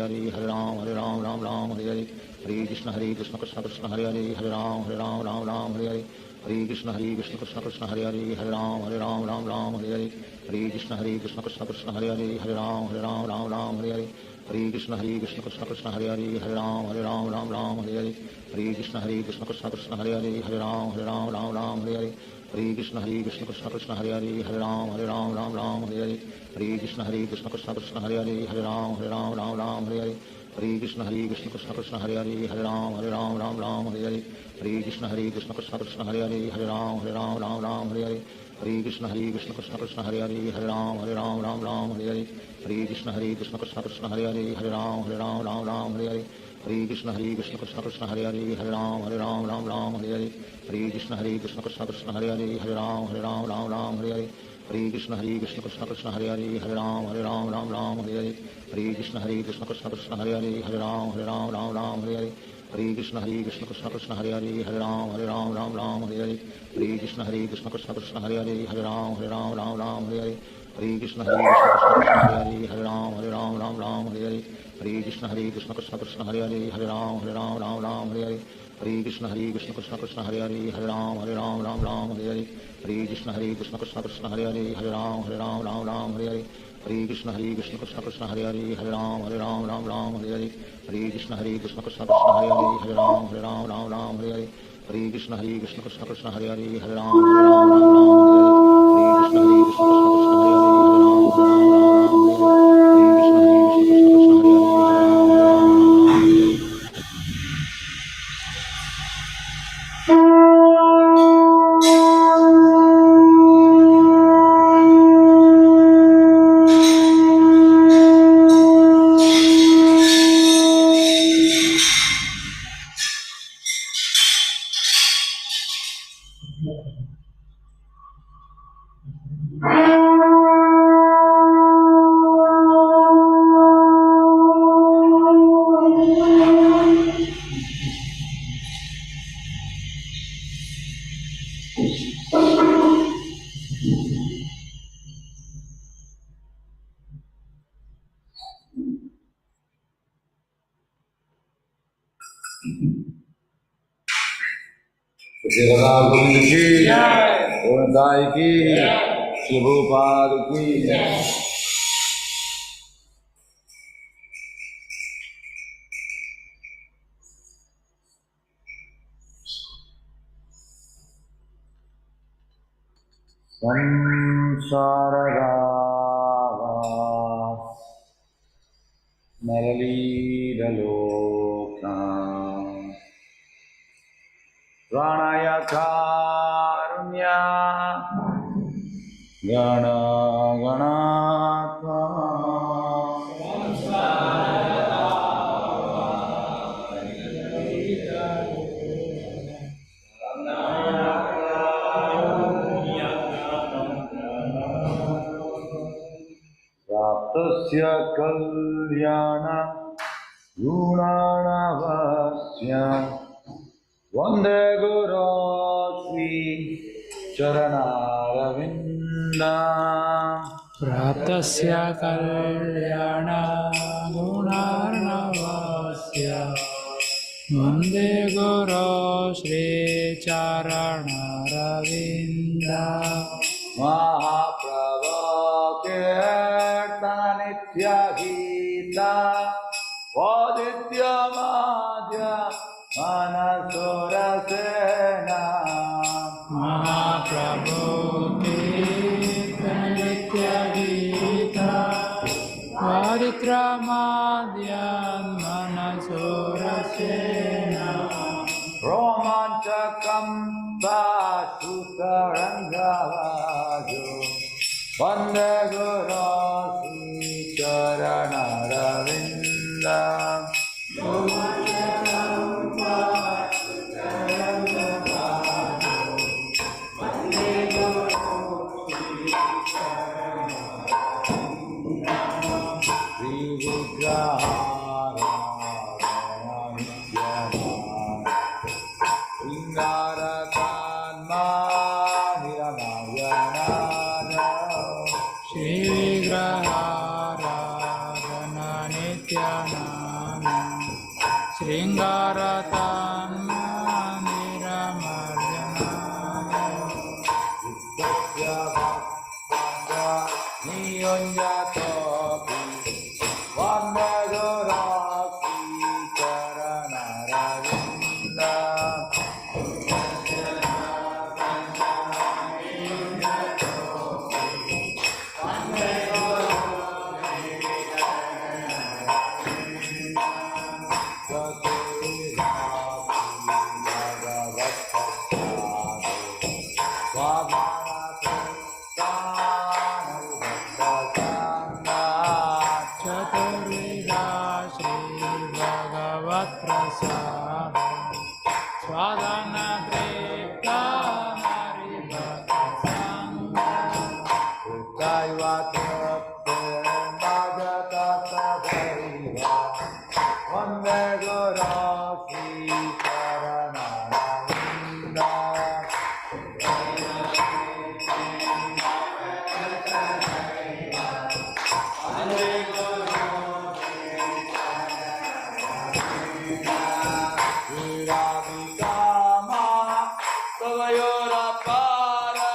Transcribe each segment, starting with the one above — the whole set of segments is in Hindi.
हरे हरे, हरे राम राम राम हरे हरे, हरे कृष्ण कृष्ण कृष्ण हरे हरे, हरे राम राम हरे हरे, हरे कृष्ण कृष्ण कृष्ण हरे हरे, हरे राम राम हरे हरे, हरे कृष्ण कृष्ण कृष्ण हरे हरे, हरे राम हरे हरे, हरे कृष्ण कृष्ण कृष्ण हरे हरे, हरे राम हरे हरे, हरे कृष्ण कृष्ण कृष्ण हरे हरे, हरे राम हरे हरे, हरे कृष्ण कृष्ण कृष्ण हरे हरे, हरे राम हरे हरे, हरे कृष्ण कृष्ण कृष्ण हरे हरे, हरे राम हरे हरे, हरे कृष्ण कृष्ण कृष्ण हरे हरे, हरे राम हरे हरे, हरे कृष्ण कृष्ण कृष्ण हरे हरे, हरे राम हरे हरे, हरे कृष्ण कृष्ण कृष्ण हरे हरे, हरे राम हरे हरे, हरे कृष्ण कृष्ण कृष्ण हरे हरे, हरे राम हरे हरे, हरे कृष्ण कृष्ण कृष्ण हरे हरे, हरे राम हरे हरे, हरे कृष्ण कृष्ण कृष्ण हरे हरे, हरे राम हरे हरे, हरे कृष्ण कृष्ण कृष्ण हरे हरे, हरे राम हरे हरे, हरे कृष्ण कृष्ण कृष्ण हरे हरे, हरे राम हरे हरे, हरे कृष्ण कृष्ण कृष्ण हरे हरे, हरे राम हरे हरे, हरे कृष्ण कृष्ण कृष्ण हरे हरे, हरे राम हरे हरे, हरे कृष्ण कृष्ण कृष्ण हरे हरे, हरे राम हरे हरे, हरे कृष्ण कृष्ण कृष्ण हरे हरे, हरे राम हरे हरे, हरे कृष्ण कृष्ण कृष्ण हरे हरे, हरे राम हरे हरे, हरे कृष्ण कृष्ण कृष्ण हरे हरे, हरे राम हरे हरे, हरे कृष्ण कृष्ण कृष्ण हरे हरे, हरे राम हरे हरे, हरे कृष्ण कृष्ण कृष्ण हरे हरे, हरे राम हरे हरे, हरे कृष्ण कृष्ण कृष्ण हरे हरे, हरे राम हरे हरे, हरे कृष्ण कृष्ण कृष्ण हरे हरे, हरे राम हरे हरे, हरे कृष्ण कृष्ण कृष्ण हरे हरे, हरे राम हरे हरे। गोविंद की गोविंदाई की श्री भोपाल की संसारगावा नरलीलोकाम् प्रणयकारुण्य गण गणात्मा प्राप्तस्य कल्याण गुणाणवस्य वन्दे गुरो श्री चरणारविन्दम् प्राप्तस्य कल्याण गुणार्णवस्य वन्दे गुरो श्रीचरणरविन्दम् महाप्रभो कीर्तननित्यगीता वदित्यमाद्य मनसुरसेना महाप्रभो कीर्तननित्यगीता वादित्रमाद्यान् मनसोरसेना रोमाञ्चकं दाशुतरङ्गवाजो वन्दे गुरो श्रीचरणरविन्दम् श्रीविग्रहाराधना Nityanand Sringaratan Maniramarjana Tasya Bhakta Niyonyatopi Vande Guraki Charanaravinda Chaturveda Shri Bhagavat Prasada Swadhana Tripta Maribhakta Sangha Vande Guraki Charanaravinda Viradikama Tavayurapara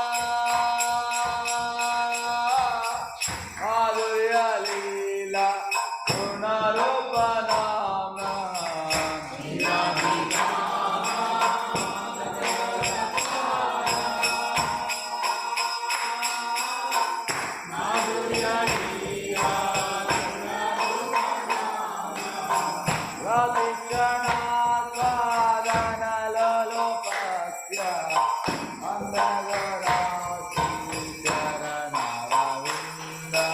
Madhurya Leela Gunarupanama Radhikana Sadhana Lalopasya Andagoraki Charanaravinda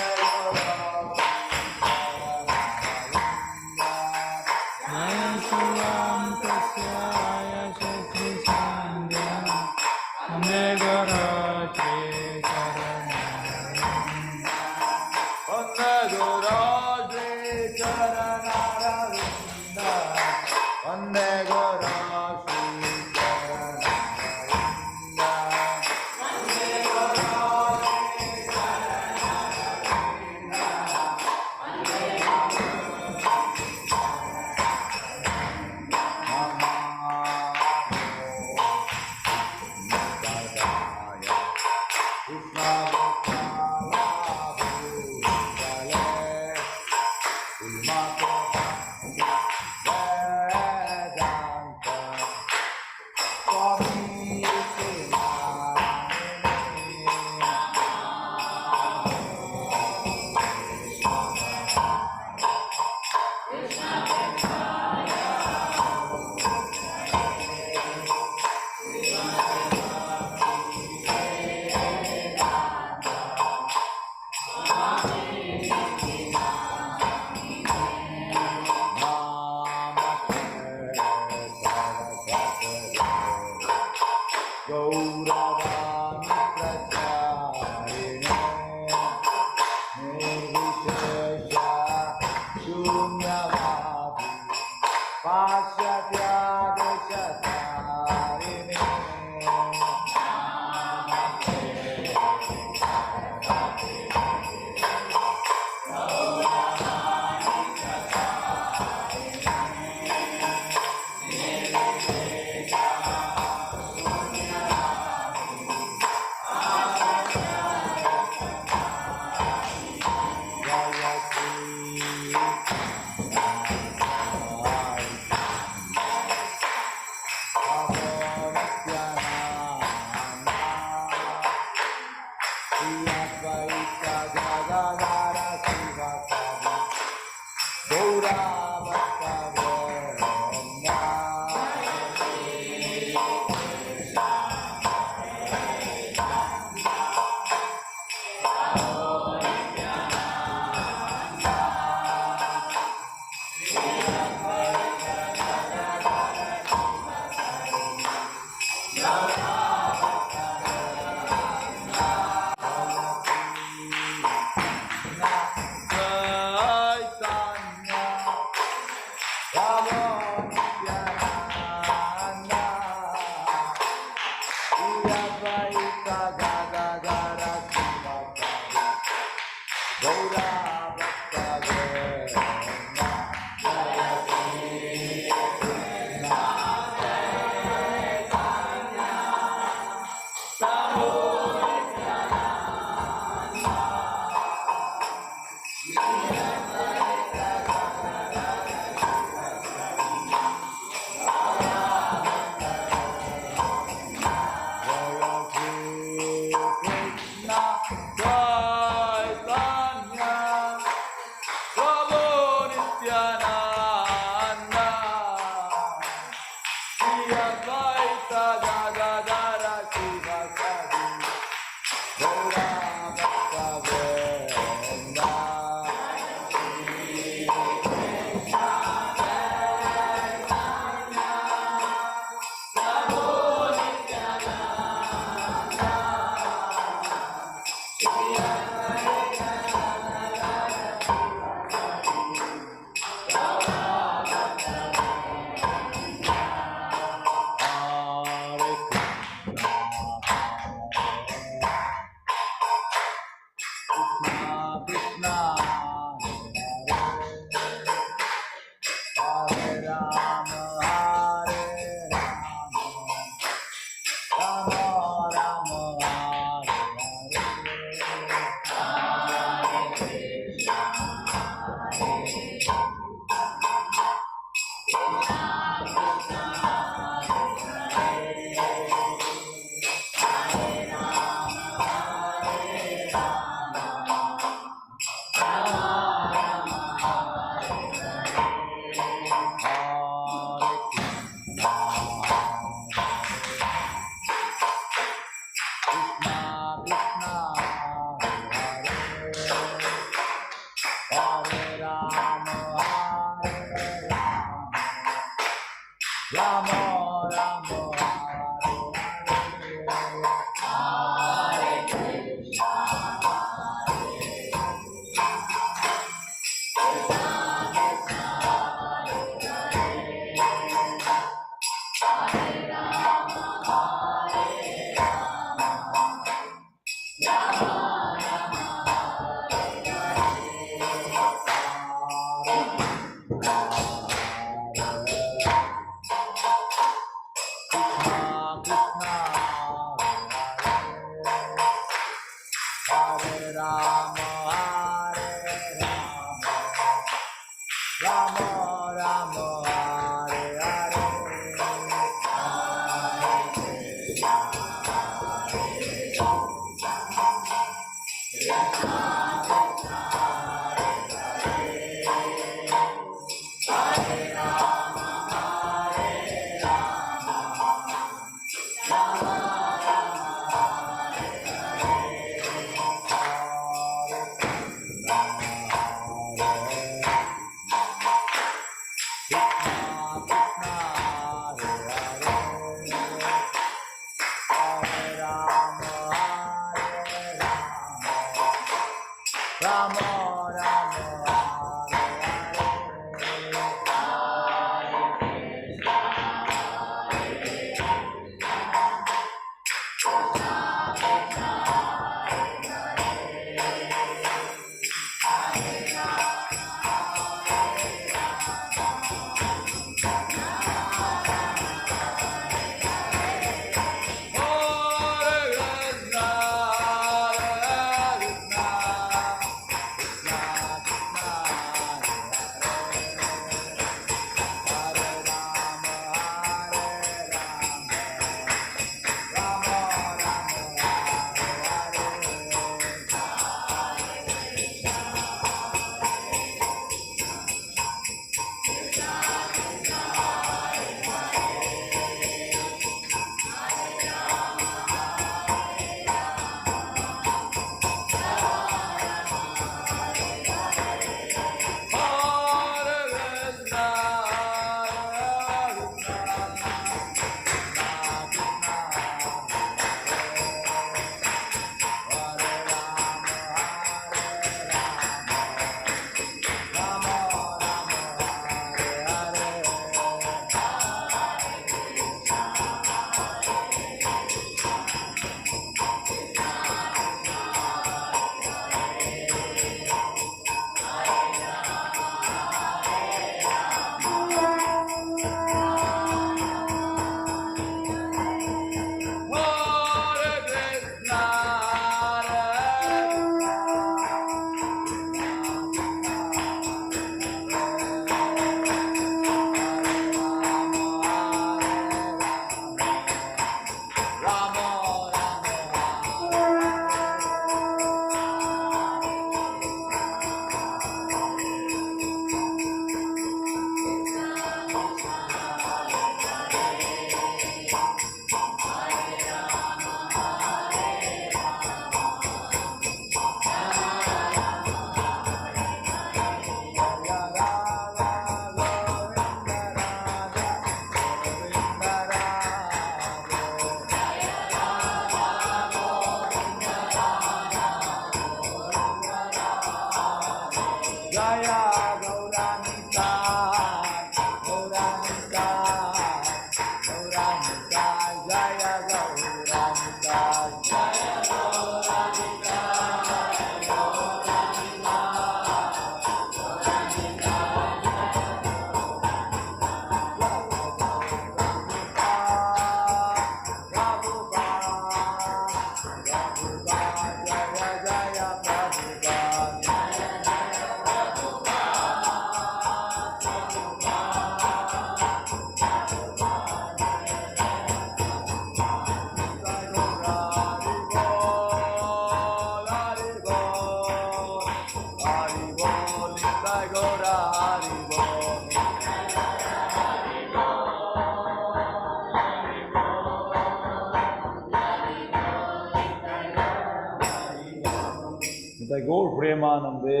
गौर प्रेमानंदे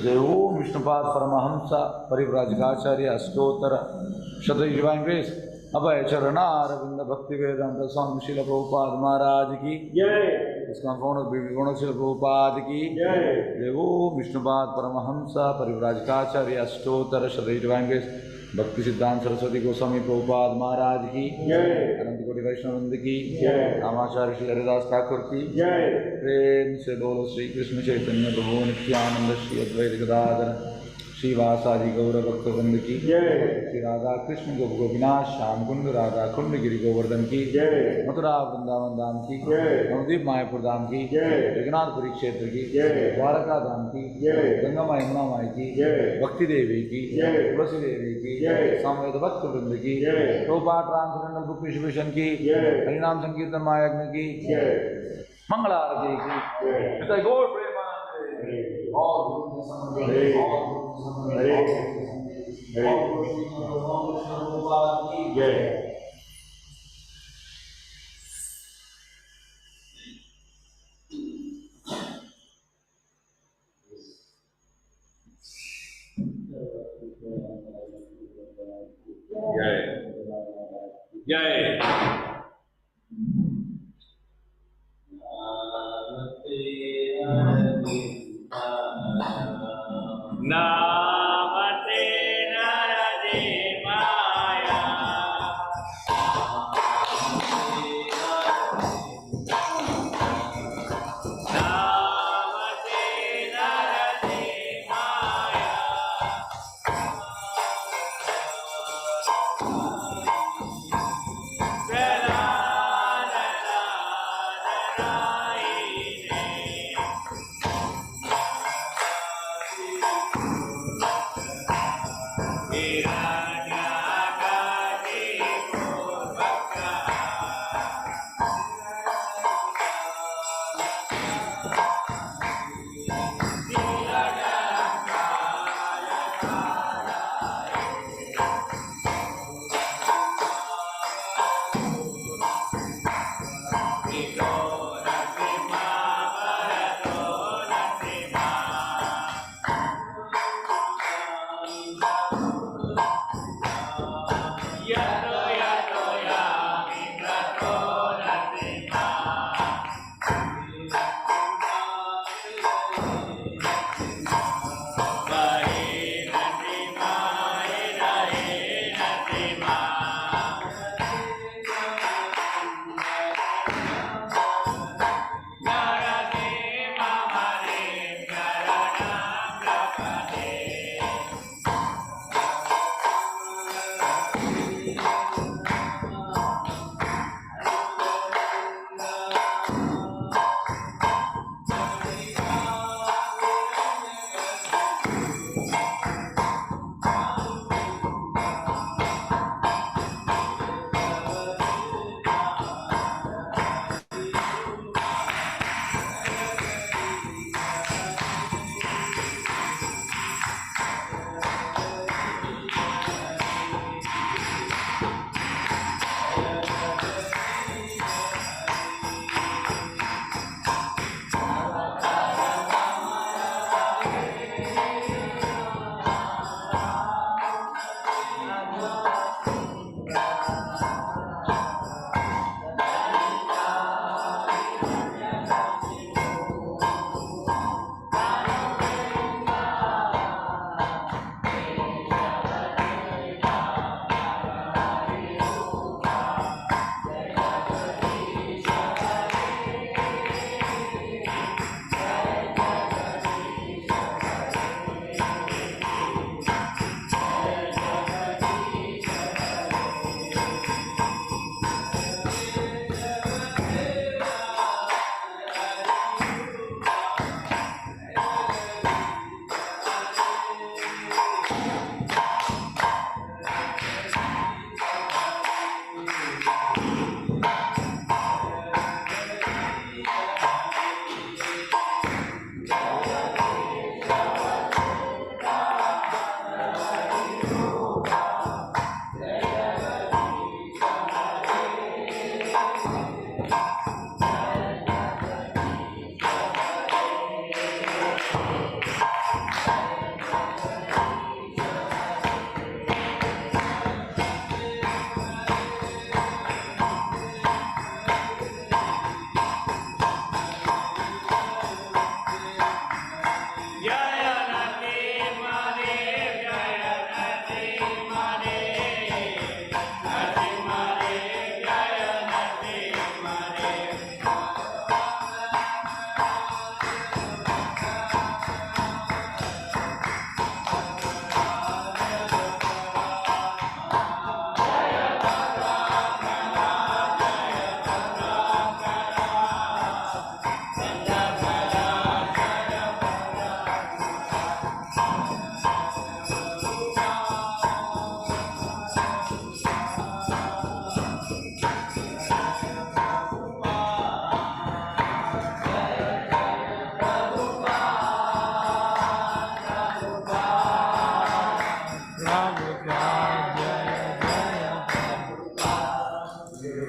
जय ओम विष्णुपाद परमहंस परिव्राजकाचार्य अष्टोत्तर शत डिवाइन ग्रेस अभय चरणारविंद भक्ति वेदांत स्वामी शिल प्रभुपाद महाराज की जय। इसका गौण शिल प्रभुपाद की जय ओम विष्णुपाद परमहंस परिव्राजकाचार्य अष्टोत्तर शत डिवाइन ग्रेस भक्ति सिद्धांत सरस्वती गोस्वामी प्रभुपाद महाराज की अनंत कोटि वैष्णववृंद की रामाचार्य श्री हरिदास ठाकुर की प्रेम से बोलो श्री कृष्ण चैतन्य प्रभु नित्यानंद श्री अद्वैत गदाधर श्रीवासादि गौर भक्तवृंद की श्री राधा कृष्ण गोपीनाथ श्याम कुंड राधा कुंड गिरि गोवर्धन की मथुरा वृंदावन धाम की नवदीप मायापुर धाम की जगन्नाथपुरी क्षेत्र की द्वारका धाम की गंगा माँ यमुना माई की भक्ति देवी की तुलसी देवी की सामवेद भक्त वृंद की टोपाट रामचंद्र बुक विश्वेशन की हरिनाम संकीर्तन महायज्ञ की मंगल आरती की गौर प्रेमानंद हरे हरे जय। जय जय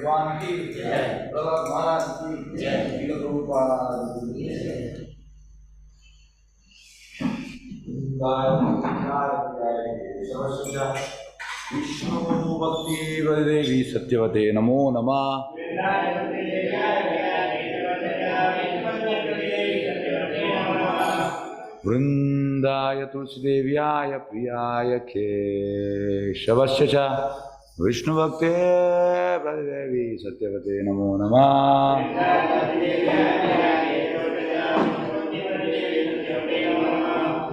भगवान की प्रहलाद महाराज की श्रील प्रभुपाद की विष्णु भक्ति देवी सत्यवते नमो नमः। वृंदाय तुलसीदेव्याय प्रियाय केशवस्य च विष्णुभक्ते देवी सत्यवते नमो नमः।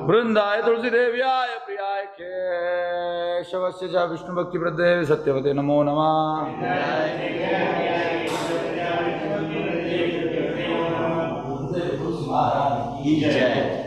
वृंदाय तुलसीदेव्याय प्रियाय केशवस्य च विष्णुभक्ति देवी सत्यवते नमो नमः। जय।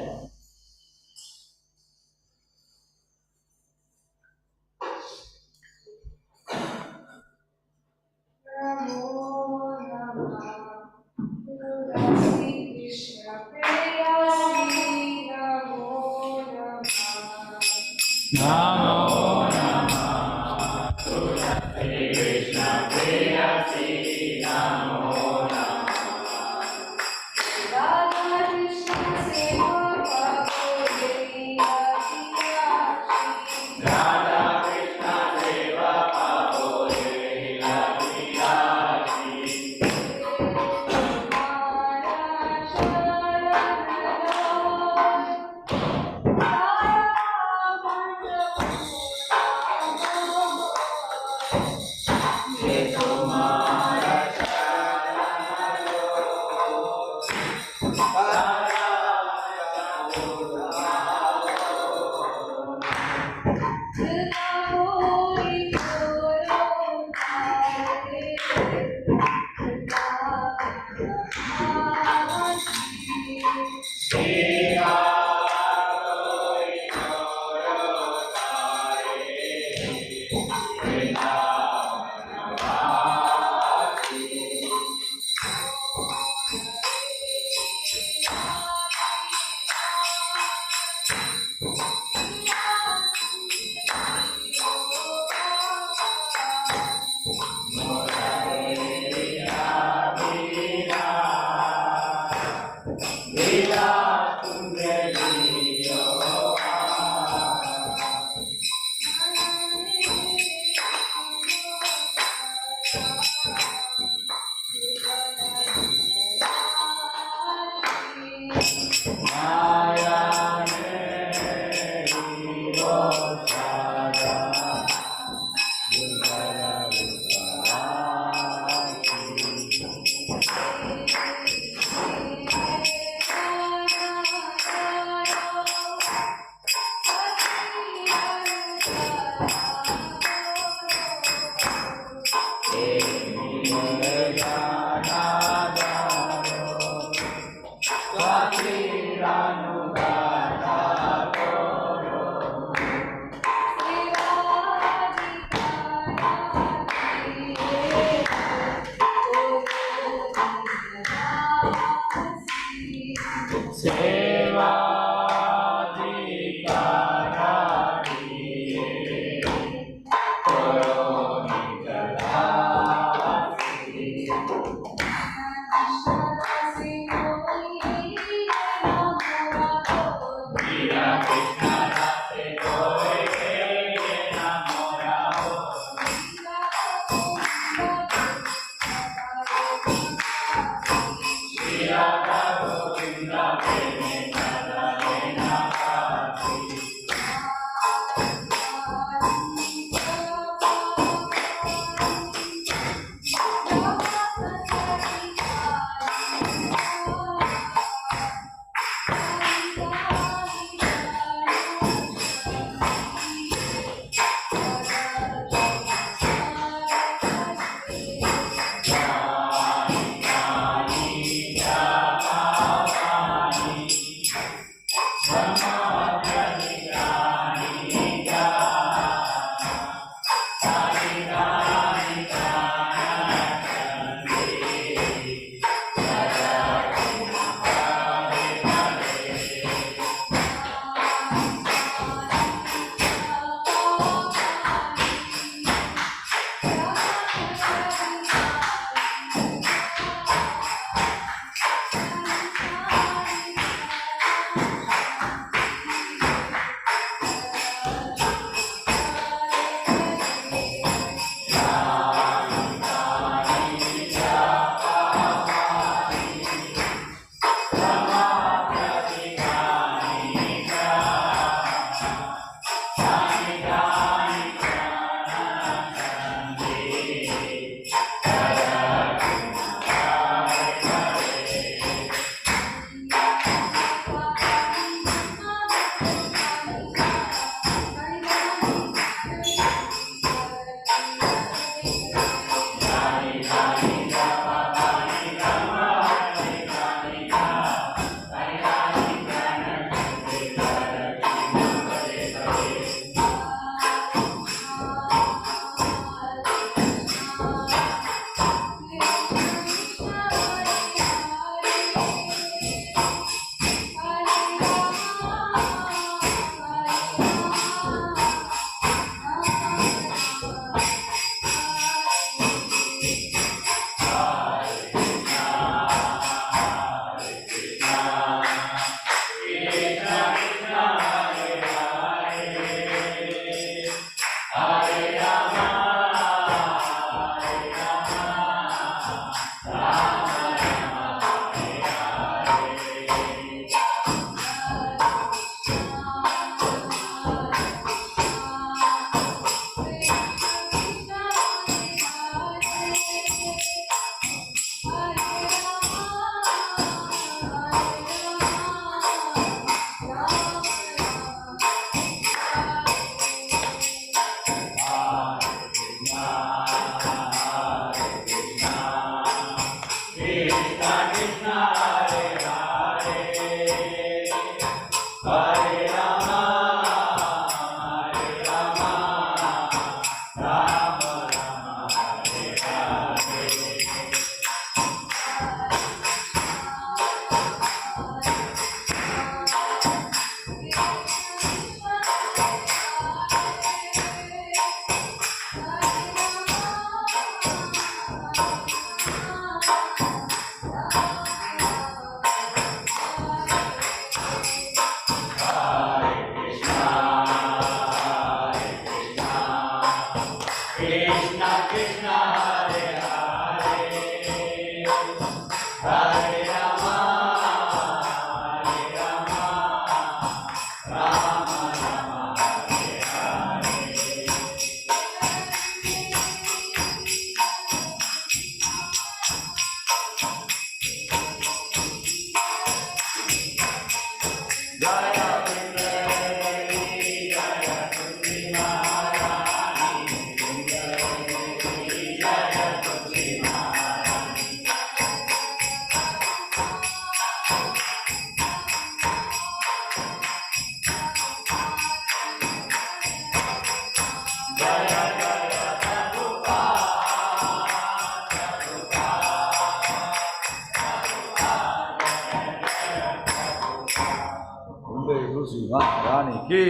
महारानी की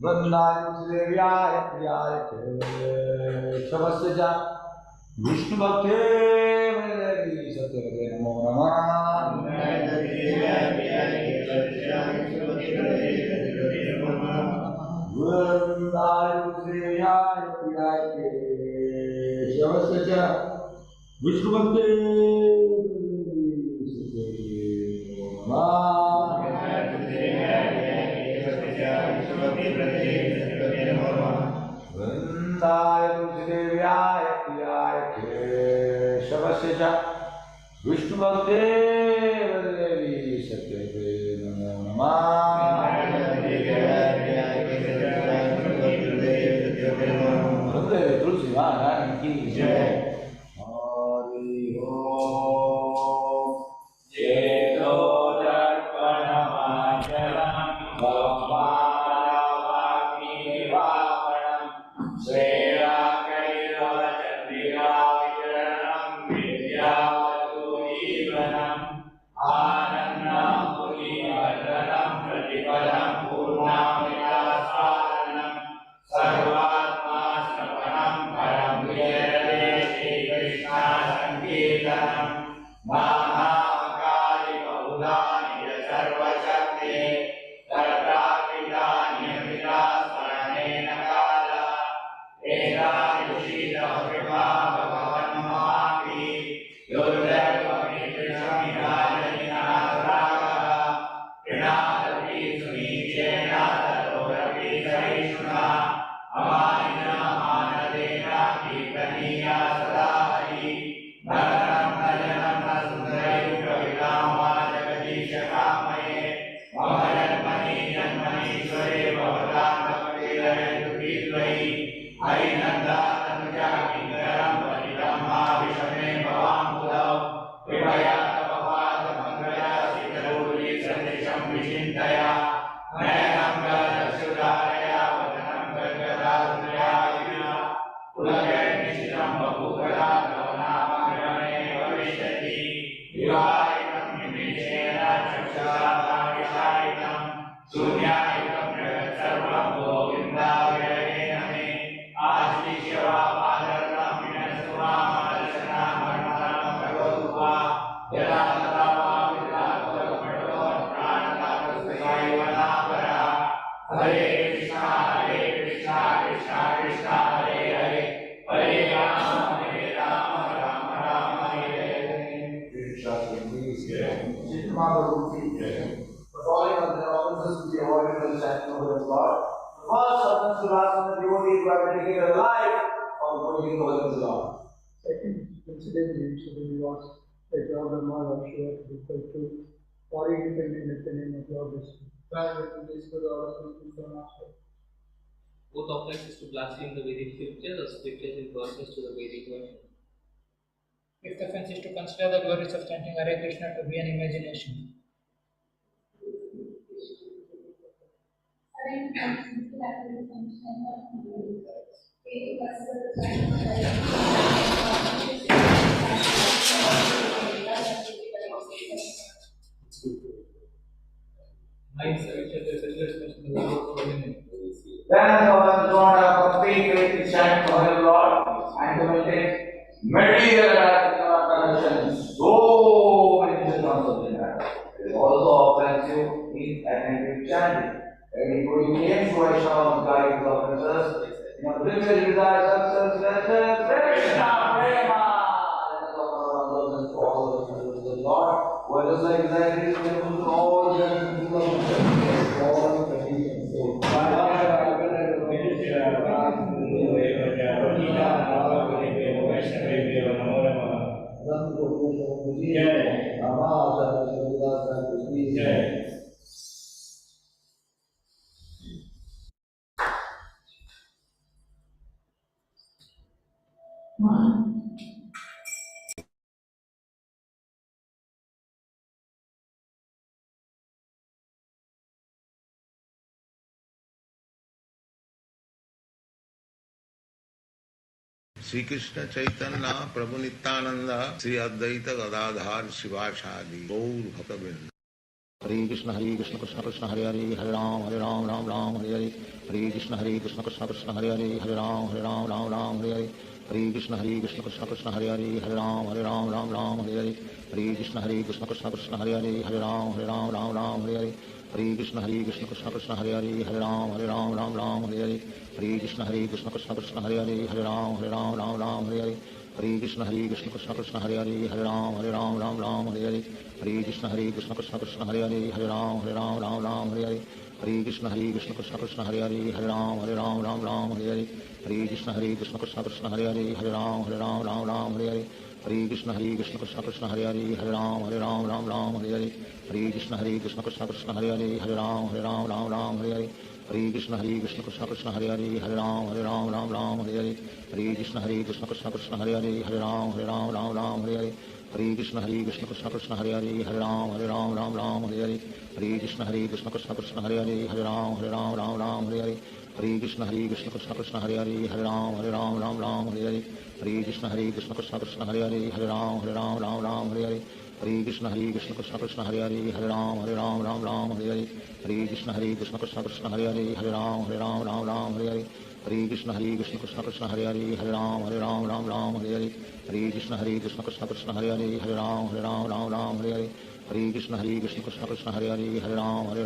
वृंदाय देव्याय प्रियाय शवस्य विष्णु भक्ते सत्यवते नमो नमः। वृंदाय देव्याय प्रियाय शवस्य विष्णु भक्ते नमो नमः। वृंदाय देव्याय प्रियाय केशवस्य विष्णु भक्ते देवी सत्यते नमो नमः। तुलसी महारानी की जय। हरि ओम। Second, incidentally, Sri was a job of my offshore equal to or independent at the name of your district. Both offenses to blaspheme the Vedic scriptures or scriptures in persons to the Vedic version. Fifth offense is to consider the glories of chanting Hare Krishna to be an imagination. Ninth, then one don't have complete faith to stand for the Lord and to maintain material conditions. So many things of that. It is also offensive in attentive chanting. And including names to Vaishnava guidance officers, in a privilege desire success, Krishna Prema. Let us offer our those and all the Lord. What is like that is all the all conditions. Shri Krishna Chaitanya Prabhu Nityanand Shri Advaita Gadadhar शिवासादि Gaur भक्तवृंद। Hare Krishna Krishna Krishna Hare Hare Hare Ram Ram Ram Hare Hare. Hare Krishna Krishna Krishna Hare Hare Hare Ram Ram Hare Hare. Hare Krishna Krishna Krishna Hare Hare Hare Ram Ram Hare Hare. Hare Krishna Krishna Krishna Hare Hare Hare Ram Hare Hare. Hare Krishna Krishna Krishna Hare Hare Hare Ram Hare Hare. Hare Krishna Krishna Krishna Hare Hare Hare Ram Hare Hare. Hare Krishna Krishna Krishna Hare Hare Hare Ram Hare Hare. Hare Krishna Krishna Krishna Hare Hare Hare Ram Hare Hare. Hare Krishna Krishna Krishna Hare Hare Hare Ram Hare Hare. Hare Krishna Krishna Krishna Hare Hare Hare Ram Hare Hare. Hare Krishna Krishna Krishna Hare Hare Hare Ram Hare Hare. Hare Krishna Krishna Krishna Hare Hare Hare Ram Hare Hare. Hare Krishna Krishna Krishna Hare Hare Hare Ram Hare Hare. Hare Krishna Krishna Krishna Hare Hare Hare Ram Hare Hare. Hare Krishna Krishna Krishna Hare Hare Hare Ram Hare Hare. Hare Krishna Krishna Krishna Krishna Hare Hare Hare Ram Hare Hare. Hare Krishna Krishna Krishna Krishna Hare Hare Hare Ram Hare Hare. Hare Krishna Krishna Krishna Krishna Hare Hare Hare Ram Hare Hare. Hare Krishna Krishna Krishna Krishna Hare Hare Hare Ram Hare Hare. Hare Krishna Krishna Krishna Krishna Hare Hare Hare Ram Hare Hare. Hare Krishna Krishna Krishna Krishna Hare Hare Hare Ram Hare Hare. Hare Krishna Krishna Krishna Krishna Hare Hare Hare Ram Hare Hare. Hare Krishna Krishna Krishna Krishna Hare Hare Hare Ram Hare Hare. Hare Krishna Krishna Krishna Krishna Hare Hare Hare Ram Hare Hare. Hare Krishna Krishna Krishna Krishna Hare Hare Hare Ram Hare Hare. Hare Krishna Krishna Krishna Krishna Hare Hare Hare Ram Hare Hare. Hare Krishna Krishna Krishna Krishna Hare Hare Hare Ram Hare Hare. Hare Krishna Krishna Krishna Krishna Hare Hare Hare Ram Hare Hare. Hare Krishna Krishna Krishna Krishna Hare Hare Hare Ram Hare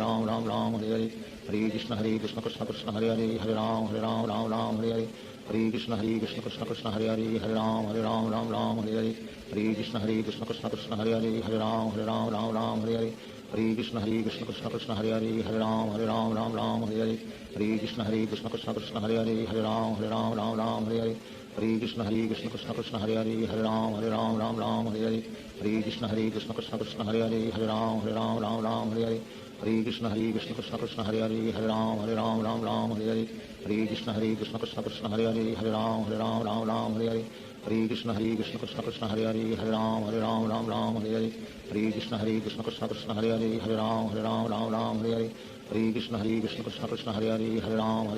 Hare. Hare Krishna Krishna Krishna Krishna Hare Hare Hare Ram Hare Hare. Hare Krishna Krishna Krishna Krishna Hare Hare Hare Ram Hare Hare. Hare Krishna Krishna Krishna Krishna Hare Hare Hare Ram Hare Hare. Hare Krishna Krishna Krishna Krishna Hare Hare Hare Ram Hare Hare. Hare Krishna Krishna Krishna Krishna Hare Hare Hare Ram Hare Hare. Hare Krishna Krishna Krishna Krishna Hare Hare Hare Ram Hare Hare. Hare Krishna Krishna Krishna Krishna Hare Hare Hare Ram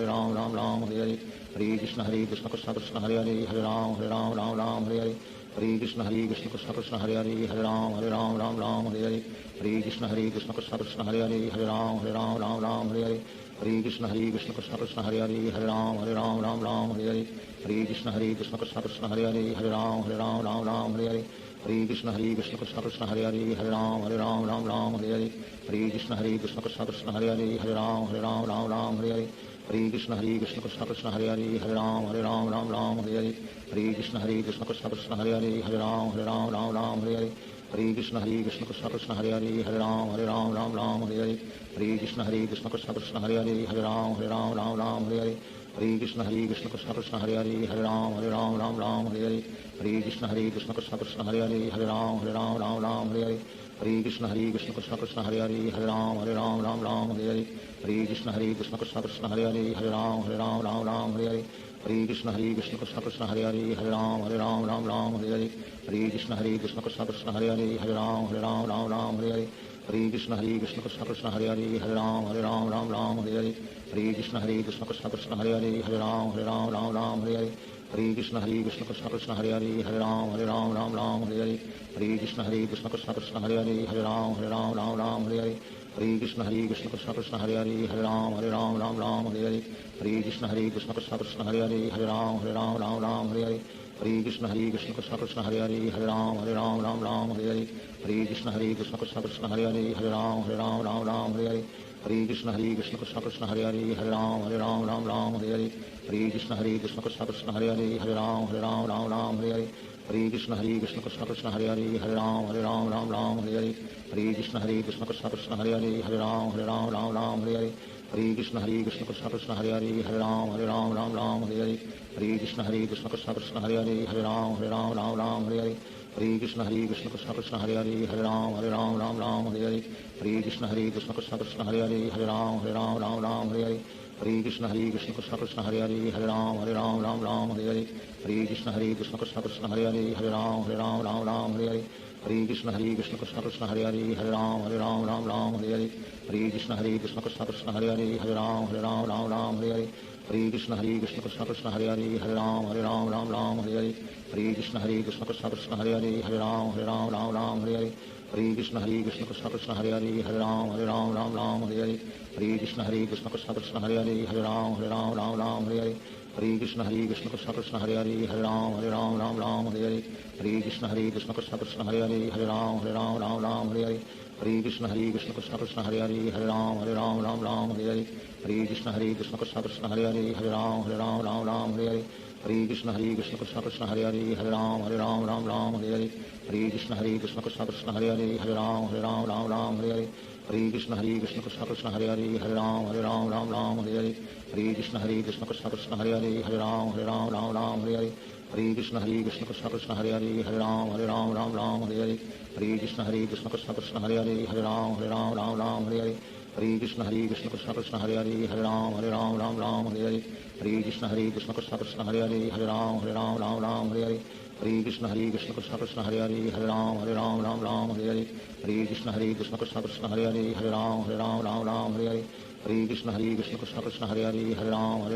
Hare Hare. Hare Krishna Krishna Krishna Krishna Hare Hare Hare Ram Hare Hare. Hare Krishna Krishna Krishna Krishna Hare Hare Hare Ram Hare Hare. Hare Krishna Krishna Krishna Krishna Hare Hare Hare Ram Hare Hare. Hare Krishna Krishna Krishna Krishna Hare Hare Hare Ram Hare Hare. Hare Krishna Krishna Krishna Krishna Hare Hare Hare Ram Hare Hare. Hare Krishna Krishna Krishna Krishna Hare Hare Hare Ram Hare Hare. Hare Krishna Krishna Krishna Krishna Hare Hare Hare Ram Hare Hare. Hare Krishna Krishna Krishna Krishna Hare Hare Hare Ram Hare Hare. Hare Krishna Krishna Krishna Krishna Hare Hare Hare Ram Hare Hare. Hare Krishna Krishna Krishna Krishna Hare Hare Hare Ram Hare Hare. Hare Krishna Krishna Krishna Krishna Hare Hare Hare Ram Hare Hare. Hare Krishna Krishna Krishna Krishna Hare Hare Hare Ram Hare Hare. Hare Krishna Krishna Krishna Krishna Hare Hare Hare Ram Hare Hare. Hare Krishna Krishna Krishna Krishna Hare Hare Hare Ram Hare Hare. Hare Krishna Krishna Krishna Hare Hare Hare Ram Ram Ram Hare Hare Hare Krishna Krishna Krishna Hare Hare Hare Ram Ram Hare Hare Hare Krishna Krishna Krishna Hare Hare Hare Ram Ram Hare Hare Hare Krishna Krishna Krishna Hare Hare Hare Ram Ram Hare Hare Hare Krishna Krishna Krishna Hare Hare Hare Ram Ram Hare Hare Hare Krishna Krishna Krishna Hare Hare Hare Ram Ram Hare Hare Hare Krishna Krishna Krishna Hare Hare Hare Ram Ram Hare Hare Hare Krishna Krishna Krishna Hare Hare Hare Ram Ram Hare Hare Hare Krishna Krishna Krishna Hare Hare Hare Ram Ram Hare Hare Hare Krishna Krishna Krishna Hare Hare Hare Ram Ram Hare Hare Hare Krishna Krishna Krishna Hare Hare Hare Ram Ram Hare Hare Hare Krishna Krishna Krishna Hare Hare Hare Ram Ram Hare Hare Hare Krishna Krishna Krishna Hare Hare Hare Ram Ram Hare Hare Hare Krishna Krishna Krishna Hare Hare Hare Ram Ram Hare Hare Hare Krishna Krishna Krishna Hare Hare Hare Ram Ram Hare Hare Hare Krishna Krishna Krishna Hare Hare Hare Ram Ram Hare Hare Hare Krishna Krishna Krishna Hare Hare Hare Ram Ram Hare Hare Hare Krishna Krishna Krishna Hare Hare Hare Ram Ram Hare Hare Hare Krishna Krishna Krishna Hare Hare Hare Ram Ram Hare Hare Hare Krishna Krishna Krishna Hare Hare Hare Ram Ram Hare Hare Hare Krishna Krishna Krishna Hare Hare Hare Ram Ram Hare Hare Hare Krishna Krishna Krishna Hare Hare Hare Ram Ram Hare Hare Hare Krishna Krishna Krishna Hare Hare Hare Ram Ram Hare Hare Hare Krishna Krishna Krishna Hare Hare Hare Ram Ram Hare Hare Hare Krishna Krishna Krishna Hare Hare Hare Ram Ram Hare Hare Hare Krishna Krishna Krishna Hare Hare Hare Ram Ram Hare Hare Hare Krishna Krishna Krishna Hare Hare Hare Ram Ram Hare Hare Hare Krishna Krishna Krishna Hare Hare Hare Ram Ram Hare Hare Hare Krishna Krishna Krishna Hare Hare Hare Ram Ram Hare Hare Hare Krishna Krishna Krishna Hare Hare Hare Ram Ram Hare Hare Hare Krishna Krishna Krishna Hare Hare Hare Ram Ram Hare Hare Hare Krishna Krishna Krishna Hare Hare Hare Ram Ram Hare Hare Hare Krishna Krishna Krishna Hare Hare Hare Ram Ram Hare Hare Hare Krishna Krishna Krishna Hare Hare Hare Ram Ram Hare Hare Hare Krishna Krishna Krishna Hare Hare Hare Ram Ram Hare Hare Hare Krishna Krishna Krishna Hare Hare Hare Ram Ram Hare Hare Hare Krishna Krishna Krishna Hare Hare Hare Ram Ram Hare Hare Hare Krishna Krishna Krishna Hare Hare Hare Ram Ram Hare Hare Hare Krishna Krishna Krishna Hare Hare Hare Ram Ram Hare Hare Hare Krishna Krishna Krishna Hare Hare Hare Ram Ram Hare Hare Hare Krishna Krishna Krishna Hare Hare Hare Ram Ram Hare Hare Hare Krishna Krishna Krishna Hare Hare Hare Ram Ram Hare Hare Hare Krishna Krishna Krishna Hare Hare Hare Ram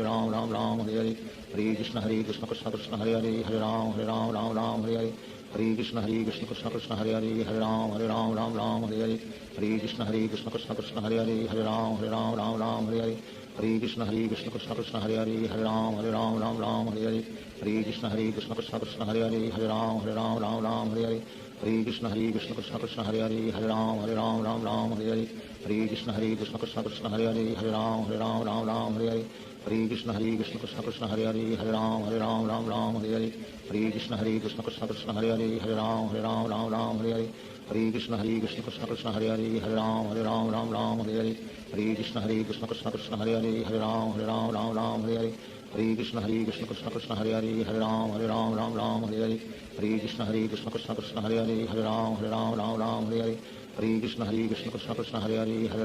Ram Hare Hare Hare Krishna Krishna Krishna Hare Hare Hare Ram Ram Hare Hare Hare Krishna Krishna Krishna Hare Hare Hare Ram Ram Hare Hare Hare Krishna Krishna Krishna Hare Hare Hare Ram Ram Hare Hare Hare Krishna Krishna Krishna Hare Hare Hare Ram Ram Hare Hare Hare Krishna Krishna Krishna Hare Hare Hare Ram Ram Hare Hare Hare Krishna Krishna Krishna Hare Hare Hare Ram Ram Hare Hare Hare Krishna Krishna Krishna Hare Hare Hare Ram Ram Hare Hare Hare Krishna Krishna Krishna Hare Hare Hare Ram Ram Hare Hare Hare Krishna Krishna Krishna Hare Hare Hare Ram Ram Hare Hare Hare Krishna Krishna Krishna Hare Hare Hare Ram Ram Hare Hare Hare Krishna Krishna Krishna Hare Hare Hare Ram Ram Hare Hare Hare Krishna Krishna Krishna Hare Hare Hare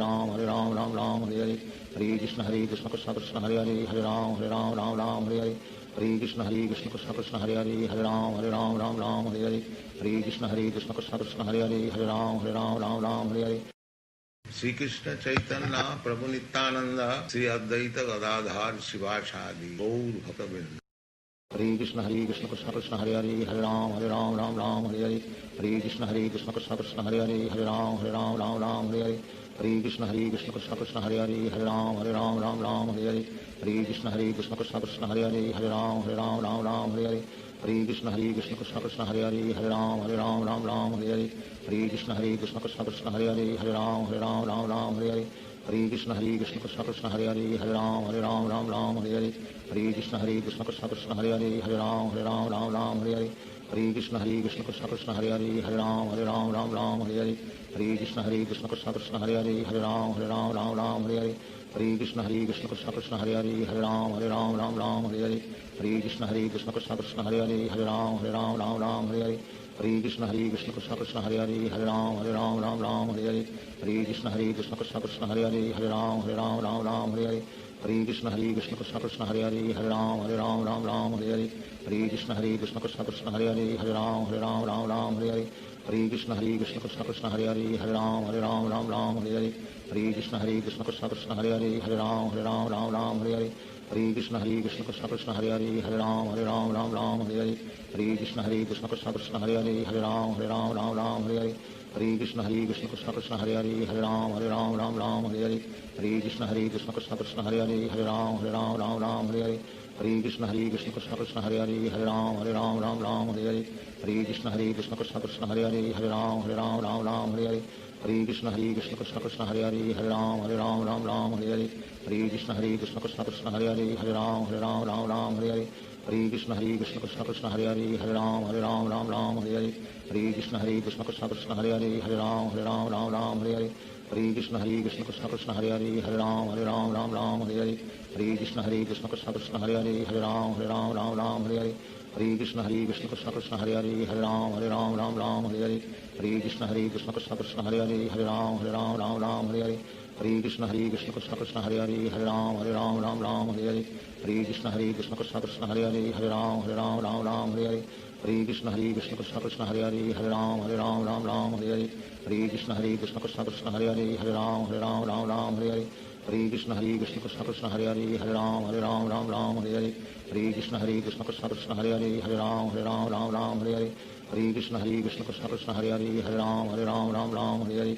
Ram Ram Hare Hare Hare Krishna Krishna Krishna Hare Hare Hare Ram Ram Hare Hare Hare Krishna Krishna Krishna Hare Hare Hare Ram Ram Hare Hare Hare Krishna Krishna Krishna Hare Hare Hare Ram Ram Hare Hare Shri Krishna Chaitanya Prabhu Nityanand Shri Advaita Gadadhar शिवासादि Gaur भक्तवृंद। Hare Krishna Krishna Krishna Hare Hare Hare Ram Ram Hare Hare Hare Krishna Krishna Krishna Hare Hare Hare Ram Ram Hare Hare Hare Krishna Krishna Krishna Hare Hare Hare Ram Ram Hare Hare Hare Krishna Krishna Krishna Hare Hare Hare Ram Ram Hare Hare Hare Krishna Krishna Krishna Hare Hare Hare Ram Ram Hare Hare Hare Krishna Krishna Krishna Hare Hare Hare Ram Ram Hare Hare Hare Krishna Krishna Krishna Hare Hare Hare Ram Ram Hare Hare Hare Krishna Krishna Krishna Hare Hare Hare Ram Ram Hare Hare Hare Krishna Krishna Krishna Hare Hare Hare Ram Ram Hare Hare Hare Krishna Krishna Krishna Hare Hare Hare Ram Ram Hare Hare Hare Krishna Krishna Krishna Hare Hare Hare Ram Ram Hare Hare Hare Krishna Krishna Krishna Hare Hare Hare Ram Ram Hare Hare Hare Krishna Krishna Krishna Hare Hare Hare Ram Ram Hare Hare Hare Krishna Krishna Krishna Hare Hare Hare Ram Ram Hare Hare Hare Krishna Krishna Krishna Hare Hare Hare Ram Ram Ram Hare Hare Hare Krishna Krishna Krishna Hare Hare Hare Ram Ram Hare Hare Hare Krishna Krishna Krishna Hare Hare Hare Ram Ram Hare Hare Hare Krishna Krishna Krishna Hare Hare Hare Ram Ram Hare Hare Hare Krishna Krishna Krishna Hare Hare Hare Ram Ram Hare Hare Hare Krishna Krishna Krishna Hare Hare Hare Ram Ram Hare Hare Hare Krishna Krishna Krishna Hare Hare Hare Ram Ram Hare Hare Hare Krishna Krishna Krishna Hare Hare Hare Ram Ram Hare Hare Hare Krishna Krishna Krishna Hare Hare Hare Ram Ram Hare Hare Hare Krishna Krishna Krishna Hare Hare Hare Ram Ram Hare Hare Hare Krishna Krishna Krishna Hare Hare Hare Ram Ram Hare Hare Hare Krishna Krishna Krishna Hare Hare Hare Ram Ram Hare Hare Hare Krishna Krishna Krishna Hare Hare Hare Ram Ram Hare Hare Hare Krishna Krishna Krishna Hare Hare Hare Ram Ram Hare Hare Hare Krishna Krishna Krishna Hare Hare Hare Ram Ram Hare Hare Hare Krishna Krishna Krishna Hare Hare Hare Ram Ram Hare Hare Hare Krishna Krishna Krishna Hare Hare Hare Ram Ram Hare Hare Hare Krishna Krishna Krishna Hare Hare Hare Ram Ram Hare Hare Hare Krishna Krishna Krishna Hare Hare Hare Ram Ram Hare Hare Hare Krishna Krishna Krishna Hare Hare Hare Ram Ram Hare Hare Hare Krishna Krishna Krishna Hare Hare Hare Ram Ram Hare Hare Hare Krishna Krishna Krishna Hare Hare Hare Ram Ram Hare Hare Hare Krishna Krishna Krishna Hare Hare Hare Ram Ram Hare Hare Hare Krishna Krishna Krishna Hare Hare Hare Ram Ram Hare Hare Hare Krishna Krishna Krishna Hare Hare Hare Ram Ram Hare Hare Hare Krishna Krishna Krishna Hare Hare Hare Ram Ram Hare Hare Hare Krishna Krishna Krishna Hare Hare Hare Ram Ram Hare Hare Hare Krishna Krishna Krishna Hare Hare Hare Ram Ram Hare Hare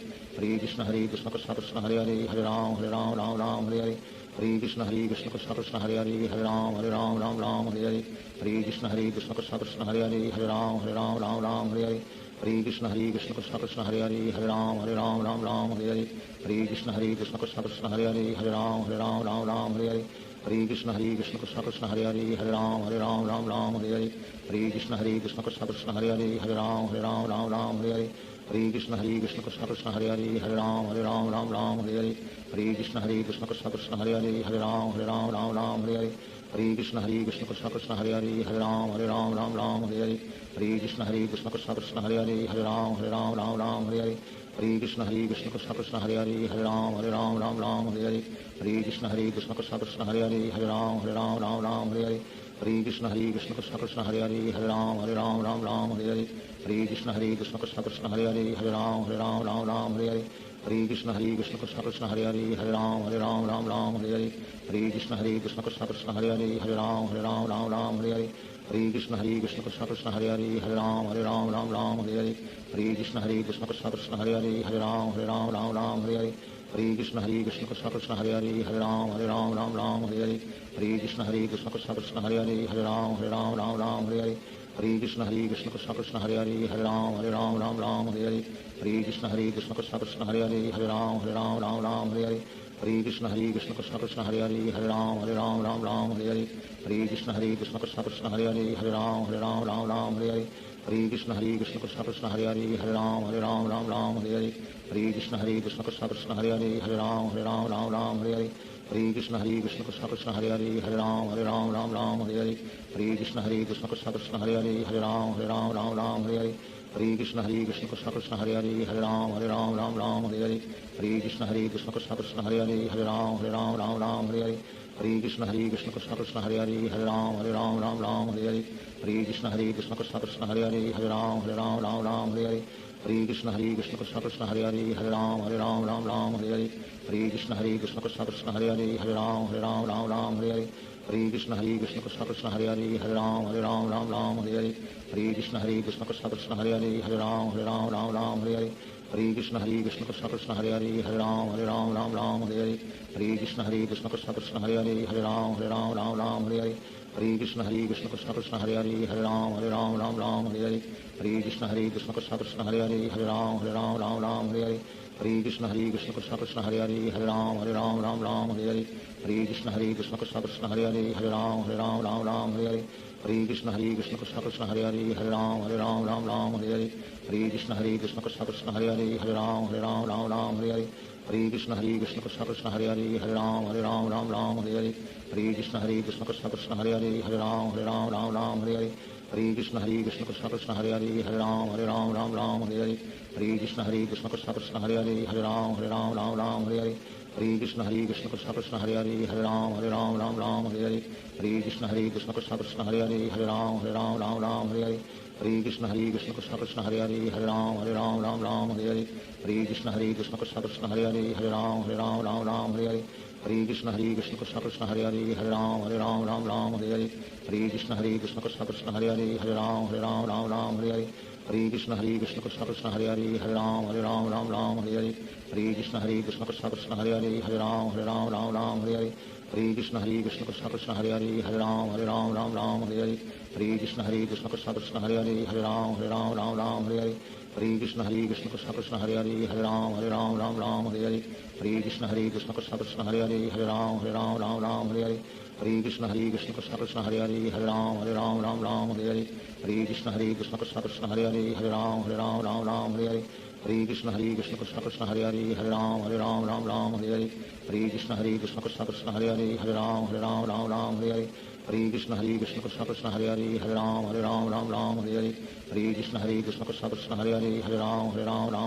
Hare Krishna Krishna Krishna Hare Hare Hare Ram Ram Hare Hare Hare Krishna Krishna Krishna Hare Hare Hare Ram Ram Hare Hare Hare Krishna Krishna Krishna Hare Hare Hare Ram Ram Hare Hare Hare Krishna Krishna Krishna Hare Hare Hare Ram Ram Hare Hare Hare Krishna Krishna Krishna Hare Hare Hare Ram Ram Hare Hare Hare Krishna Krishna Krishna Hare Hare Hare Ram Ram Hare Hare Hare Krishna Krishna Krishna Hare Hare Hare Ram Ram Hare Hare Hare Krishna Krishna Krishna Hare Hare Hare Ram Ram Hare Hare Hare Krishna Krishna Krishna Hare Hare Hare Ram Ram Hare Hare Hare Krishna Krishna Krishna Hare Hare Hare Ram Ram Hare Hare Hare Krishna Krishna Krishna Hare Hare Hare Ram Ram Hare Hare Hare Krishna Krishna Krishna Hare Hare Hare Ram Ram Hare Hare Hare Krishna Krishna Krishna Hare Hare Hare Ram Ram Hare Hare Hare Krishna Krishna Krishna Hare Hare Hare Ram Ram Hare Hare Hare Krishna Krishna Krishna Hare Hare Hare Ram Ram Hare Hare Hare Krishna Krishna Krishna Hare Hare Hare Ram Ram Hare Hare Hare Krishna Krishna Krishna Hare Hare Hare Ram Ram Hare Hare Hare Krishna Krishna Krishna Hare Hare Hare Ram Ram Hare Hare Hare Krishna Krishna Krishna Hare Hare Hare Ram Ram Hare Hare Hare Krishna Krishna Krishna Hare Hare Hare Ram Ram Hare Hare Hare Krishna Krishna Krishna Hare Hare Hare Ram Ram Hare Hare Hare Krishna Krishna Krishna Hare Hare Hare Ram Ram Hare Hare Hare Krishna Krishna Krishna Hare Hare Hare Ram Ram Hare Hare Hare Krishna Krishna Krishna Hare Hare Hare Ram Ram Hare Hare Hare Krishna Krishna Krishna Hare Hare Hare Ram Ram Hare Hare Hare Krishna Krishna Krishna Hare Hare Hare Ram Ram Hare Hare Hare Krishna Krishna Krishna Hare Hare Hare Ram Ram Hare Hare Hare Krishna Krishna Krishna Hare Hare Hare Ram Ram Hare Hare Hare Krishna Krishna Krishna Hare Hare Hare Ram Ram Hare Hare Hare Krishna Krishna Krishna Hare Hare Hare Ram Ram Hare Hare Hare Krishna Krishna Krishna Hare Hare Hare Ram Ram Hare Hare Hare Krishna Krishna Krishna Hare Hare Hare Ram Ram Hare Hare Hare Krishna Krishna Krishna Hare Hare Hare Ram Ram Hare Hare Hare Krishna Krishna Krishna Hare Hare Hare Ram Ram Hare Hare Hare Krishna Krishna Krishna Hare Hare Hare Ram Ram Hare Hare Hare Krishna Krishna Krishna Hare Hare Hare Ram Ram Hare Hare Hare Krishna Krishna Krishna Hare Hare Hare Ram Ram Hare Hare Hare Krishna Krishna Krishna Hare Hare Hare Ram Ram Hare Hare Hare Krishna Krishna Krishna Hare Hare Hare Ram Ram Hare Hare Hare Krishna Krishna Krishna Hare Hare Hare Ram Ram Hare Hare Hare Krishna Krishna Krishna Hare Hare Hare Ram Ram Hare Hare Hare Krishna Krishna Krishna Hare Hare Hare Ram Ram Hare Hare Hare Krishna Krishna Krishna Hare Hare Hare Ram Ram Hare Hare Hare Krishna Krishna Krishna Hare Hare Hare Ram Ram Hare Hare Hare Krishna Krishna Krishna Hare Hare Hare Ram Ram Hare Hare Hare Krishna Krishna Krishna Hare Hare Hare Ram Ram Hare Hare Hare Krishna Krishna Krishna Hare Hare Hare Ram Ram Ram Hare Hare Hare Krishna Krishna Krishna Hare Hare Hare Ram Ram Hare Hare Hare Krishna Krishna Krishna Hare Hare Hare Ram Ram Hare Hare Hare Krishna Krishna Krishna Hare Hare Hare Ram Ram Hare Hare Hare Krishna Krishna Krishna Hare Hare Hare Ram Hare Hare Hare Krishna Krishna Krishna Hare Hare Hare Ram Hare Hare Hare Krishna Krishna Krishna Hare Hare Hare Ram Hare Hare Hare Krishna Krishna Krishna Hare Hare Hare Ram Hare Hare Hare Krishna Krishna Krishna Hare Hare Hare Ram Hare Hare Hare Krishna Krishna Krishna Hare Hare Hare Ram Hare Hare Hare Krishna Krishna Krishna Hare Hare Hare Ram Hare Hare Hare Krishna Krishna Krishna Hare Hare Hare Ram Hare Hare Hare Krishna Krishna Krishna Hare Hare Hare Ram Hare Hare Hare Krishna Krishna Krishna Hare Hare Hare Ram Hare Hare Hare Krishna Krishna Krishna Hare Hare Hare Ram Hare Hare Hare Krishna Krishna Krishna Hare Hare Hare Ram Hare Hare Hare Krishna Krishna Krishna Hare Hare Hare Ram Hare Hare Hare Krishna Krishna Krishna Hare Hare Hare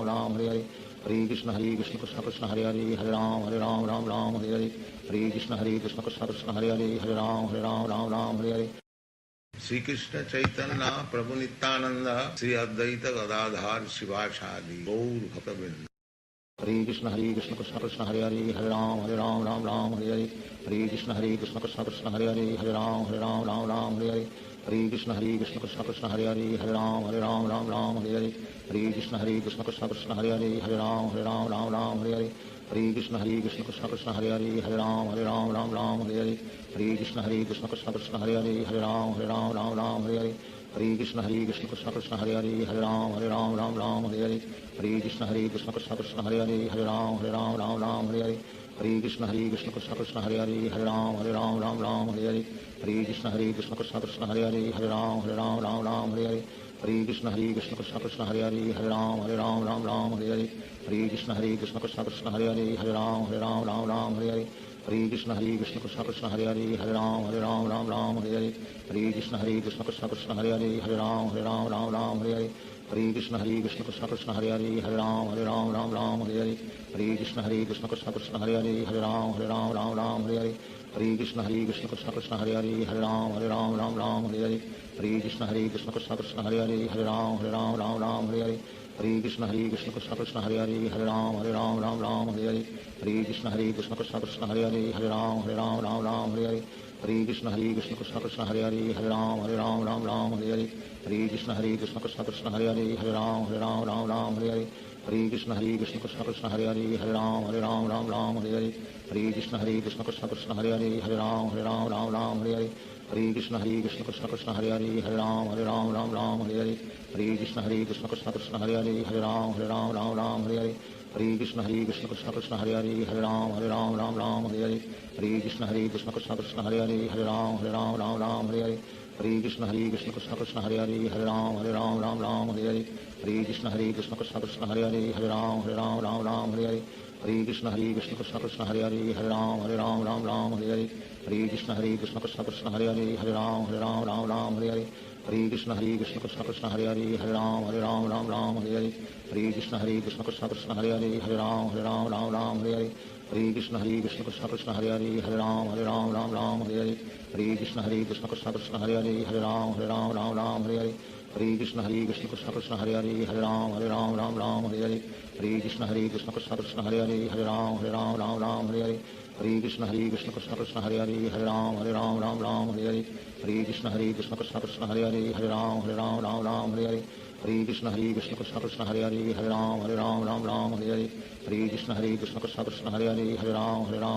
Ram Hare Hare Hare Krishna Krishna Krishna Hare Hare Hare Ram Hare Hare Hare Krishna Krishna Krishna Krishna Hare Hare Hare Ram Hare Hare Shri Krishna Chaitanya Prabhu Nityanand Shri Advaita Gadadhar शिवासादि Gaur भक्तवृंद। Hare Krishna Krishna Krishna Hare Hare Hare Ram Hare Hare Hare Krishna Krishna Krishna Hare Hare Hare Ram Hare Hare Hare Krishna Krishna Krishna Hare Hare Hare Ram Hare Hare Hare Krishna Krishna Krishna Hare Hare Hare Ram Hare Hare Hare Krishna Krishna Krishna Hare Hare Hare Ram Hare Hare Hare Krishna Krishna Krishna Hare Hare Hare Ram Hare Hare Hare Krishna Krishna Krishna Hare Hare Hare Ram Hare Hare Hare Krishna Krishna Krishna Hare Hare Hare Ram Hare Hare Hare Krishna Krishna Krishna Hare Hare Hare Ram Hare Hare Hare Krishna Krishna Krishna Hare Hare Hare Ram Hare Hare Hare Krishna Krishna Krishna Hare Hare Hare Ram Hare Hare Hare Krishna Krishna Krishna Hare Hare Hare Ram Hare Hare Hare Krishna Krishna Krishna Hare Hare Hare Ram Hare Hare Hare Krishna Krishna Krishna Hare Hare Hare Ram Hare Hare Hare Krishna Krishna Krishna Hare Hare Hare Ram Hare Hare Hare Krishna Krishna Krishna Hare Hare Hare Ram Hare Hare Hare Krishna Krishna Krishna Hare Hare Hare Ram Hare Hare Hare Krishna Krishna Krishna Hare Hare Hare Ram Hare Hare Hare Krishna Krishna Krishna Hare Hare Hare Ram Hare Hare Hare Krishna Krishna Krishna Hare Hare Hare Ram Hare Hare Hare Krishna Krishna Krishna Hare Hare Hare Ram Hare Hare Hare Krishna Krishna Krishna Hare Hare Hare Ram Hare Hare Hare Krishna Krishna Krishna Hare Hare Hare Ram Hare Hare Hare Krishna Krishna Krishna Hare Hare Hare Ram Hare Hare Hare Krishna Krishna Krishna Hare Hare Hare Ram Hare Hare Hare Krishna Krishna Krishna Hare Hare Hare Ram Hare Hare Hare Krishna Krishna Krishna Hare Hare Hare Ram Hare Hare Hare Krishna Krishna Krishna Hare Hare Hare Ram Hare Hare Hare Krishna Krishna Krishna Hare Hare Hare Ram Hare Hare Hare Krishna Krishna Krishna Hare Hare Hare Ram Hare Hare Hare Krishna Krishna Krishna Hare Hare Hare Ram Hare Hare Hare Krishna Krishna Krishna Hare Hare Hare Ram Hare Hare Hare Krishna Krishna Krishna Hare Hare Hare Ram Hare Hare Hare Krishna Krishna Krishna Hare Hare Hare Ram Hare Hare Hare Krishna Krishna Krishna Hare Hare Hare Ram Hare Hare Hare Krishna Krishna Krishna Hare Hare Hare Ram Hare Hare Hare Krishna Krishna Krishna Hare Hare Hare Ram Hare Hare Hare Krishna Krishna Krishna Hare Hare Hare Ram Hare Hare Hare Krishna Krishna Krishna Hare Hare Hare Ram Hare Hare Hare Krishna Krishna Krishna Hare Hare Hare Ram Hare Hare Hare Krishna Krishna Krishna Hare Hare Hare Ram Hare Hare Hare Krishna Krishna Krishna Hare Hare Hare Ram Hare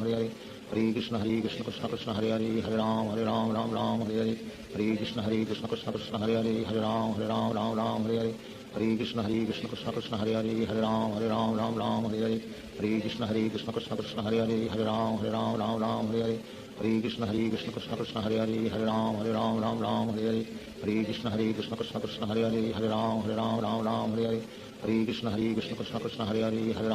Hare Hare Krishna Krishna Krishna Hare Hare Hare Ram Hare Hare Hare Krishna Krishna Krishna Hare Hare Hare Ram Hare Hare Hare Krishna Krishna Krishna Hare Hare Hare Ram Hare Hare Hare Krishna Krishna Krishna Hare Hare Hare Ram Hare Hare Hare Krishna Krishna Krishna Hare Hare Hare Ram Hare Hare Hare Krishna Krishna Krishna Hare Hare Hare Ram Hare Hare Hare Krishna Krishna Krishna Hare Hare Hare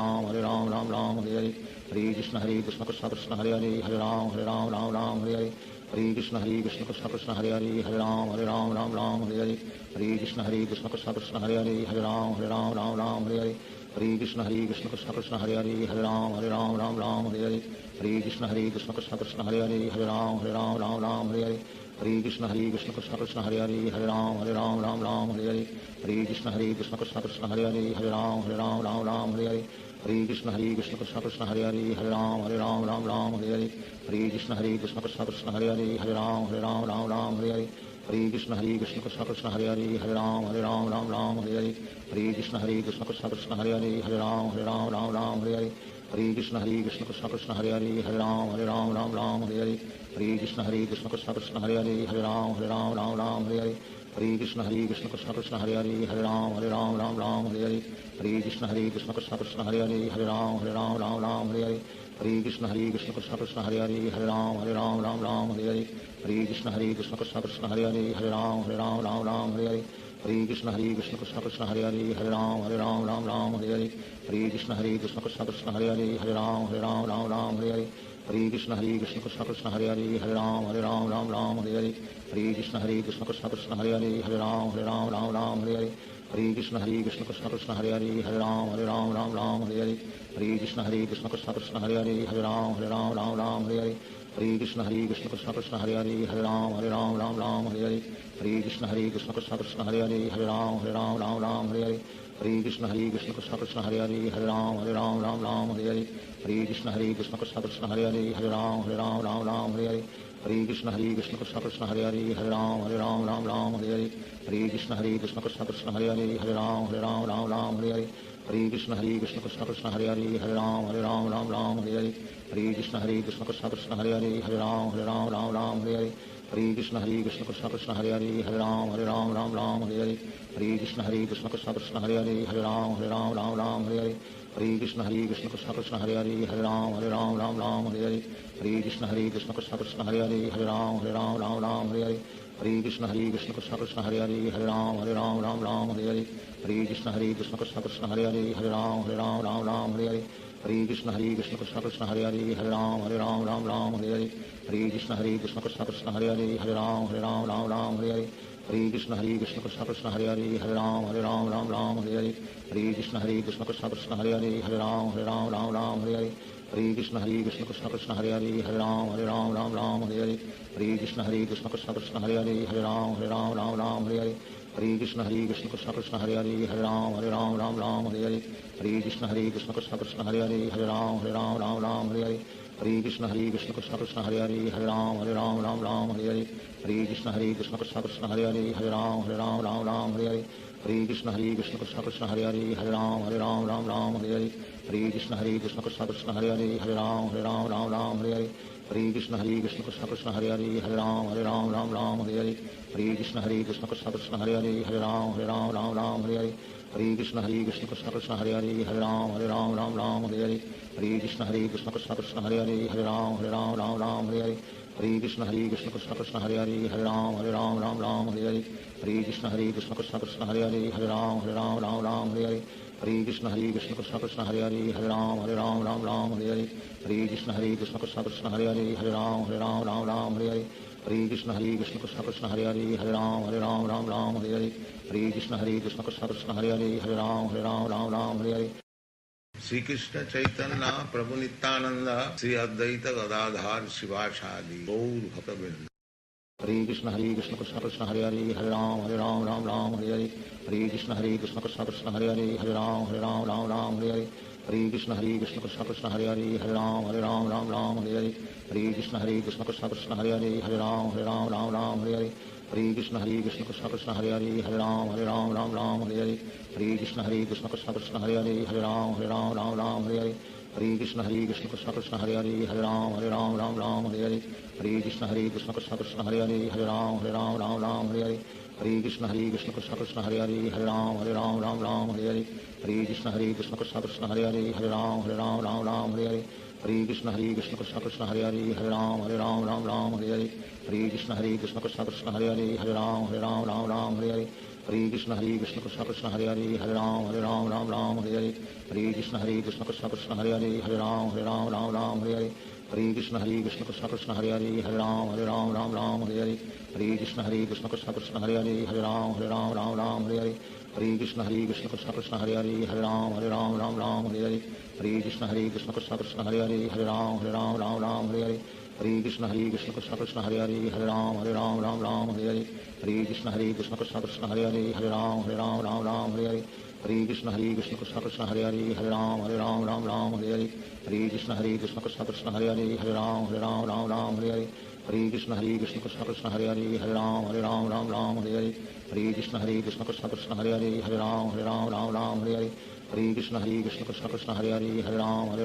Ram Hare Hare Hare Krishna Krishna Krishna Hare Hare Hare Ram Hare Hare Hare Krishna Krishna Krishna Hare Hare Hare Ram Ram Ram Hare Hare Hare Krishna Krishna Krishna Hare Hare Hare Ram Ram Hare Hare Hare Krishna Krishna Krishna Hare Hare Hare Ram Ram Hare Hare Hare Krishna Krishna Krishna Hare Hare Hare Ram Ram Hare Hare Hare Krishna Krishna Krishna Hare Hare Hare Ram Ram Hare Hare Hare Krishna Krishna Krishna Hare Hare Hare Ram Ram Hare Hare Hare Krishna Krishna Krishna Hare Hare Hare Ram Ram Hare Hare Hare Krishna Krishna Krishna Hare Hare Hare Ram Hare Hare Hare Krishna Krishna Krishna Hare Hare Hare Ram Ram Hare Hare Hare Krishna Krishna Krishna Hare Hare Hare Ram Ram Hare Hare Hare Krishna Krishna Krishna Hare Hare Hare Ram Ram Hare Hare Hare Krishna Krishna Krishna Hare Hare Hare Ram Ram Hare Hare Hare Krishna Krishna Krishna Hare Hare Hare Ram Ram Hare Hare Hare Krishna Krishna Krishna Hare Hare Hare Ram Ram Hare Hare Hare Krishna Krishna Krishna Hare Hare Hare Ram Ram Hare Hare Hare Krishna Krishna Krishna Hare Hare Hare Ram Ram Hare Hare Hare Krishna Krishna Krishna Hare Hare Hare Ram Ram Hare Hare Hare Krishna Krishna Krishna Hare Hare Hare Ram Ram Hare Hare Hare Krishna Krishna Krishna Hare Hare Hare Ram Ram Hare Hare Hare Krishna Krishna Krishna Hare Hare Hare Ram Ram Hare Hare Hare Krishna Krishna Krishna Hare Hare Hare Ram Ram Hare Hare Hare Krishna Krishna Krishna Hare Hare Hare Ram Ram Hare Hare Hare Krishna Krishna Krishna Hare Hare Hare Ram Ram Hare Hare Hare Krishna Krishna Krishna Hare Hare Hare Ram Ram Hare Hare Hare Krishna Krishna Krishna Hare Hare Hare Ram Ram Hare Hare Hare Krishna Krishna Krishna Hare Hare Hare Ram Ram Hare Hare Hare Krishna Krishna Krishna Hare Hare Hare Ram Ram Hare Hare Hare Krishna Krishna Krishna Hare Hare Hare Ram Ram Hare Hare Hare Krishna Krishna Krishna Hare Hare Hare Ram Ram Hare Hare Hare Krishna Krishna Krishna Hare Hare Hare Ram Ram Hare Hare Hare Krishna Krishna Krishna Hare Hare Hare Ram Ram Hare Hare Hare Krishna Krishna Krishna Hare Hare Hare Ram Ram Hare Hare Hare Krishna Krishna Krishna Hare Hare Hare Ram Ram Hare Hare Hare Krishna Krishna Krishna Hare Hare Hare Ram Ram Hare Hare Hare Krishna Krishna Krishna Hare Hare Hare Ram Ram Hare Hare Hare Krishna Krishna Krishna Hare Hare Hare Ram Ram Hare Hare Hare Krishna Krishna Krishna Hare Hare Hare Ram Ram Hare Hare Hare Krishna Krishna Krishna Hare Hare Hare Ram Ram Hare Hare Hare Krishna Krishna Krishna Hare Hare Hare Ram Ram Hare Hare Hare Krishna Krishna Krishna Hare Hare Hare Ram Ram Hare Hare Hare Krishna Krishna Krishna Hare Hare Hare Ram Ram Hare Hare Hare Krishna Krishna Krishna Hare Hare Hare Ram Ram Hare Hare Hare Krishna Krishna Krishna Hare Hare Hare Ram Ram Hare Hare Hare Krishna Krishna Krishna Hare Hare Hare Ram Ram Hare Hare Hare Krishna Krishna Krishna Hare Hare Hare Ram Ram Hare Hare Hare Krishna Krishna Krishna Hare Hare Hare Ram Ram Hare Hare Hare Krishna Krishna Krishna Hare Hare Hare Ram Ram Hare Hare Hare Krishna Krishna Krishna Hare Hare Hare Ram Ram Hare Hare Hare Krishna Krishna Krishna Hare Hare Hare Ram Ram Hare Hare Hare Krishna Krishna Krishna Hare Hare Hare Ram Ram Hare Hare Hare Krishna Krishna Krishna Hare Hare Hare Ram Ram Hare Hare Hare Krishna Krishna Krishna Hare Hare Hare Ram Ram Hare Hare Hare Krishna Krishna Krishna Hare Hare Hare Ram Ram Hare Hare Hare Krishna Krishna Krishna Hare Hare Hare Ram Ram Hare Hare Hare Krishna Krishna Krishna Hare Hare Hare Ram Ram Hare Hare Hare Krishna Krishna Krishna Hare Hare Hare Ram Ram Hare Hare Hare Krishna Krishna Krishna Hare Hare Hare Ram Ram Hare Hare Hare Krishna Krishna Krishna Hare Hare Hare Ram Ram Hare Hare Shri Krishna Chaitanya Prabhu Nityanand Shri Advaita Gadadhar शिवासादि Gaur भक्तवृंद Hare Krishna Krishna Krishna Hare Hare Hare Ram Hare Hare Hare Krishna Krishna Krishna Hare Hare Hare Ram Hare Hare Hare Krishna Krishna Krishna Hare Hare Hare Ram Hare Hare Hare Krishna Krishna Krishna Hare Hare Hare Ram Hare Hare Hare Krishna Krishna Krishna Hare Hare Hare Ram Hare Hare Hare Krishna Krishna Krishna Hare Hare Hare Ram Hare Hare Hare Krishna Krishna Krishna Hare Hare Hare Ram Hare Hare Hare Krishna Krishna Krishna Hare Hare Hare Ram Hare Hare Hare Krishna Krishna Krishna Hare Hare Hare Ram Hare Hare Hare Krishna Krishna Krishna Hare Hare Hare Ram Hare Hare Hare Krishna Krishna Krishna Hare Hare Hare Ram Hare Hare Hare Krishna Krishna Krishna Hare Hare Hare Ram Hare Hare Hare Hare Krishna Krishna Krishna Hare Hare Hare Ram Ram Ram Hare Hare Hare Krishna Krishna Krishna Hare Hare Hare Ram Ram Hare Hare Hare Krishna Krishna Krishna Hare Hare Hare Ram Ram Hare Hare Hare Krishna Krishna Krishna Hare Hare Hare Ram Ram Hare Hare Hare Krishna Krishna Krishna Hare Hare Hare Ram Ram Hare Hare Hare Krishna Krishna Krishna Hare Hare Hare Ram Ram Hare Hare Hare Krishna Krishna Krishna Hare Hare Hare Ram Ram Hare Hare Hare Krishna Krishna Krishna Hare Hare Hare Ram Ram Hare Hare Hare Krishna Krishna Krishna Hare Hare Hare Ram Ram Hare Hare Hare Krishna Krishna Krishna Hare Hare Hare Ram Ram Hare Hare Hare Krishna Krishna Krishna Hare Hare Hare Ram Ram Hare Hare Hare Krishna Krishna Krishna Krishna Hare Hare Hare Ram Ram Hare Hare Hare Krishna Krishna Krishna Hare Hare Hare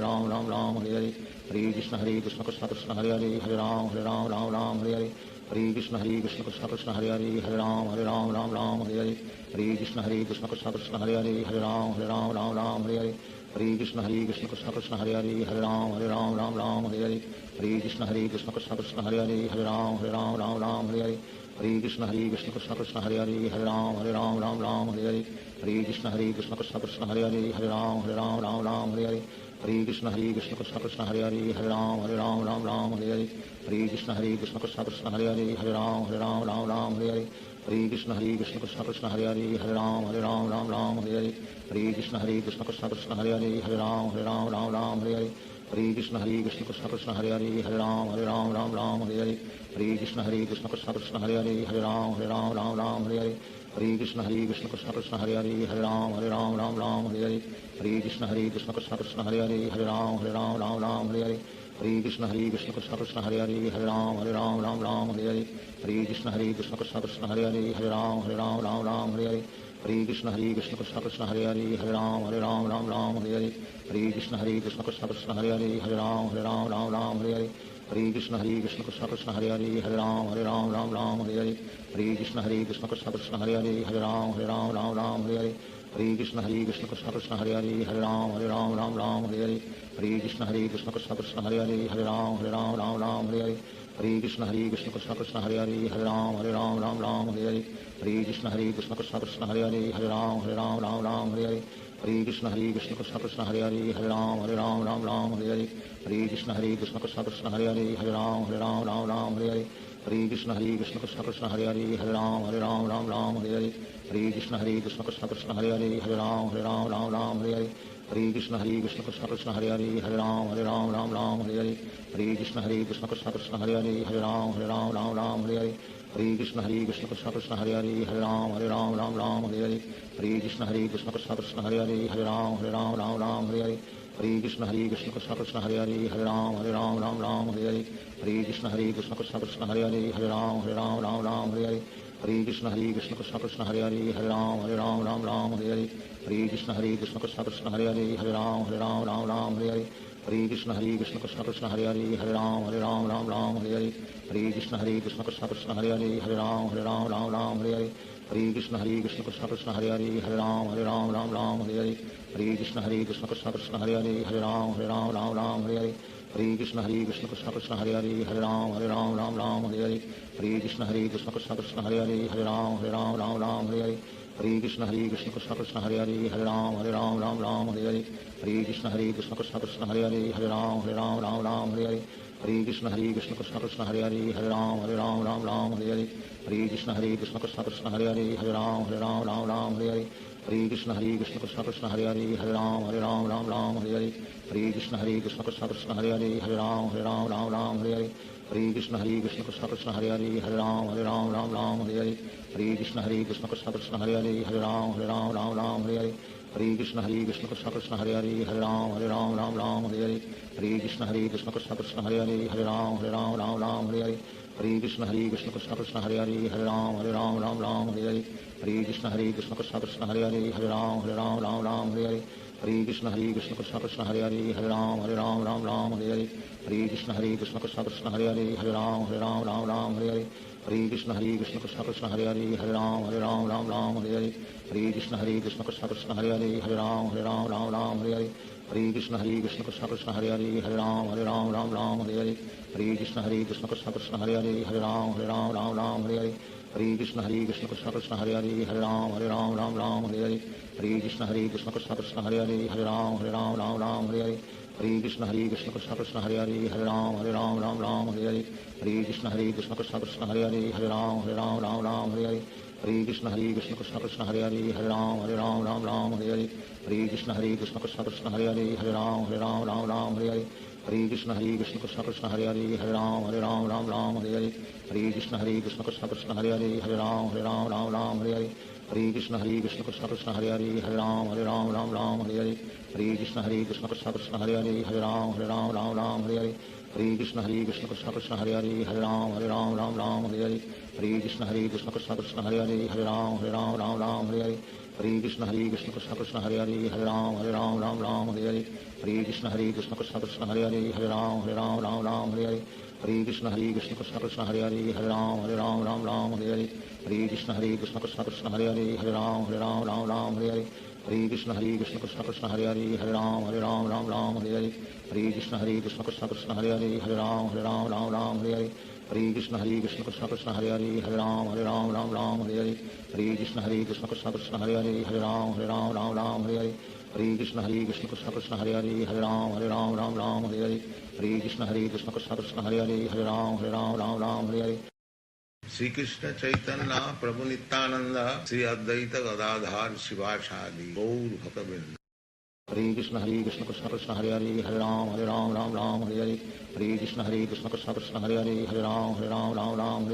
Ram Ram Hare Hare Hare Krishna Krishna Krishna Krishna Hare Hare Hare Ram Hare Hare Hare Krishna Krishna Krishna Krishna Hare Hare Hare Ram Hare Hare Hare Krishna Krishna Krishna Krishna Hare Hare Hare Ram Hare Hare Hare Krishna Krishna Krishna Krishna Hare Hare Hare Ram Hare Hare Hare Krishna Krishna Krishna Krishna Hare Hare Hare Ram Hare Hare Hare Krishna Krishna Krishna Krishna Hare Hare Hare Ram Hare Hare Hare Krishna Krishna Krishna Krishna Hare Hare Hare Ram Hare Hare Hare Krishna Krishna Krishna Krishna Hare Hare Hare Ram Hare Hare Hare Krishna Krishna Krishna Krishna Hare Hare Hare Ram Hare Hare Hare Krishna Krishna Krishna Krishna Hare Hare Hare Ram Hare Hare Hare Krishna Krishna Krishna Krishna Hare Hare Hare Ram Hare Hare Hare Krishna Krishna Krishna Krishna Hare Hare Hare Ram Hare Hare Hare Krishna Krishna Krishna Krishna Hare Hare Hare Ram Hare Hare Hare Krishna Krishna Krishna Krishna Hare Hare Hare Ram Hare Hare Hare Krishna Krishna Krishna Krishna Hare Hare Hare Ram Hare Hare Hare Krishna Krishna Krishna Krishna Hare Hare Hare Ram Hare Hare Hare Krishna Krishna Krishna Krishna Hare Hare Hare Ram Hare Hare Hare Krishna Krishna Krishna Krishna Hare Hare Hare Ram Hare Hare Hare Krishna Krishna Krishna Krishna Hare Hare Hare Ram Hare Hare Hare Krishna Krishna Krishna Krishna Hare Hare Hare Ram Hare Hare Hare Krishna Krishna Krishna Krishna Hare Hare Hare Ram Hare Hare Hare Krishna Krishna Krishna Krishna Hare Hare Hare Ram Hare Hare Hare Krishna Krishna Krishna Krishna Hare Hare Hare Ram Hare Hare Hare Krishna Krishna Krishna Krishna Hare Hare Hare Ram Hare Hare Hare Krishna Krishna Krishna Krishna Hare Hare Hare Ram Hare Hare Hare Krishna Krishna Krishna Krishna Hare Hare Hare Ram Hare Hare Hare Krishna Krishna Krishna Krishna Hare Hare Hare Ram Hare Hare Hare Krishna Krishna Krishna Krishna Hare Hare Hare Ram Hare Hare Hare Krishna Krishna Krishna Krishna Hare Hare Hare Ram Hare Hare Hare Krishna Krishna Krishna Krishna Hare Hare Hare Ram Hare Hare Hare Krishna Krishna Krishna Krishna Hare Hare Hare Ram Hare Hare Hare Krishna Krishna Krishna Krishna Hare Hare Hare Ram Hare Hare Hare Krishna Krishna Krishna Krishna Hare Hare Hare Ram Hare Hare Hare Krishna Krishna Krishna Krishna Hare Hare Hare Ram Hare Hare Hare Krishna Krishna Krishna Krishna Hare Hare Hare Ram Hare Hare Hare Krishna Krishna Krishna Krishna Hare Hare Hare Ram Hare Hare Hare Krishna Krishna Krishna Krishna Hare Hare Hare Ram Hare Hare Hare Krishna Krishna Krishna Krishna Hare Hare Hare Ram Hare Hare Hare Krishna Krishna Krishna Krishna Hare Hare Hare Ram Hare Hare Hare Krishna Krishna Krishna Krishna Hare Hare Hare Ram Hare Hare Hare Krishna Krishna Krishna Krishna Hare Hare Hare Ram Hare Hare Hare Krishna Krishna Krishna Krishna Hare Hare Hare Ram Hare Hare Hare Krishna Krishna Krishna Krishna Hare Hare Hare Ram Hare Hare Hare Krishna Krishna Krishna Krishna Hare Hare Hare Ram Hare Hare Hare Krishna Krishna Krishna Krishna Hare Hare Hare Ram Hare Hare Hare Krishna Krishna Krishna Krishna Hare Hare Hare Ram Hare Hare Hare Krishna Krishna Krishna Krishna Hare Hare Hare Ram Hare Hare Hare Krishna Krishna Krishna Krishna Hare Hare Hare Ram Hare Hare Hare Krishna Krishna Krishna Krishna Hare Hare Hare Ram Hare Hare Hare Krishna Krishna Krishna Krishna Hare Hare Hare Ram Hare Hare Hare Krishna Krishna Krishna Krishna Hare Hare Hare Ram Hare Hare Hare Krishna Krishna Krishna Krishna Hare Hare Hare Ram Hare Hare Hare Krishna Krishna Krishna Krishna Hare Hare Hare Ram Hare Hare Hare Krishna Krishna Krishna Krishna Hare Hare Hare Ram Hare Hare Hare Krishna Krishna Krishna Krishna Hare Hare Hare Ram Hare Hare Hare Krishna Krishna Krishna Krishna Hare Hare Hare Ram Hare Hare Hare Krishna Krishna Krishna Krishna Hare Hare Hare Ram Hare Hare Hare Krishna Krishna Krishna Krishna Hare Hare Hare Ram Hare Hare Hare Krishna Krishna Krishna Krishna Hare Hare Hare Ram Hare Hare Hare Krishna Krishna Krishna Krishna Hare Hare Hare Ram Hare Hare Hare Krishna Krishna Krishna Krishna Hare Hare Hare Ram Hare Hare Hare Krishna Krishna Krishna Hare Hare Hare Ram Ram Ram Hare Hare Hare Krishna Krishna Krishna Hare Hare Hare Ram Ram Hare Hare Hare Krishna Krishna Krishna Hare Hare Hare Ram Ram Hare Hare Hare Krishna Krishna Krishna Hare Hare Hare Ram Ram Hare Hare Hare Krishna Krishna Krishna Hare Hare Hare Ram Ram Hare Hare Hare Krishna Krishna Krishna Hare Hare Hare Ram Ram Hare Hare Hare Krishna Krishna Krishna Hare Hare Hare Ram Ram Hare Hare Hare Krishna Krishna Krishna Hare Hare Hare Ram Ram Hare Hare Hare Krishna Krishna Krishna Hare Hare Hare Ram Hare Hare Hare Krishna Krishna Krishna Hare Hare Hare Ram Hare Hare Hare Krishna Krishna Krishna Hare Hare Hare Ram Hare Hare Hare Krishna Krishna Krishna Hare Hare Hare Ram Hare Hare Hare Krishna Krishna Krishna Hare Hare Hare Ram Hare Hare Hare Krishna Krishna Krishna Hare Hare Hare Ram Hare Hare Hare Krishna Krishna Krishna Hare Hare Hare Ram Hare Hare Hare Krishna Krishna Krishna Hare Hare Hare Ram Hare Hare Hare Krishna Krishna Krishna Hare Hare Hare Ram Hare Hare Hare Krishna Krishna Krishna Hare Hare Hare Ram Hare Hare Hare Krishna Krishna Krishna Hare Hare Hare Ram Hare Hare Hare Krishna Krishna Krishna Hare Hare Hare Ram Hare Hare Hare Krishna Krishna Krishna Hare Hare Hare Ram Hare Hare Hare Krishna Krishna Krishna Hare Hare Hare Ram Hare Hare Shri Krishna Chaitanya Prabhu Nityanand Shri Advaita Gadadhar शिवासादि Gaur भक्तवृंद। Hare Krishna Krishna Krishna Hare Hare Hare Ram Hare Hare Hare Krishna Krishna Krishna Hare Hare Hare Ram Hare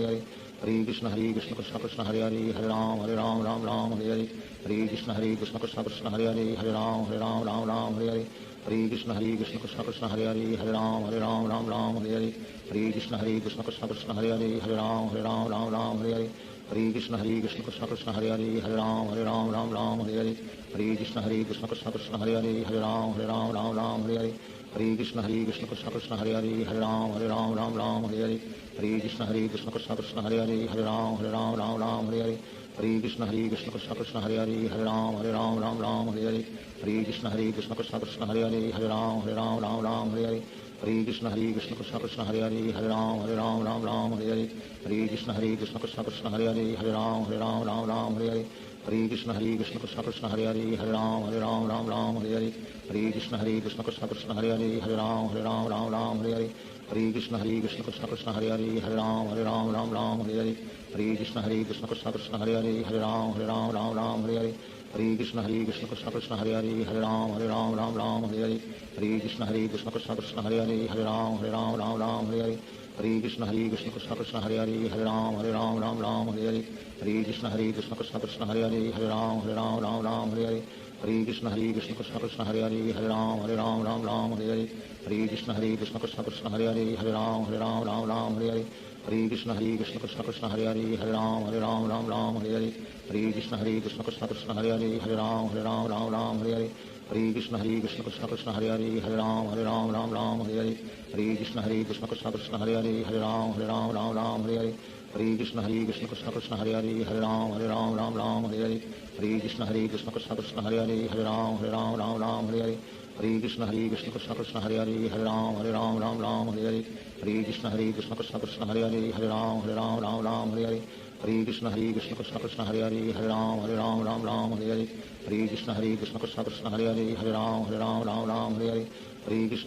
Hare Hare Krishna Krishna Krishna Hare Hare Hare Ram Hare Hare Hare Krishna Krishna Krishna Hare Hare Hare Ram Hare Hare Hare Krishna Krishna Krishna Hare Hare Hare Ram Hare Hare Hare Krishna Krishna Krishna Hare Hare Hare Ram Hare Hare Hare Krishna Krishna Krishna Hare Hare Hare Ram Hare Hare Hare Krishna Krishna Krishna Hare Hare Hare Ram Hare Hare Hare Krishna Krishna Krishna Hare Hare Hare Ram Hare Hare Hare Krishna Krishna Krishna Hare Hare Hare Ram Hare Hare Hare Krishna Krishna Krishna Hare Hare Hare Ram Hare Hare Hare Krishna Krishna Krishna Hare Hare Hare Ram Hare Hare Hare Krishna Krishna Krishna Hare Hare Hare Ram Hare Hare Hare Krishna Krishna Krishna Hare Hare Hare Ram Hare Hare Hare Krishna Krishna Krishna Hare Hare Hare Ram Hare Hare Hare Krishna Krishna Krishna Hare Hare Hare Ram Hare Hare Hare Krishna Krishna Krishna Hare Hare Hare Ram Hare Hare Hare Krishna Krishna Krishna Hare Hare Hare Ram Hare Hare Hare Krishna Krishna Krishna Hare Hare Hare Ram Hare Hare Hare Krishna Krishna Krishna Hare Hare Hare Ram Hare Hare Hare Krishna Krishna Krishna Hare Hare Hare Ram Hare Hare Hare Krishna Krishna Krishna Hare Hare Hare Ram Hare Hare Hare Krishna Krishna Krishna Hare Hare Hare Ram Hare Hare Hare Krishna Krishna Krishna Hare Hare Hare Ram Hare Hare Hare Krishna Krishna Krishna Hare Hare Hare Ram Hare Hare Hare Krishna Krishna Krishna Hare Hare Hare Ram Hare Hare Hare Krishna Krishna Krishna Hare Hare Hare Ram Hare Hare Hare Krishna Krishna Krishna Hare Hare Hare Ram Hare Hare Hare Krishna Krishna Krishna Hare Hare Hare Ram Hare Hare Hare Krishna Krishna Krishna Hare Hare Hare Ram Hare Hare Hare Krishna Krishna Krishna Hare Hare Hare Ram Hare Hare Hare Krishna Krishna Krishna Hare Hare Hare Ram Hare Hare Hare Krishna Krishna Krishna Hare Hare Hare Ram Hare Hare Hare Krishna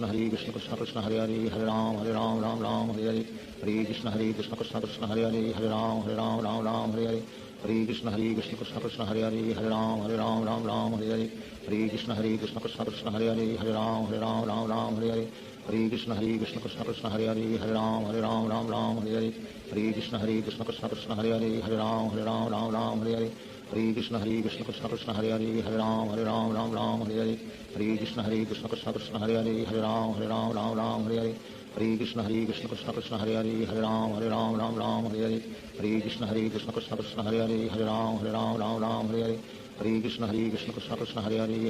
Krishna Krishna Hare Hare Hare Ram Hare Hare Hare Krishna Krishna Krishna Hare Hare Hare Ram Hare Hare Hare Krishna Krishna Krishna Hare Hare Hare Ram Hare Hare Hare Krishna Krishna Krishna Hare Hare Hare Ram Hare Hare Hare Krishna Krishna Krishna Hare Hare Hare Ram Hare Hare Hare Krishna Krishna Krishna Hare Hare Hare Ram Hare Hare Hare Krishna Krishna Krishna Hare Hare Hare Ram Hare Hare Hare Krishna Krishna Krishna Hare Hare Hare Ram Hare Hare Hare Krishna Krishna Krishna Hare Hare Hare Ram Hare Hare Hare Krishna Krishna Krishna Hare Hare Hare Ram Hare Hare Hare Krishna Krishna Krishna Hare Hare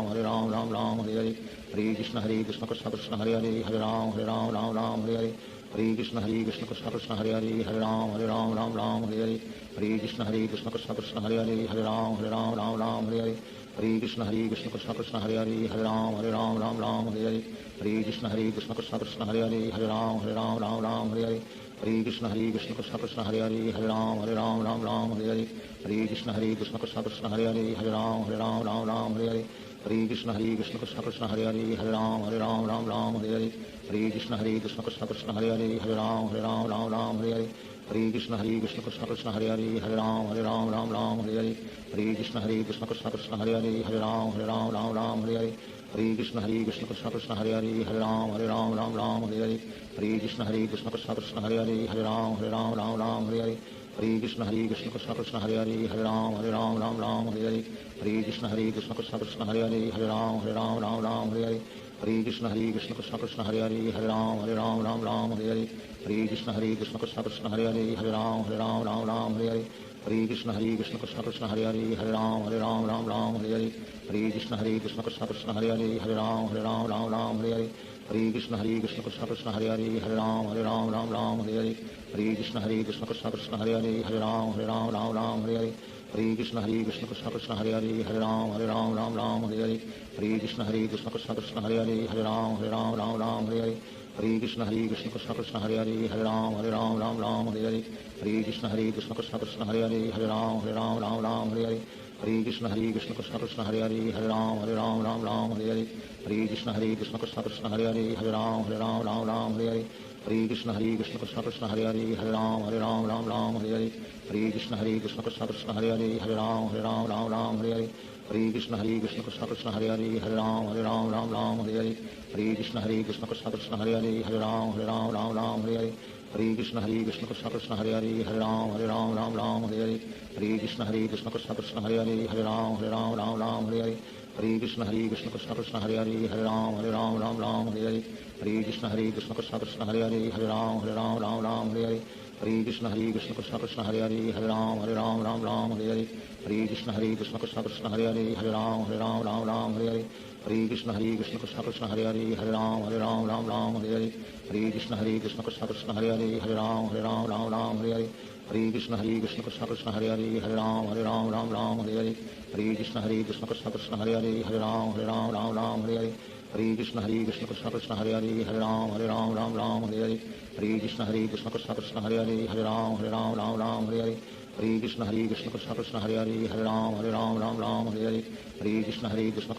Hare Ram Hare Hare Hare Krishna Krishna Krishna Hare Hare Hare Ram Hare Hare Hare Krishna Krishna Krishna Hare Hare Hare Ram Hare Hare Hare Krishna Krishna Krishna Hare Hare Hare Ram Hare Hare Hare Krishna Krishna Krishna Hare Hare Hare Ram Hare Hare Hare Krishna Krishna Krishna Hare Hare Hare Ram Hare Hare Hare Krishna Krishna Krishna Hare Hare Hare Ram Hare Hare Hare Krishna Krishna Krishna Hare Hare Hare Ram Ram Ram Hare Hare Hare Krishna Krishna Krishna Hare Hare Hare Ram Ram Hare Hare Hare Krishna Krishna Krishna Hare Hare Hare Ram Ram Hare Hare Hare Krishna Krishna Krishna Hare Hare Hare Ram Ram Hare Hare Hare Krishna Krishna Krishna Hare Hare Hare Ram Ram Hare Hare Hare Krishna Krishna Krishna Hare Hare Hare Ram Ram Hare Hare Hare Krishna Krishna Krishna Hare Hare Hare Ram Hare Hare Hare Krishna Krishna Krishna Hare Hare Hare Ram Hare Hare Hare Krishna Krishna Krishna Hare Hare Hare Ram Hare Hare Hare Krishna Krishna Krishna Hare Hare Hare Ram Hare Hare Hare Krishna Krishna Krishna Hare Hare Hare Ram Hare Hare Hare Krishna Krishna Krishna Hare Hare Hare Ram Hare Hare Hare Krishna Krishna Krishna Hare Hare Hare Ram Hare Hare Hare Krishna Krishna Krishna Hare Hare Hare Ram Hare Hare Hare Krishna Krishna Krishna Hare Hare Hare Ram Hare Hare Hare Krishna Krishna Krishna Hare Hare Hare Ram Hare Hare Hare Krishna Krishna Krishna Hare Hare Hare Ram Hare Hare Hare Krishna Krishna Krishna Hare Hare Hare Ram Hare Hare Hare Krishna Krishna Krishna Hare Hare Hare Ram Hare Hare Hare Krishna Krishna Krishna Hare Hare Hare Ram Hare Hare Hare Krishna Krishna Krishna Hare Hare Hare Ram Hare Hare Hare Krishna Krishna Krishna Hare Hare Hare Ram Hare Hare Hare Krishna Krishna Krishna Hare Hare Hare Ram Hare Hare Hare Krishna Krishna Krishna Hare Hare Hare Ram Hare Hare Hare Krishna Krishna Krishna Hare Hare Hare Ram Hare Hare Hare Krishna Krishna Krishna Hare Hare Hare Ram Hare Hare Hare Krishna Krishna Krishna Hare Hare Hare Ram Hare Hare Hare Krishna Krishna Krishna Hare Hare Hare Ram Hare Hare Hare Krishna Krishna Krishna Hare Hare Hare Ram Hare Hare Hare Krishna Krishna Krishna Hare Hare Hare Ram Hare Hare Hare Krishna Krishna Krishna Hare Hare Hare Ram Hare Hare Hare Krishna Krishna Krishna Hare Hare Hare Ram Hare Hare Hare Krishna Krishna Krishna Hare Hare Hare Ram Hare Hare Hare Krishna Krishna Krishna Hare Hare Hare Ram Hare Hare Hare Krishna Krishna Krishna Hare Hare Hare Ram Hare Hare Hare Krishna Krishna Krishna Hare Hare Hare Ram Hare Hare Hare Krishna Krishna Krishna Hare Hare Hare Ram Hare Hare Hare Krishna Krishna Krishna Hare Hare Hare Ram Hare Hare Hare Krishna Krishna Krishna Hare Hare Hare Ram Hare Hare Hare Krishna Krishna Krishna Hare Hare Hare Ram Hare Hare Hare Krishna Krishna Krishna Hare Hare Hare Ram Hare Hare Hare Krishna Krishna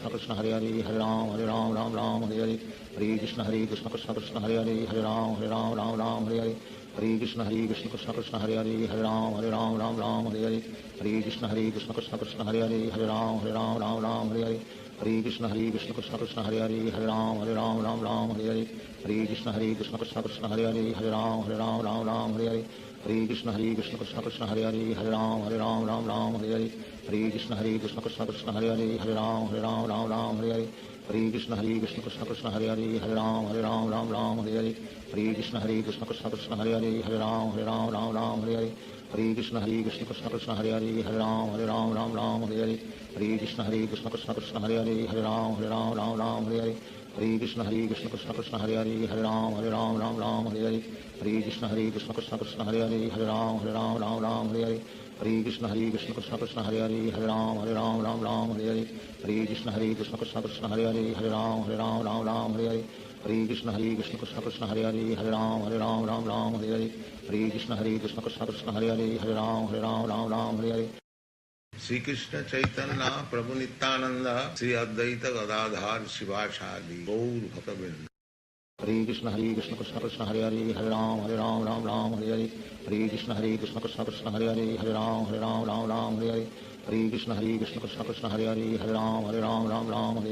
Krishna Hare Hare Hare Ram Hare Hare Hare Krishna Krishna Krishna Hare Hare Hare Ram Hare Hare Hare Krishna Krishna Krishna Hare Hare Hare Ram Hare Hare Hare Krishna Krishna Krishna Hare Hare Hare Ram Hare Hare Hare Krishna Krishna Krishna Hare Hare Hare Ram Hare Hare Hare Krishna Krishna Krishna Hare Hare Hare Ram Hare Hare Hare Krishna Krishna Krishna Hare Hare Hare Ram Hare Hare Hare Krishna Krishna Krishna Hare Hare Hare Ram Hare Hare Hare Krishna Krishna Krishna Hare Hare Hare Ram Hare Hare Hare Krishna Krishna Krishna Hare Hare Hare Ram Hare Hare Hare Krishna Krishna Krishna Hare Hare Hare Ram Hare Hare Hare Krishna Krishna Krishna Hare Hare Hare Ram Hare Hare Hare Krishna Krishna Krishna Hare Hare Hare Ram Hare Hare Hare Krishna Krishna Krishna Hare Hare Hare Ram Hare Hare Hare Krishna Krishna Krishna Hare Hare Hare Ram Hare Hare Hare Krishna Krishna Krishna Hare Hare Hare Ram Hare Hare Hare Krishna Krishna Krishna Hare Hare Hare Ram Hare Hare Shri Krishna Chaitanya Prabhu Nityanand Shri Advaita Gadadhar शिवासादि Gaur भक्तवृंद। Hare Krishna Krishna Krishna Hare Hare Hare Ram Hare Hare Hare Krishna Krishna Krishna Hare Hare Hare Ram Hare Hare Hare Krishna Krishna Krishna Hare Hare Hare Ram Hare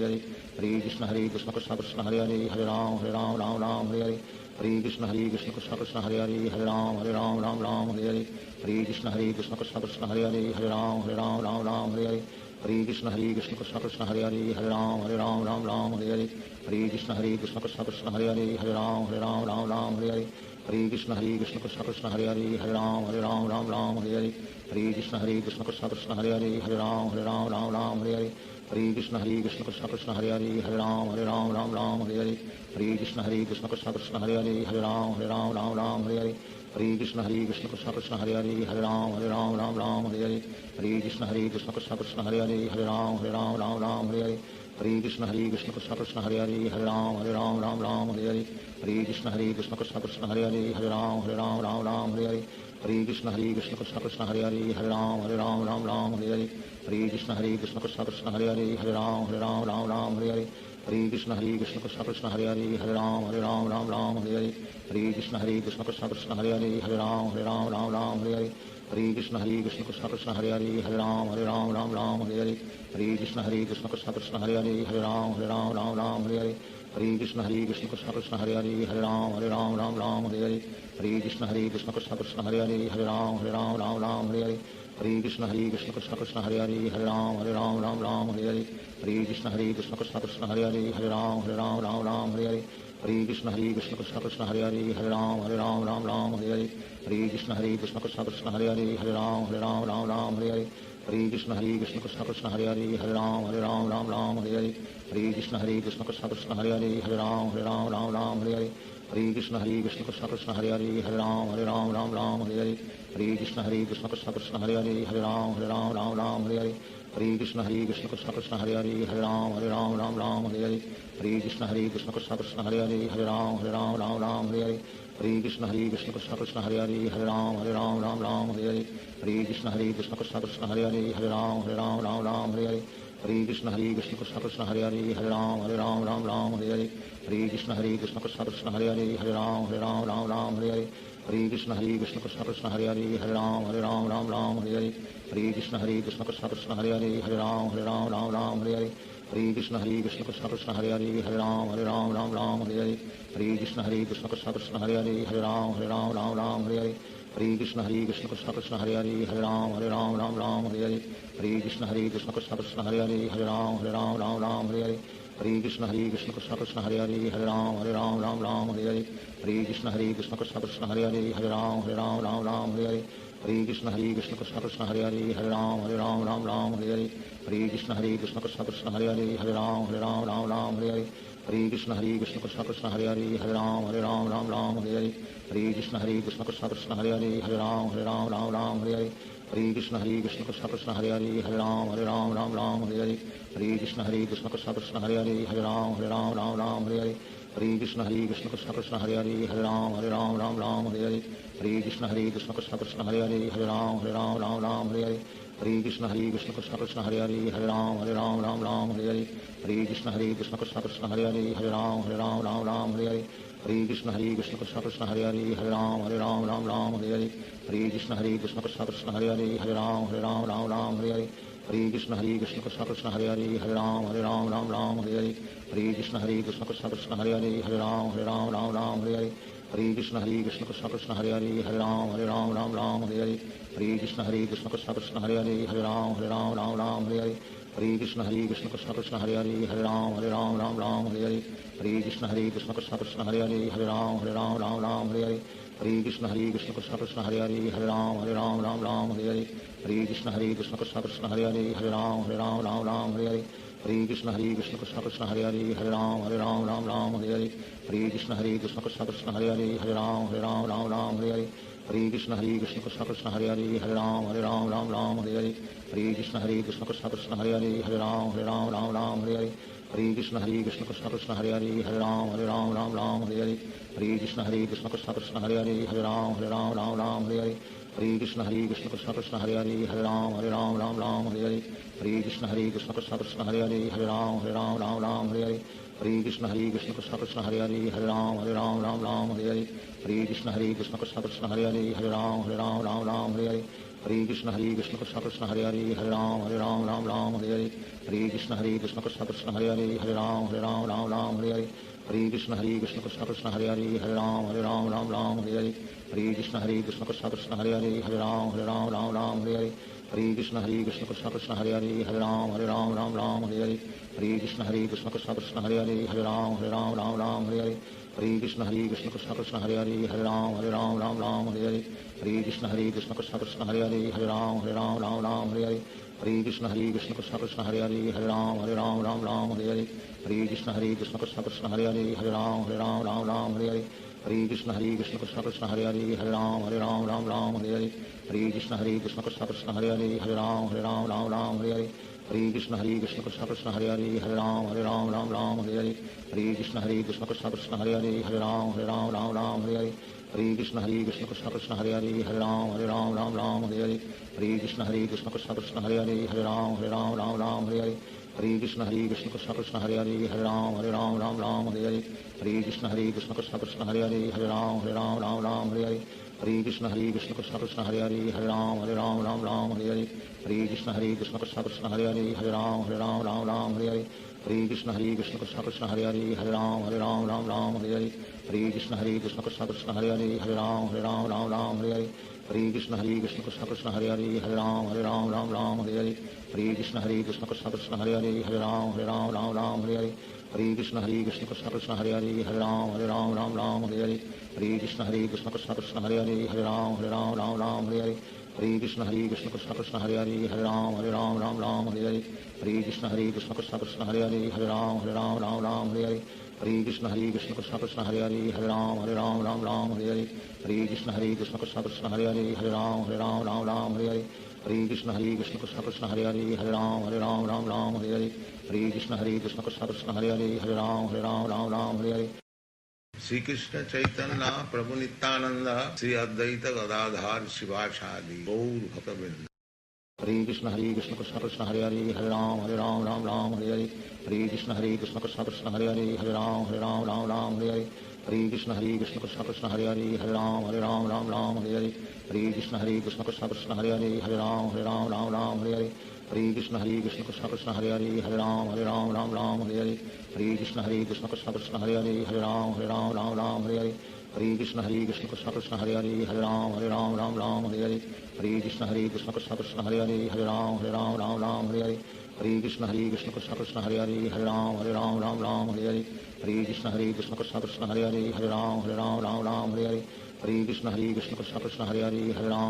Hare Hare Krishna Krishna Krishna Hare Hare Hare Ram Hare Hare Hare Krishna Krishna Krishna Hare Hare Hare Ram Hare Hare Hare Krishna Krishna Krishna Hare Hare Hare Ram Hare Hare Hare Krishna Krishna Krishna Hare Hare Hare Ram Hare Hare Hare Krishna Krishna Krishna Hare Hare Hare Ram Hare Hare Hare Krishna Krishna Krishna Hare Hare Hare Ram Hare Hare Hare Krishna Krishna Krishna Hare Hare Hare Ram Hare Hare Hare Krishna Krishna Krishna Hare Hare Hare Ram Hare Hare Hare Krishna Krishna Krishna Hare Hare Hare Ram Hare Hare Hare Krishna Krishna Krishna Hare Hare Hare Ram Hare Hare Hare Krishna Krishna Krishna Hare Hare Hare Ram Hare Hare Hare Krishna Krishna Krishna Hare Hare Hare Ram Ram Ram Hare Hare Hare Krishna Krishna Krishna Hare Hare Hare Ram Ram Hare Hare Hare Krishna Krishna Krishna Hare Hare Hare Ram Ram Hare Hare Hare Krishna Krishna Krishna Hare Hare Hare Ram Ram Hare Hare Hare Krishna Krishna Krishna Hare Hare Hare Ram Ram Hare Hare Hare Krishna Krishna Krishna Hare Hare Hare Ram Ram Hare Hare Hare Krishna Krishna Krishna Hare Hare Hare Ram Ram Hare Hare Hare Krishna Krishna Krishna Hare Hare Hare Ram Ram Hare Hare Hare Krishna Krishna Krishna Hare Hare Hare Ram Ram Hare Hare Hare Krishna Krishna Krishna Krishna Hare Hare Hare Ram Ram Hare Hare Hare Krishna Krishna Krishna Hare Hare Hare Ram Ram Hare Hare Hare Krishna Krishna Krishna Krishna Hare Hare Hare Ram Ram Hare Hare Hare Krishna Krishna Krishna Hare Hare Hare Ram Hare Hare Hare Krishna Krishna Krishna Krishna Hare Hare Hare Ram Hare Hare Hare Krishna Krishna Krishna Hare Hare Hare Ram Hare Hare Hare Krishna Krishna Krishna Krishna Hare Hare Hare Ram Hare Hare Hare Krishna Krishna Krishna Krishna Hare Hare Hare Ram Hare Hare Hare Krishna Krishna Krishna Krishna Hare Hare Hare Ram Hare Hare Hare Krishna Krishna Krishna Krishna Hare Hare Hare Ram Hare Hare Hare Krishna Krishna Krishna Krishna Hare Hare Hare Ram Hare Hare Hare Krishna Krishna Krishna Krishna Hare Hare Hare Ram Hare Hare Hare Krishna Krishna Krishna Krishna Hare Hare Hare Ram Hare Hare Hare Krishna Krishna Krishna Krishna Hare Hare Hare Ram Hare Hare Hare Krishna Krishna Krishna Krishna Hare Hare Hare Ram Hare Hare Hare Krishna Krishna Krishna Krishna Hare Hare Hare Ram Hare Hare Hare Krishna Krishna Krishna Krishna Hare Hare Hare Ram Hare Hare Hare Krishna Krishna Krishna Krishna Hare Hare Hare Ram Hare Hare Hare Krishna Krishna Krishna Krishna Hare Hare Hare Ram Hare Hare Hare Krishna Krishna Krishna Krishna Hare Hare Hare Ram Hare Hare Hare Krishna Krishna Krishna Krishna Hare Hare Hare Ram Hare Hare Hare Krishna Krishna Krishna Krishna Hare Hare Hare Ram Hare Hare Hare Krishna Krishna Krishna Krishna Hare Hare Hare Ram Hare Hare Hare Krishna Krishna Krishna Krishna Hare Hare Hare Ram Hare Hare Hare Krishna Krishna Krishna Krishna Hare Hare Hare Ram Hare Hare Hare Krishna Krishna Krishna Krishna Hare Hare Hare Ram Hare Hare Hare Krishna Krishna Krishna Krishna Hare Hare Hare Ram Hare Hare Hare Krishna Krishna Krishna Krishna Hare Hare Hare Ram Hare Hare Hare Krishna Krishna Krishna Krishna Hare Hare Hare Ram Hare Hare Hare Krishna Krishna Krishna Krishna Hare Hare Hare Ram Hare Hare Hare Krishna Krishna Krishna Krishna Hare Hare Hare Ram Hare Hare Hare Krishna Krishna Krishna Krishna Hare Hare Hare Ram Hare Hare Hare Krishna Krishna Krishna Krishna Hare Hare Hare Ram Hare Hare Hare Krishna Krishna Krishna Krishna Hare Hare Hare Ram Hare Hare Hare Krishna Krishna Krishna Krishna Hare Hare Hare Ram Hare Hare Hare Krishna Krishna Krishna Krishna Hare Hare Hare Ram Hare Hare Hare Krishna Krishna Krishna Krishna Hare Hare Hare Ram Hare Hare Hare Krishna Krishna Krishna Krishna Hare Hare Hare Ram Hare Hare Hare Krishna Krishna Krishna Krishna Hare Hare Hare Ram Hare Hare Hare Krishna Krishna Krishna Krishna Hare Hare Hare Ram Hare Hare Hare Krishna Krishna Krishna Krishna Hare Hare Hare Ram Hare Hare Hare Krishna Krishna Krishna Krishna Hare Hare Hare Ram Hare Hare Hare Krishna Krishna Krishna Krishna Hare Hare Hare Ram Hare Hare Hare Krishna Krishna Krishna Krishna Hare Hare Hare Ram Hare Hare Hare Krishna Krishna Krishna Krishna Hare Hare Hare Ram Hare Hare Hare Krishna Krishna Krishna Krishna Hare Hare Hare Ram Hare Hare Hare Krishna Krishna Krishna Krishna Hare Hare Hare Ram Hare Hare Hare Krishna Krishna Krishna Krishna Hare Hare Hare Ram Hare Hare Hare Krishna Krishna Krishna Krishna Hare Hare Hare Ram Hare Hare Hare Krishna Krishna Krishna Krishna Hare Hare Hare Ram Hare Hare Hare Krishna Krishna Krishna Krishna Hare Hare Hare Ram Hare Hare Hare Krishna Krishna Krishna Krishna Hare Hare Hare Ram Hare Hare Hare Krishna Krishna Krishna Krishna Hare Hare Hare Ram Hare Hare Hare Krishna Krishna Krishna Krishna Hare Hare Hare Ram Hare Hare Hare Krishna Krishna Krishna Krishna Hare Hare Hare Ram Hare Hare Hare Krishna Krishna Krishna Krishna Hare Hare Hare Ram Hare Hare Hare Krishna Krishna Krishna Krishna Hare Hare Hare Ram Hare Hare Hare Krishna Krishna Krishna Krishna Hare Hare Hare Ram Hare Hare Hare Krishna Krishna Krishna Krishna Hare Hare Hare Ram Hare Hare Hare Krishna Krishna Krishna Krishna Hare Hare Hare Ram Hare Hare Hare Krishna Krishna Krishna Krishna Hare Hare Hare Ram Hare Hare Hare Krishna Krishna Krishna Krishna Hare Hare Hare Ram Hare Hare Hare Krishna Krishna Krishna Krishna Hare Hare Hare Ram Hare Hare Hare Krishna Krishna Krishna Hare Hare Hare Ram Ram Ram Hare Hare Hare Krishna Krishna Krishna Hare Hare Hare Ram Ram Hare Hare Hare Krishna Krishna Krishna Hare Hare Hare Ram Ram Hare Hare Hare Krishna Krishna Krishna Hare Hare Hare Ram Ram Hare Hare Hare Krishna Krishna Krishna Hare Hare Hare Ram Ram Hare Hare Hare Krishna Krishna Krishna Hare Hare Hare Ram Ram Hare Hare Hare Krishna Krishna Krishna Hare Hare Hare Ram Hare Hare Hare Krishna Krishna Krishna Hare Hare Hare Ram Hare Hare Hare Krishna Krishna Krishna Hare Hare Hare Ram Hare Hare Hare Krishna Krishna Krishna Hare Hare Hare Ram Hare Hare Hare Krishna Krishna Krishna Hare Hare Hare Ram Hare Hare Hare Krishna Krishna Krishna Hare Hare Hare Ram Hare Hare Hare Krishna Krishna Krishna Hare Hare Hare Ram Hare Hare Hare Krishna Krishna Krishna Hare Hare Hare Ram Hare Hare Hare Krishna Krishna Krishna Hare Hare Hare Ram Hare Hare Hare Krishna Krishna Krishna Hare Hare Hare Ram Hare Hare Hare Krishna Krishna Krishna Hare Hare Hare Ram Hare Hare Hare Krishna Krishna Krishna Hare Hare Hare Ram Hare Hare Hare Krishna Krishna Krishna Hare Hare Hare Ram Hare Hare Hare Krishna Krishna Krishna Hare Hare Hare Ram Hare Hare Hare Krishna Krishna Krishna Hare Hare Hare Ram Hare Hare Hare Krishna Krishna Krishna Hare Hare Hare Ram Hare Hare Shri Krishna Chaitanya Prabhu Nityanand Shri Advaita Gadadhar शिवासादि Gaur भक्तवृंद Hare Krishna Krishna Krishna Hare Hare Hare Ram Ram Hare Hare Hare Krishna Krishna Krishna Hare Hare Hare Ram Hare Hare Hare Krishna Krishna Krishna Hare Hare Hare Ram Hare Hare Hare Krishna Krishna Krishna Hare Hare Hare Ram Hare Hare Hare Krishna Krishna Krishna Hare Hare Hare Ram Hare Hare Hare Krishna Krishna Krishna Hare Hare Hare Ram Hare Hare Hare Krishna Krishna Krishna Hare Hare Hare Ram Hare Hare Hare Krishna Krishna Krishna Hare Hare Hare Ram Hare Hare Hare Krishna Krishna Krishna Hare Hare Hare Ram Hare Hare Hare Krishna Krishna Krishna Hare Hare Hare Ram Hare Hare Hare Krishna Krishna Krishna Hare Hare Hare Ram Hare Hare Hare Krishna Krishna Krishna Hare Hare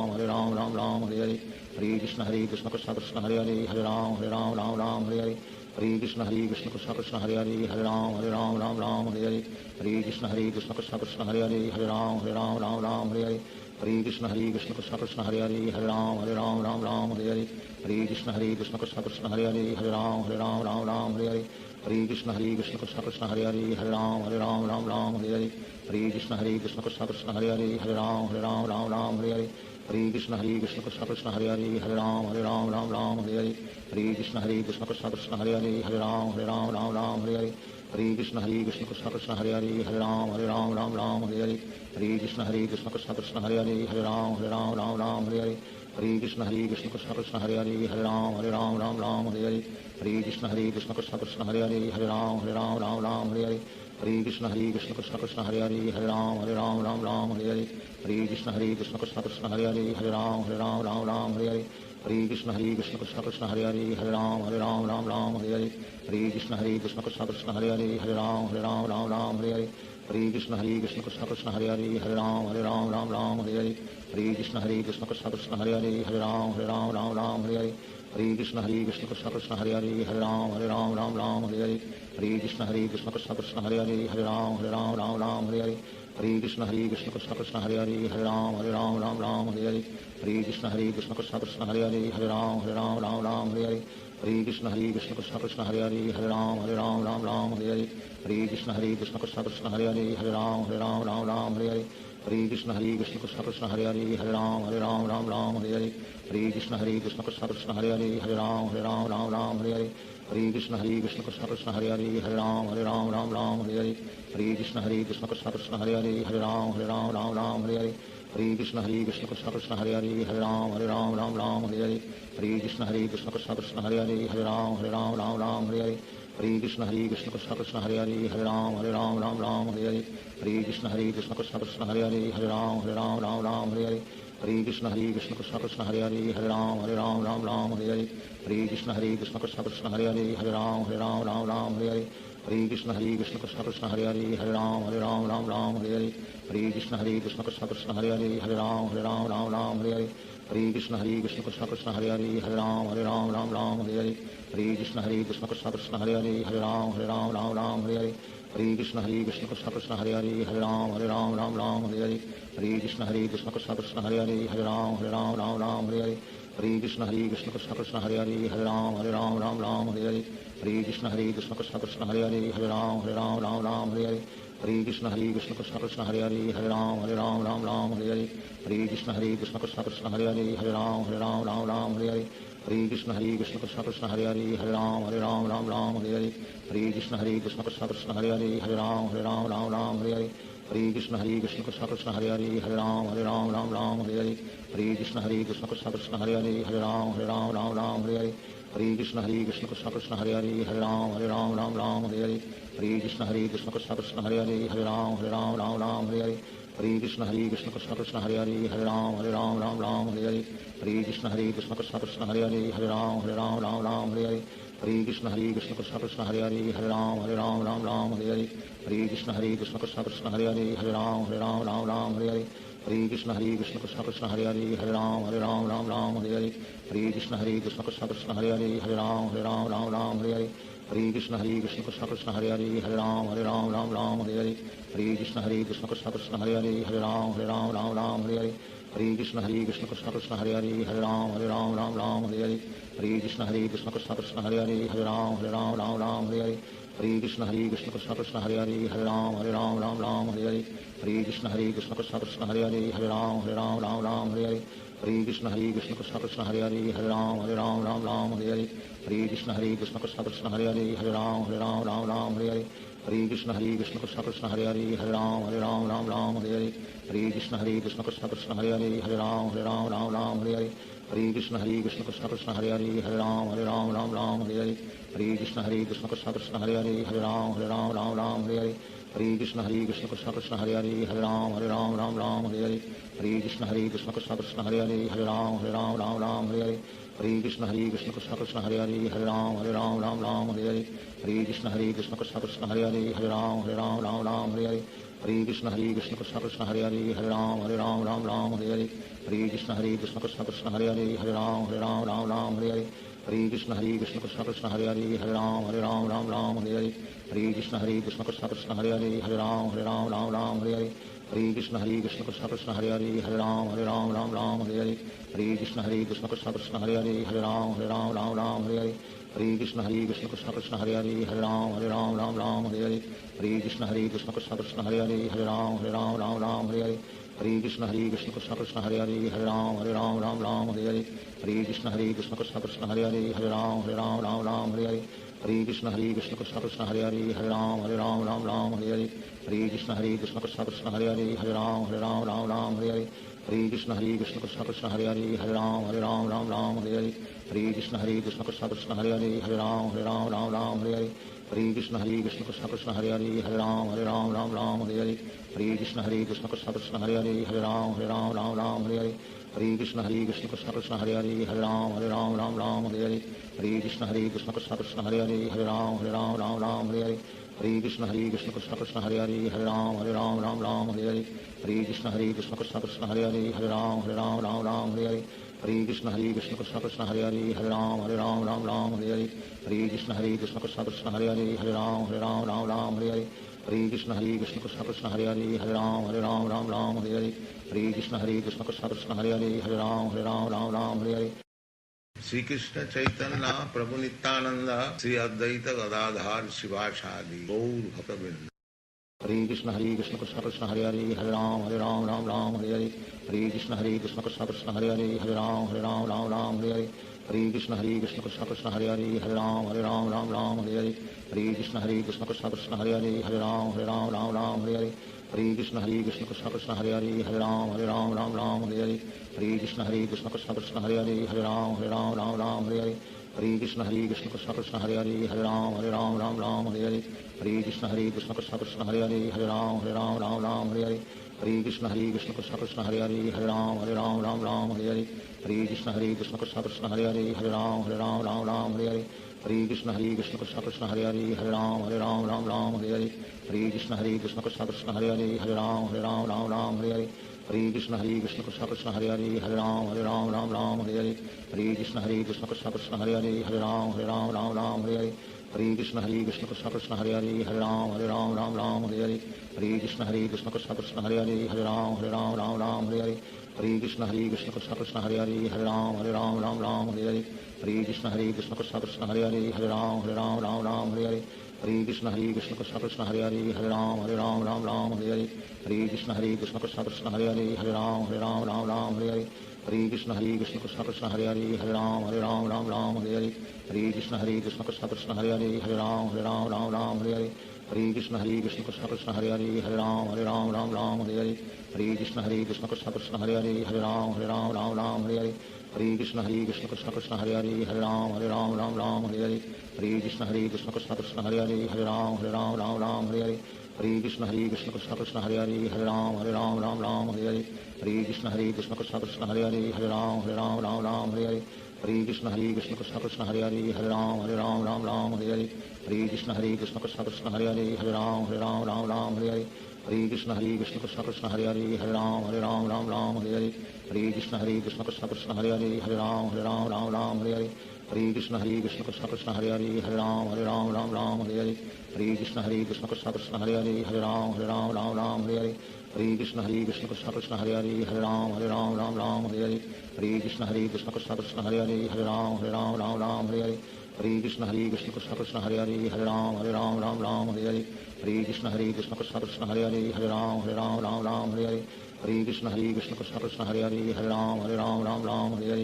Hare Ram Hare Hare Hare Krishna Krishna Krishna Hare Hare Hare Ram Hare Hare Hare Krishna Krishna Krishna Hare Hare Hare Ram Hare Hare Hare Krishna Krishna Krishna Hare Hare Hare Ram Hare Hare Hare Krishna Krishna Krishna Hare Hare Hare Ram Hare Hare Krishna Krishna Krishna Hare Hare Hare Ram Hare Hare Krishna Krishna Krishna Hare Hare Hare Ram Hare Hare Hare Krishna Krishna Krishna Hare Hare Hare Ram Hare Hare Hare Krishna Krishna Krishna Hare Hare Hare Ram Hare Hare Hare Krishna Krishna Krishna Hare Hare Hare Ram Hare Hare Krishna Krishna Krishna Hare Hare Hare Ram Hare Hare Krishna Krishna Krishna Hare Hare Hare Ram Hare Hare Krishna Krishna Krishna Hare Hare Hare Ram Hare Hare Krishna Krishna Krishna Hare Hare Hare Ram Hare Hare Krishna Krishna Krishna Hare Hare Hare Ram Hare Hare Krishna Krishna Krishna Hare Hare Hare Ram Hare Hare Krishna Krishna Krishna Hare Hare Hare Ram Hare Hare Krishna Krishna Krishna Hare Hare Hare Ram Hare Hare Krishna Krishna Krishna Hare Hare Hare Ram Hare Hare Krishna Krishna Krishna Hare Hare Hare Ram Hare Hare Krishna Krishna Krishna Hare Hare Hare Ram Hare Hare Krishna Krishna Krishna Hare Hare Hare Ram Hare Krishna Krishna Krishna Hare Hare Hare Ram Hare Krishna Krishna Krishna Hare Hare Hare Ram Hare Krishna Krishna Krishna Hare Hare Hare Ram Hare Krishna Krishna Krishna Hare Hare Hare Ram Hare Krishna Krishna Krishna Hare Hare Hare Ram Hare Krishna Krishna Krishna Hare Hare Hare Ram Hare Krishna Krishna Krishna Hare Hare Hare Ram Hare Krishna Krishna Krishna Hare Hare Hare Ram Hare Krishna Krishna Krishna Hare Hare Hare Ram Hare Krishna Krishna Krishna Hare Hare Hare Ram Hare Krishna Krishna Krishna Hare Hare Hare Ram Hare Krishna Krishna Krishna Hare Hare Hare Ram Hare Krishna Krishna Krishna Hare Hare Hare Ram Hare Krishna Krishna Krishna Hare Hare Hare Ram Hare Krishna Krishna Krishna Hare Hare Hare Ram Hare Krishna Krishna Krishna Hare Hare Hare Ram Hare Krishna Krishna Krishna Hare Hare Hare Ram Hare Hare Krishna Krishna Krishna Hare Hare Hare Ram Ram Hare Hare Hare Krishna Krishna Krishna Hare Hare Ram Ram Hare Hare Hare Krishna Krishna Krishna Hare Hare Ram Ram Hare Hare Hare Krishna Krishna Krishna Hare Hare Ram Ram Hare Hare Hare Krishna Krishna Krishna Hare Hare Ram Ram Hare Hare Hare Krishna Krishna Krishna Hare Hare Ram Ram Hare Hare Hare Krishna Krishna Krishna Hare Hare Ram Ram Hare Hare Hare Krishna Krishna Krishna Krishna Hare Hare Ram Ram Hare Hare Hare Krishna Krishna Krishna Krishna Hare Hare Ram Ram Hare Hare Hare Krishna Krishna Krishna Krishna Hare Hare Ram Ram Hare Hare Hare Krishna Krishna Krishna Krishna Hare Hare Ram Ram Hare Hare Hare Krishna Krishna Krishna Krishna Hare Hare Ram Ram Hare Hare Hare Krishna Krishna Krishna Krishna Hare Hare Ram Ram Hare Hare Hare Krishna Krishna Krishna Krishna Hare Hare Ram Ram Hare Hare Hare Krishna Krishna Krishna Krishna Hare Hare Ram Ram Hare Hare Hare Krishna Krishna Krishna Krishna Hare Hare Ram Ram Hare Hare Hare Krishna Krishna Krishna Krishna Hare Hare Ram Ram Hare Hare Hare Krishna Krishna Krishna Krishna Hare Hare Ram Ram Hare Hare Hare Krishna Krishna Krishna Krishna Hare Hare Ram Hare Hare Hare Krishna Krishna Krishna Krishna Hare Hare Ram Hare Hare Hare Krishna Krishna Krishna Krishna Hare Hare Ram Hare Hare Hare Krishna Krishna Krishna Krishna Hare Hare Ram Hare Hare Hare Krishna Krishna Krishna Krishna Hare Hare Ram Hare Hare Hare Krishna Krishna Krishna Krishna Hare Hare Ram Hare Hare Hare Krishna Krishna Krishna Krishna Hare Hare Ram Hare Hare Hare Krishna Krishna Krishna Krishna Hare Hare Ram Hare Hare Hare Krishna Krishna Krishna Krishna Hare Hare Ram Hare Hare Hare Krishna Krishna Krishna Krishna Hare Hare Ram Hare Hare Hare Krishna Krishna Krishna Krishna Hare Hare Ram Hare Hare Hare Krishna Krishna Krishna Krishna Hare Hare Ram Hare Hare Hare Krishna Krishna Krishna Krishna Hare Hare Ram Hare Hare Hare Krishna Krishna Krishna Krishna Hare Hare Ram Hare Hare Hare Krishna Krishna Krishna Krishna Hare Hare Ram Hare Hare Hare Krishna Krishna Krishna Krishna Hare Hare Ram Hare Hare Hare Krishna Krishna Krishna Krishna Hare Hare Ram Hare Hare Hare Krishna Krishna Krishna Krishna Hare Hare Ram Hare Hare Hare Krishna Krishna Krishna Krishna Hare Hare Ram Hare Hare Hare Krishna Krishna Krishna Krishna Hare Hare Ram Hare Hare Hare Krishna Krishna Krishna Krishna Hare Hare Ram Hare Hare Hare Krishna Krishna Krishna Krishna Hare Hare Ram Hare Hare Hare Krishna Krishna Krishna Krishna Hare Hare Ram Hare Hare Hare Krishna Krishna Krishna Krishna Hare Hare Ram Hare Hare Hare Krishna Krishna Krishna Krishna Hare Hare Ram Hare Hare Hare Krishna Krishna Krishna Krishna Hare Hare Ram Hare Hare Hare Krishna Krishna Krishna Krishna Hare Hare Ram Hare Hare Hare Krishna Krishna Krishna Krishna Hare Hare Ram Hare Hare Hare Krishna Krishna Krishna Krishna Hare Hare Ram Hare Hare Hare Krishna Krishna Krishna Krishna Hare Hare Ram Hare Hare Hare Krishna Krishna Krishna Krishna Hare Hare Ram Hare Hare Hare Krishna Krishna Krishna Krishna Hare Hare Ram Hare Hare Hare Krishna Krishna Krishna Krishna Hare Hare Ram Hare Hare Hare Krishna Krishna Krishna Krishna Hare Hare Ram Hare Hare Hare Krishna Krishna Krishna Krishna Hare Hare Ram Hare Hare Hare Krishna Krishna Krishna Krishna Hare Hare Ram Hare Hare Hare Krishna Krishna Krishna Krishna Hare Hare Ram Hare Hare Hare Krishna Krishna Krishna Krishna Hare Hare Ram Hare Hare Hare Krishna Krishna Krishna Krishna Hare Hare Ram Hare Hare Hare Krishna Krishna Krishna Krishna Hare Hare Ram Hare Hare Shri Krishna Chaitanya Prabhu Nityanand Shri Advaita Gadadhar शिवासादि Gaur भक्तवृंद। Hare Krishna Krishna Krishna Hare Hare Ram Hare Hare Hare Krishna Krishna Krishna Krishna Hare Hare Ram Hare Hare Hare Krishna Krishna Krishna Krishna Hare Hare Ram Hare Hare Hare Krishna Krishna Krishna Krishna Hare Hare Ram Hare Hare Hare Krishna Krishna Krishna Krishna Hare Hare Ram Hare Hare Hare Krishna Krishna Krishna Krishna Hare Hare Ram Hare Hare Hare Krishna Krishna Krishna Krishna Hare Hare Ram Hare Hare Hare Krishna Krishna Krishna Krishna Hare Hare Ram Hare Hare Hare Krishna Krishna Krishna Krishna Hare Hare Ram Hare Hare Hare Krishna Krishna Krishna Krishna Hare Hare Ram Hare Hare Hare Krishna Krishna Krishna Krishna Hare Hare Ram Hare Hare Hare Krishna Krishna Krishna Krishna Hare Hare Ram Hare Hare Hare Krishna Krishna Krishna Krishna Hare Hare Ram Hare Hare Hare Krishna Krishna Krishna Krishna Hare Hare Ram Hare Hare Hare Krishna Krishna Krishna Hare Hare Hare Ram Ram Hare Hare Hare Krishna Krishna Krishna Hare Hare Ram Ram Hare Hare Hare Krishna Krishna Krishna Hare Hare Ram Ram Hare Hare Hare Krishna Krishna Krishna Hare Hare Ram Hare Hare Hare Krishna Krishna Krishna Hare Ram Ram Hare Hare Hare Krishna Krishna Krishna Hare Ram Hare Hare Hare Krishna Krishna Krishna Hare Ram Hare Hare Hare Krishna Krishna Krishna Krishna Hare Ram Hare Hare Hare Krishna Krishna Krishna Krishna Hare Ram Hare Hare Hare Krishna Krishna Krishna Krishna Hare Ram Hare Hare Hare Krishna Krishna Krishna Krishna Hare Ram Hare Hare Hare Krishna Krishna Krishna Krishna Hare Ram Hare Hare Hare Krishna Krishna Krishna Krishna Hare Ram Hare Hare Hare Krishna Krishna Krishna Krishna Hare Ram Hare Hare Hare Krishna Krishna Krishna Krishna Hare Ram Hare Hare Hare Krishna Krishna Krishna Krishna Hare Ram Hare Hare Hare Krishna Krishna Krishna Krishna Hare Ram Hare Hare Hare Krishna Krishna Krishna Krishna Hare Ram Hare Hare Hare Krishna Krishna Krishna Krishna Hare Ram Hare Hare Hare Krishna Krishna Krishna Krishna Hare Ram Hare Hare Hare Krishna Krishna Krishna Krishna Hare Ram Hare Hare Hare Krishna Krishna Krishna Krishna Hare Ram Hare Hare Hare Krishna Krishna Krishna Krishna Hare Ram Hare Hare Hare Krishna Krishna Krishna Krishna Hare Ram Hare Hare Hare Krishna Krishna Krishna Krishna Hare Ram Hare Hare Hare Krishna Krishna Krishna Krishna Hare Ram Hare Hare Hare Krishna Krishna Krishna Krishna Hare Ram Hare Hare Hare Krishna Krishna Krishna Krishna Hare Ram Hare Hare Hare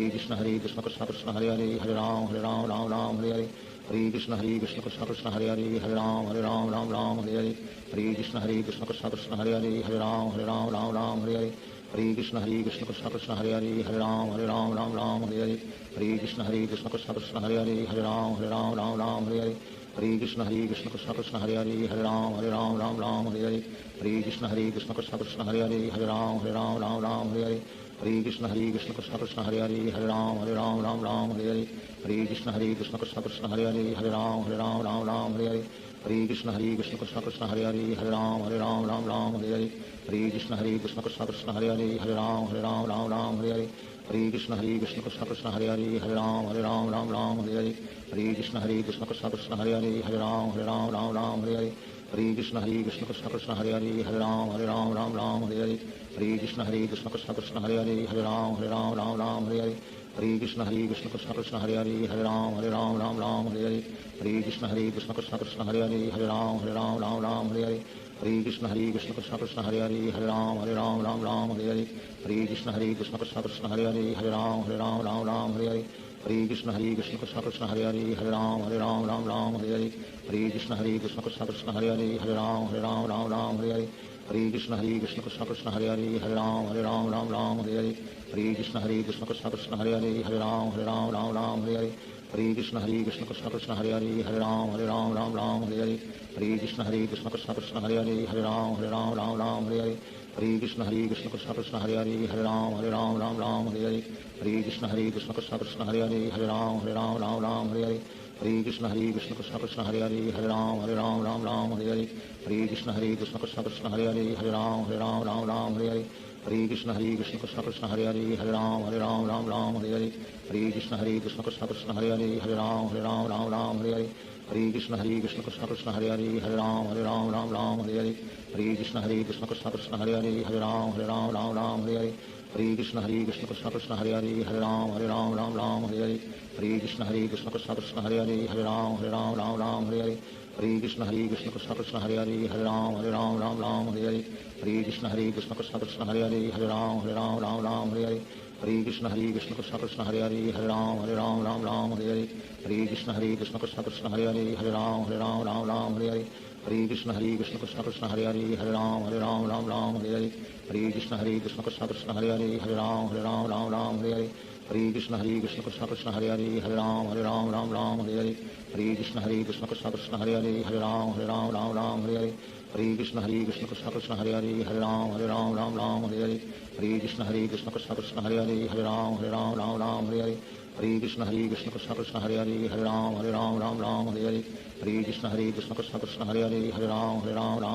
Krishna Krishna Krishna Krishna Hare Ram Hare Hare Hare Krishna Krishna Krishna Krishna Hare Ram Hare Hare Hare Krishna Krishna Krishna Krishna Hare Ram Hare Hare Hare Krishna Krishna Krishna Krishna Hare Ram Hare Hare Hare Krishna Krishna Krishna Krishna Hare Ram Hare Hare Hare Krishna Krishna Krishna Krishna Hare Ram Hare Hare Hare Krishna Krishna Krishna Krishna Hare Ram Hare Hare Hare Krishna Krishna Krishna Krishna Hare Ram Hare Hare Hare Krishna Krishna Krishna Krishna Hare Ram Hare Hare Hare Krishna Krishna Krishna Krishna Hare Ram Hare Hare Hare Krishna Krishna Krishna Krishna Hare Ram Hare Hare Hare Krishna Krishna Krishna Krishna Hare Ram Hare Hare Hare Krishna Krishna Krishna Krishna Hare Ram Hare Hare Hare Krishna Krishna Krishna Krishna Hare Ram Hare Hare Hare Krishna Krishna Krishna Krishna Hare Ram Hare Hare Hare Krishna Krishna Krishna Krishna Hare Ram Hare Hare Hare Krishna Krishna Krishna Krishna Hare Ram Hare Hare Hare Krishna Krishna Krishna Krishna Hare Ram Hare Hare Hare Krishna Krishna Krishna Krishna Hare Ram Hare Hare Hare Krishna Krishna Krishna Krishna Hare Ram Hare Hare Hare Krishna Krishna Krishna Krishna Hare Ram Hare Hare Hare Krishna Krishna Krishna Krishna Hare Ram Hare Hare Hare Krishna Krishna Krishna Krishna Hare Ram Hare Hare Hare Krishna Krishna Krishna Krishna Hare Ram Hare Hare Hare Krishna Krishna Krishna Krishna Hare Ram Hare Hare Hare Krishna Krishna Krishna Krishna Hare Ram Hare Hare Hare Krishna Krishna Krishna Krishna Hare Ram Hare Hare Hare Krishna Krishna Krishna Krishna Hare Ram Hare Hare Hare Krishna Krishna Krishna Krishna Hare Ram Hare Hare Hare Krishna Krishna Krishna Krishna Hare Ram Hare Hare Hare Krishna Krishna Krishna Krishna Hare Ram Hare Hare Hare Krishna Krishna Krishna Krishna Hare Ram Hare Hare Hare Krishna Krishna Krishna Krishna Hare Ram Hare Hare Hare Krishna Krishna Krishna Krishna Hare Ram Hare Hare Hare Krishna Krishna Krishna Krishna Hare Ram Hare Hare Hare Krishna Krishna Krishna Krishna Hare Ram Hare Hare Hare Krishna Krishna Krishna Krishna Hare Ram Hare Hare Hare Krishna Krishna Krishna Krishna Hare Ram Hare Hare Hare Krishna Krishna Krishna Krishna Hare Ram Hare Hare Hare Krishna Krishna Krishna Krishna Hare Ram Hare Hare Hare Krishna Krishna Krishna Krishna Hare Ram Hare Hare Hare Krishna Krishna Krishna Krishna Hare Ram Hare Hare Hare Krishna Krishna Krishna Krishna Hare Ram Hare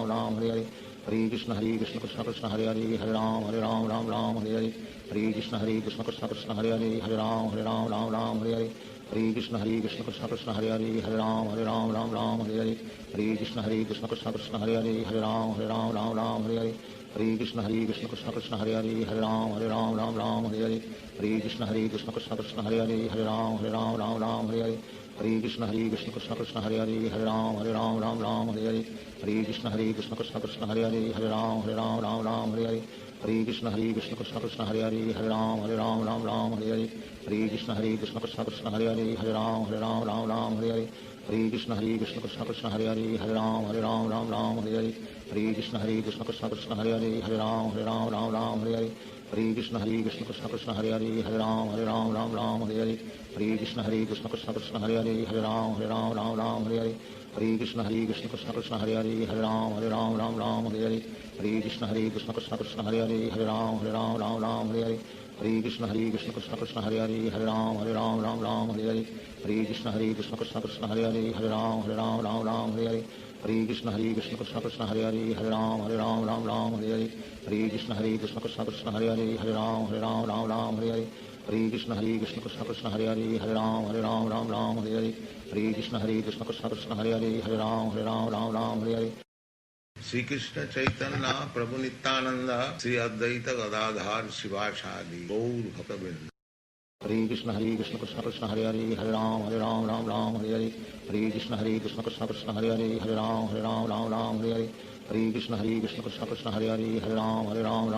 Hare Hare Krishna Krishna Krishna Krishna Hare Ram Hare Hare Hare Krishna Krishna Krishna Krishna Hare Ram Hare Hare Hare Krishna Krishna Krishna Krishna Hare Ram Hare Hare Hare Krishna Krishna Krishna Hare Hare Hare Ram Ram Hare Hare Hare Krishna Krishna Krishna Hare Hare Ram Ram Hare Hare Hare Krishna Krishna Krishna Hare Hare Ram Ram Hare Hare Hare Krishna Krishna Krishna Hare Hare Ram Ram Hare Hare Hare Krishna Krishna Krishna Hare Hare Ram Ram Hare Hare Hare Krishna Krishna Krishna Hare Hare Ram Ram Hare Hare Hare Krishna Krishna Krishna Hare Hare Ram Ram Hare Hare Hare Krishna Krishna Krishna Krishna Hare Hare Ram Ram Hare Hare Hare Krishna Krishna Krishna Krishna Hare Hare Ram Ram Hare Hare Hare Krishna Krishna Krishna Krishna Hare Hare Ram Ram Hare Hare Hare Krishna Krishna Krishna Krishna Hare Hare Ram Ram Hare Hare Hare Krishna Krishna Krishna Krishna Hare Hare Ram Ram Hare Hare Hare Krishna Krishna Krishna Krishna Hare Hare Ram Ram Hare Hare Hare Krishna Krishna Krishna Krishna Hare Hare Ram Ram Hare Hare Hare Krishna Krishna Krishna Krishna Hare Hare Ram Ram Hare Hare Hare Krishna Krishna Krishna Krishna Hare Hare Ram Ram Hare Hare Hare Krishna Krishna Krishna Krishna Hare Hare Ram Ram Hare Hare Hare Krishna Krishna Krishna Krishna Hare Hare Ram Ram Hare Hare Hare Krishna Krishna Krishna Krishna Hare Hare Ram Ram Hare Hare Hare Krishna Krishna Krishna Krishna Hare Hare Ram Ram Hare Hare Shri Krishna Chaitanya Prabhu Nityanand Shri Advaita Gadadhar शिवासादि Gaur भक्तवृंद। Hare Krishna Krishna Krishna Hare Hare Ram Hare Hare Hare Krishna Krishna Krishna Krishna Hare Hare Ram Hare Hare Hare Krishna Krishna Krishna Hare Hare Ram Hare Hare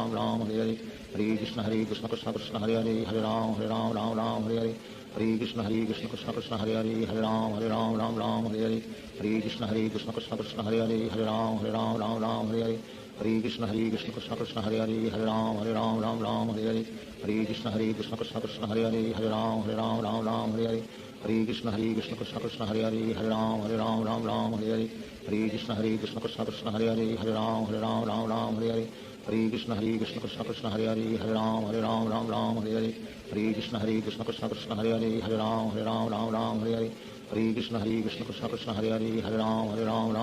Hare Krishna Krishna Krishna Krishna Hare Hare Ram Hare Hare Hare Krishna Krishna Krishna Hare Hare Ram Hare Hare Hare Krishna Krishna Krishna Krishna Hare Hare Ram Hare Hare Hare Krishna Krishna Krishna Hare Hare Ram Hare Hare Hare Krishna Krishna Krishna Krishna Hare Hare Ram Hare Hare Hare Krishna Krishna Krishna Hare Hare Ram Hare Hare Hare Krishna Krishna Krishna Krishna Hare Hare Ram Hare Hare Hare Krishna Krishna Krishna Krishna Hare Hare Ram Hare Hare Hare Krishna Krishna Krishna Krishna Hare Hare Ram Hare Hare Hare Krishna Krishna Krishna Krishna Hare Hare Ram Hare Hare Hare Krishna Krishna Krishna Krishna Hare Hare Ram Hare Hare Hare Krishna Krishna Krishna Krishna Hare Hare Ram Hare Hare Hare Krishna Krishna Krishna Krishna Hare Hare Ram Hare Hare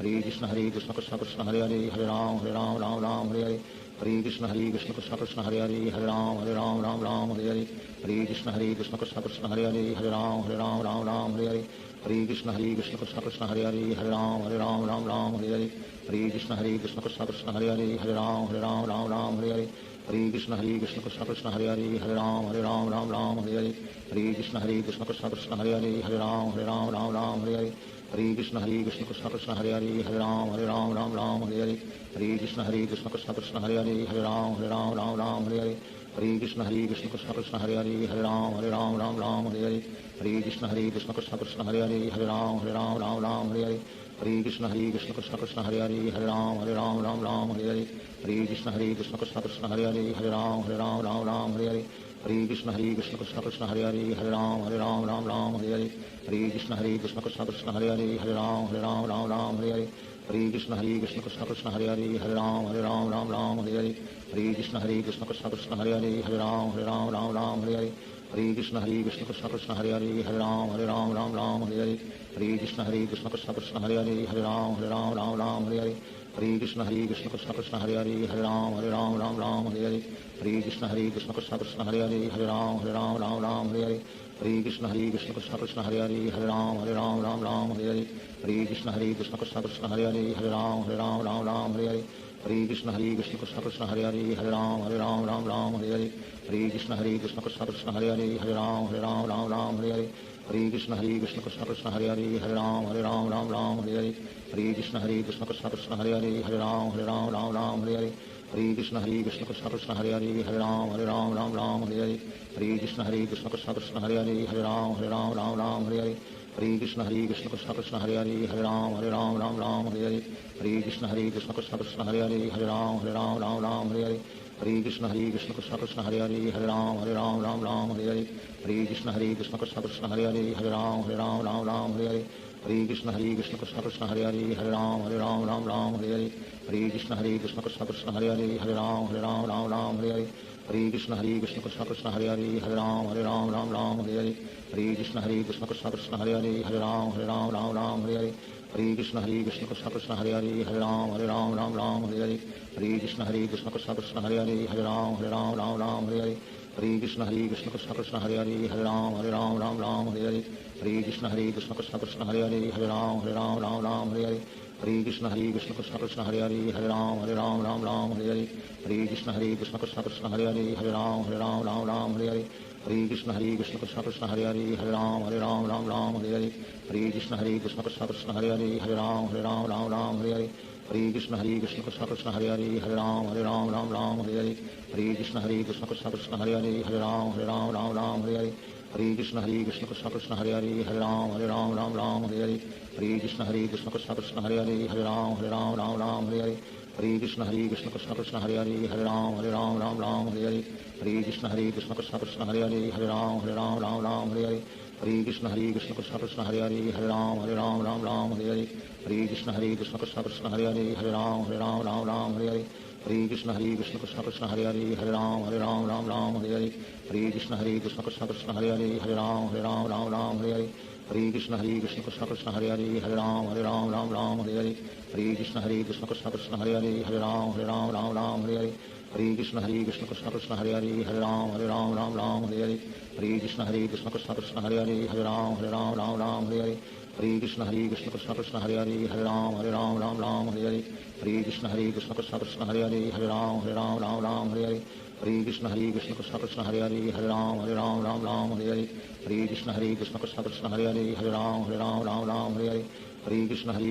Hare Krishna Krishna Krishna Krishna Hare Hare Ram Hare Hare Hare Krishna Krishna Krishna Krishna Hare Hare Ram Hare Hare Hare Krishna Krishna Krishna Krishna Hare Hare Ram Hare Hare Hare Krishna Krishna Krishna Krishna Hare Hare Ram Hare Hare Hare Krishna Krishna Krishna Krishna Hare Hare Ram Hare Hare Hare Krishna Krishna Krishna Krishna Hare Hare Ram Hare Hare Hare Krishna Krishna Krishna Krishna Hare Hare Ram Hare Hare Hare Krishna Krishna Krishna Krishna Hare Hare Ram Hare Hare Hare Krishna Krishna Krishna Krishna Hare Hare Ram Hare Hare Hare Krishna Krishna Krishna Krishna Hare Hare Ram Hare Hare Hare Krishna Krishna Krishna Krishna Hare Hare Ram Hare Hare Hare Krishna Krishna Krishna Krishna Hare Hare Ram Hare Hare Hare Krishna Krishna Krishna Krishna Hare Hare Ram Hare Hare Hare Krishna Krishna Krishna Krishna Hare Hare Ram Hare Hare Hare Krishna Krishna Krishna Krishna Hare Hare Ram Hare Hare Hare Krishna Krishna Krishna Krishna Hare Hare Ram Hare Hare Hare Krishna Krishna Krishna Krishna Hare Hare Ram Hare Hare Hare Krishna Krishna Krishna Krishna Hare Hare Ram Hare Hare Hare Krishna Krishna Krishna Krishna Hare Hare Ram Hare Hare Hare Krishna Krishna Krishna Krishna Hare Hare Ram Hare Hare Hare Krishna Krishna Krishna Krishna Hare Hare Ram Hare Hare Hare Krishna Krishna Krishna Krishna Hare Hare Ram Hare Hare Hare Krishna Krishna Krishna Krishna Hare Hare Ram Hare Hare Hare Krishna Krishna Krishna Krishna Hare Hare Ram Hare Hare Hare Krishna Krishna Krishna Krishna Hare Hare Ram Hare Hare Hare Krishna Krishna Krishna Krishna Hare Hare Ram Hare Hare Hare Krishna Krishna Krishna Krishna Hare Hare Ram Hare Hare Hare Krishna Krishna Krishna Krishna Hare Hare Ram Hare Hare Hare Krishna Krishna Krishna Krishna Hare Hare Ram Hare Hare Hare Krishna Krishna Krishna Krishna Hare Hare Ram Hare Hare Hare Krishna Krishna Krishna Krishna Hare Hare Ram Hare Hare Hare Krishna Krishna Krishna Krishna Hare Hare Ram Hare Hare Hare Krishna Krishna Krishna Krishna Hare Hare Ram Hare Hare Hare Krishna Krishna Krishna Krishna Hare Hare Ram Hare Hare Hare Krishna Krishna Krishna Krishna Hare Hare Ram Hare Hare Hare Krishna Krishna Krishna Krishna Hare Hare Ram Hare Hare Hare Krishna Krishna Krishna Hare Hare Hare Ram Ram Ram Hare Hare Hare Krishna Krishna Krishna Hare Hare Hare Ram Ram Ram Hare Hare Hare Krishna Krishna Krishna Hare Hare Hare Ram Ram Hare Hare Hare Krishna Krishna Krishna Hare Hare Hare Ram Ram Hare Hare Hare Krishna Krishna Krishna Hare Hare Hare Ram Ram Hare Hare Hare Krishna Krishna Krishna Hare Hare Hare Ram Ram Hare Hare Hare Krishna Krishna Krishna Hare Hare Hare Ram Ram Hare Hare Hare Krishna Krishna Krishna Hare Hare Hare Ram Ram Hare Hare Hare Krishna Krishna Krishna Hare Hare Hare Ram Ram Hare Hare Hare Krishna Krishna Krishna Hare Hare Hare Ram Ram Hare Hare Hare Krishna Krishna Krishna Hare Hare Hare Ram Ram Hare Hare Hare Krishna Krishna Krishna Hare Hare Hare Ram Ram Hare Hare Hare Krishna Krishna Krishna Hare Hare Hare Ram Ram Hare Hare Hare Krishna Krishna Krishna Hare Hare Hare Ram Ram Hare Hare Hare Krishna Krishna Krishna Hare Hare Hare Ram Ram Hare Hare Hare Krishna Krishna Krishna Hare Hare Hare Ram Ram Hare Hare Hare Krishna Krishna Krishna Hare Hare Hare Ram Ram Hare Hare Hare Krishna Krishna Krishna Hare Hare Hare Ram Ram Hare Hare Hare Krishna Krishna Krishna Hare Hare Hare Ram Hare Hare Hare Krishna Krishna Krishna Hare Hare Hare Ram Hare Hare Hare Krishna Krishna Krishna Hare Hare Hare Ram Hare Hare Hare Krishna Krishna Krishna Hare Hare Hare Ram Hare Hare Hare Krishna Krishna Krishna Hare Hare Hare Ram Hare Hare Hare Krishna Krishna Krishna Hare Hare Hare Ram Hare Hare Hare Krishna Krishna Krishna Hare Hare Hare Ram Hare Hare Hare Krishna Krishna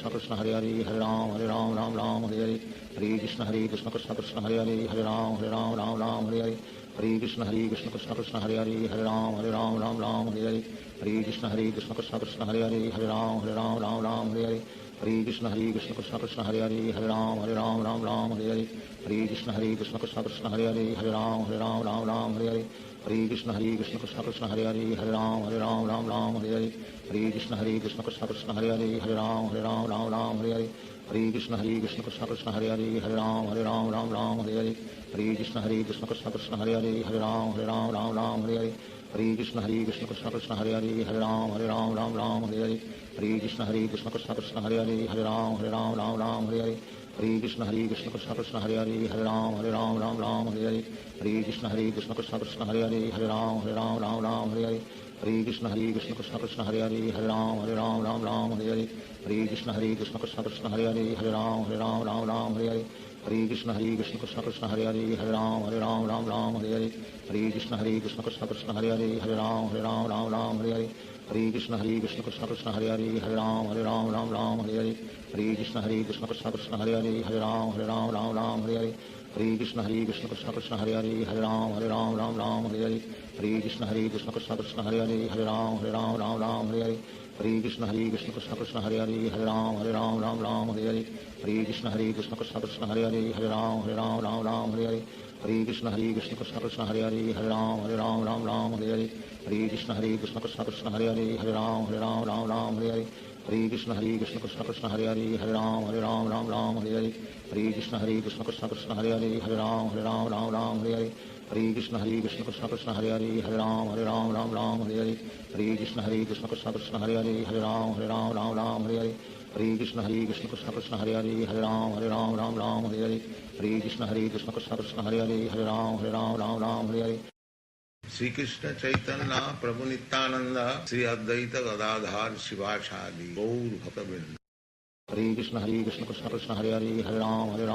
Krishna Hare Hare Hare Ram Hare Hare Hare Krishna Krishna Krishna Hare Hare Hare Ram Hare Hare Hare Krishna Krishna Krishna Hare Hare Hare Ram Hare Hare Hare Krishna Krishna Krishna Hare Hare Hare Ram Hare Hare Hare Krishna Krishna Krishna Hare Hare Hare Ram Hare Hare Hare Krishna Krishna Krishna Hare Hare Hare Ram Hare Hare Hare Krishna Krishna Krishna Hare Hare Hare Ram Hare Hare Hare Krishna Krishna Krishna Hare Hare Hare Ram Hare Hare Hare Krishna Krishna Krishna Hare Hare Hare Ram Hare Hare Hare Krishna Krishna Krishna Hare Hare Hare Ram Hare Hare Hare Krishna Krishna Krishna Hare Hare Hare Ram Hare Hare Hare Krishna Krishna Krishna Hare Hare Hare Ram Hare Hare Hare Krishna Krishna Krishna Hare Hare Hare Ram Hare Hare Hare Krishna Krishna Krishna Hare Hare Hare Ram Hare Hare Hare Krishna Krishna Krishna Hare Hare Hare Ram Hare Hare Hare Krishna Krishna Krishna Hare Hare Hare Ram Hare Hare Hare Krishna Krishna Krishna Hare Hare Hare Ram Hare Hare Hare Krishna Krishna Krishna Hare Hare Hare Ram Hare Hare Hare Krishna Krishna Krishna Hare Hare Hare Ram Hare Hare Hare Krishna Krishna Krishna Hare Hare Hare Ram Hare Hare Hare Krishna Krishna Krishna Hare Hare Hare Ram Hare Hare Hare Krishna Krishna Krishna Hare Hare Hare Ram Hare Hare Hare Krishna Krishna Krishna Hare Hare Hare Ram Hare Hare Hare Krishna Krishna Krishna Hare Hare Hare Ram Hare Hare Hare Krishna Krishna Krishna Hare Hare Hare Ram Hare Hare Hare Krishna Krishna Krishna Hare Hare Hare Ram Hare Hare Hare Krishna Krishna Krishna Hare Hare Hare Ram Hare Hare Hare Krishna Krishna Krishna Hare Hare Hare Ram Hare Hare Hare Krishna Krishna Krishna Hare Hare Hare Ram Hare Hare Hare Krishna Krishna Krishna Hare Hare Hare Ram Hare Hare Hare Krishna Krishna Krishna Hare Hare Hare Ram Hare Hare Shri Krishna Chaitanya Prabhu Nityanand Shri Advaita Gadadhar शिवासादि Gaur भक्तवृंद। Hare Krishna Krishna Krishna Hare Hare Hare Ram Hare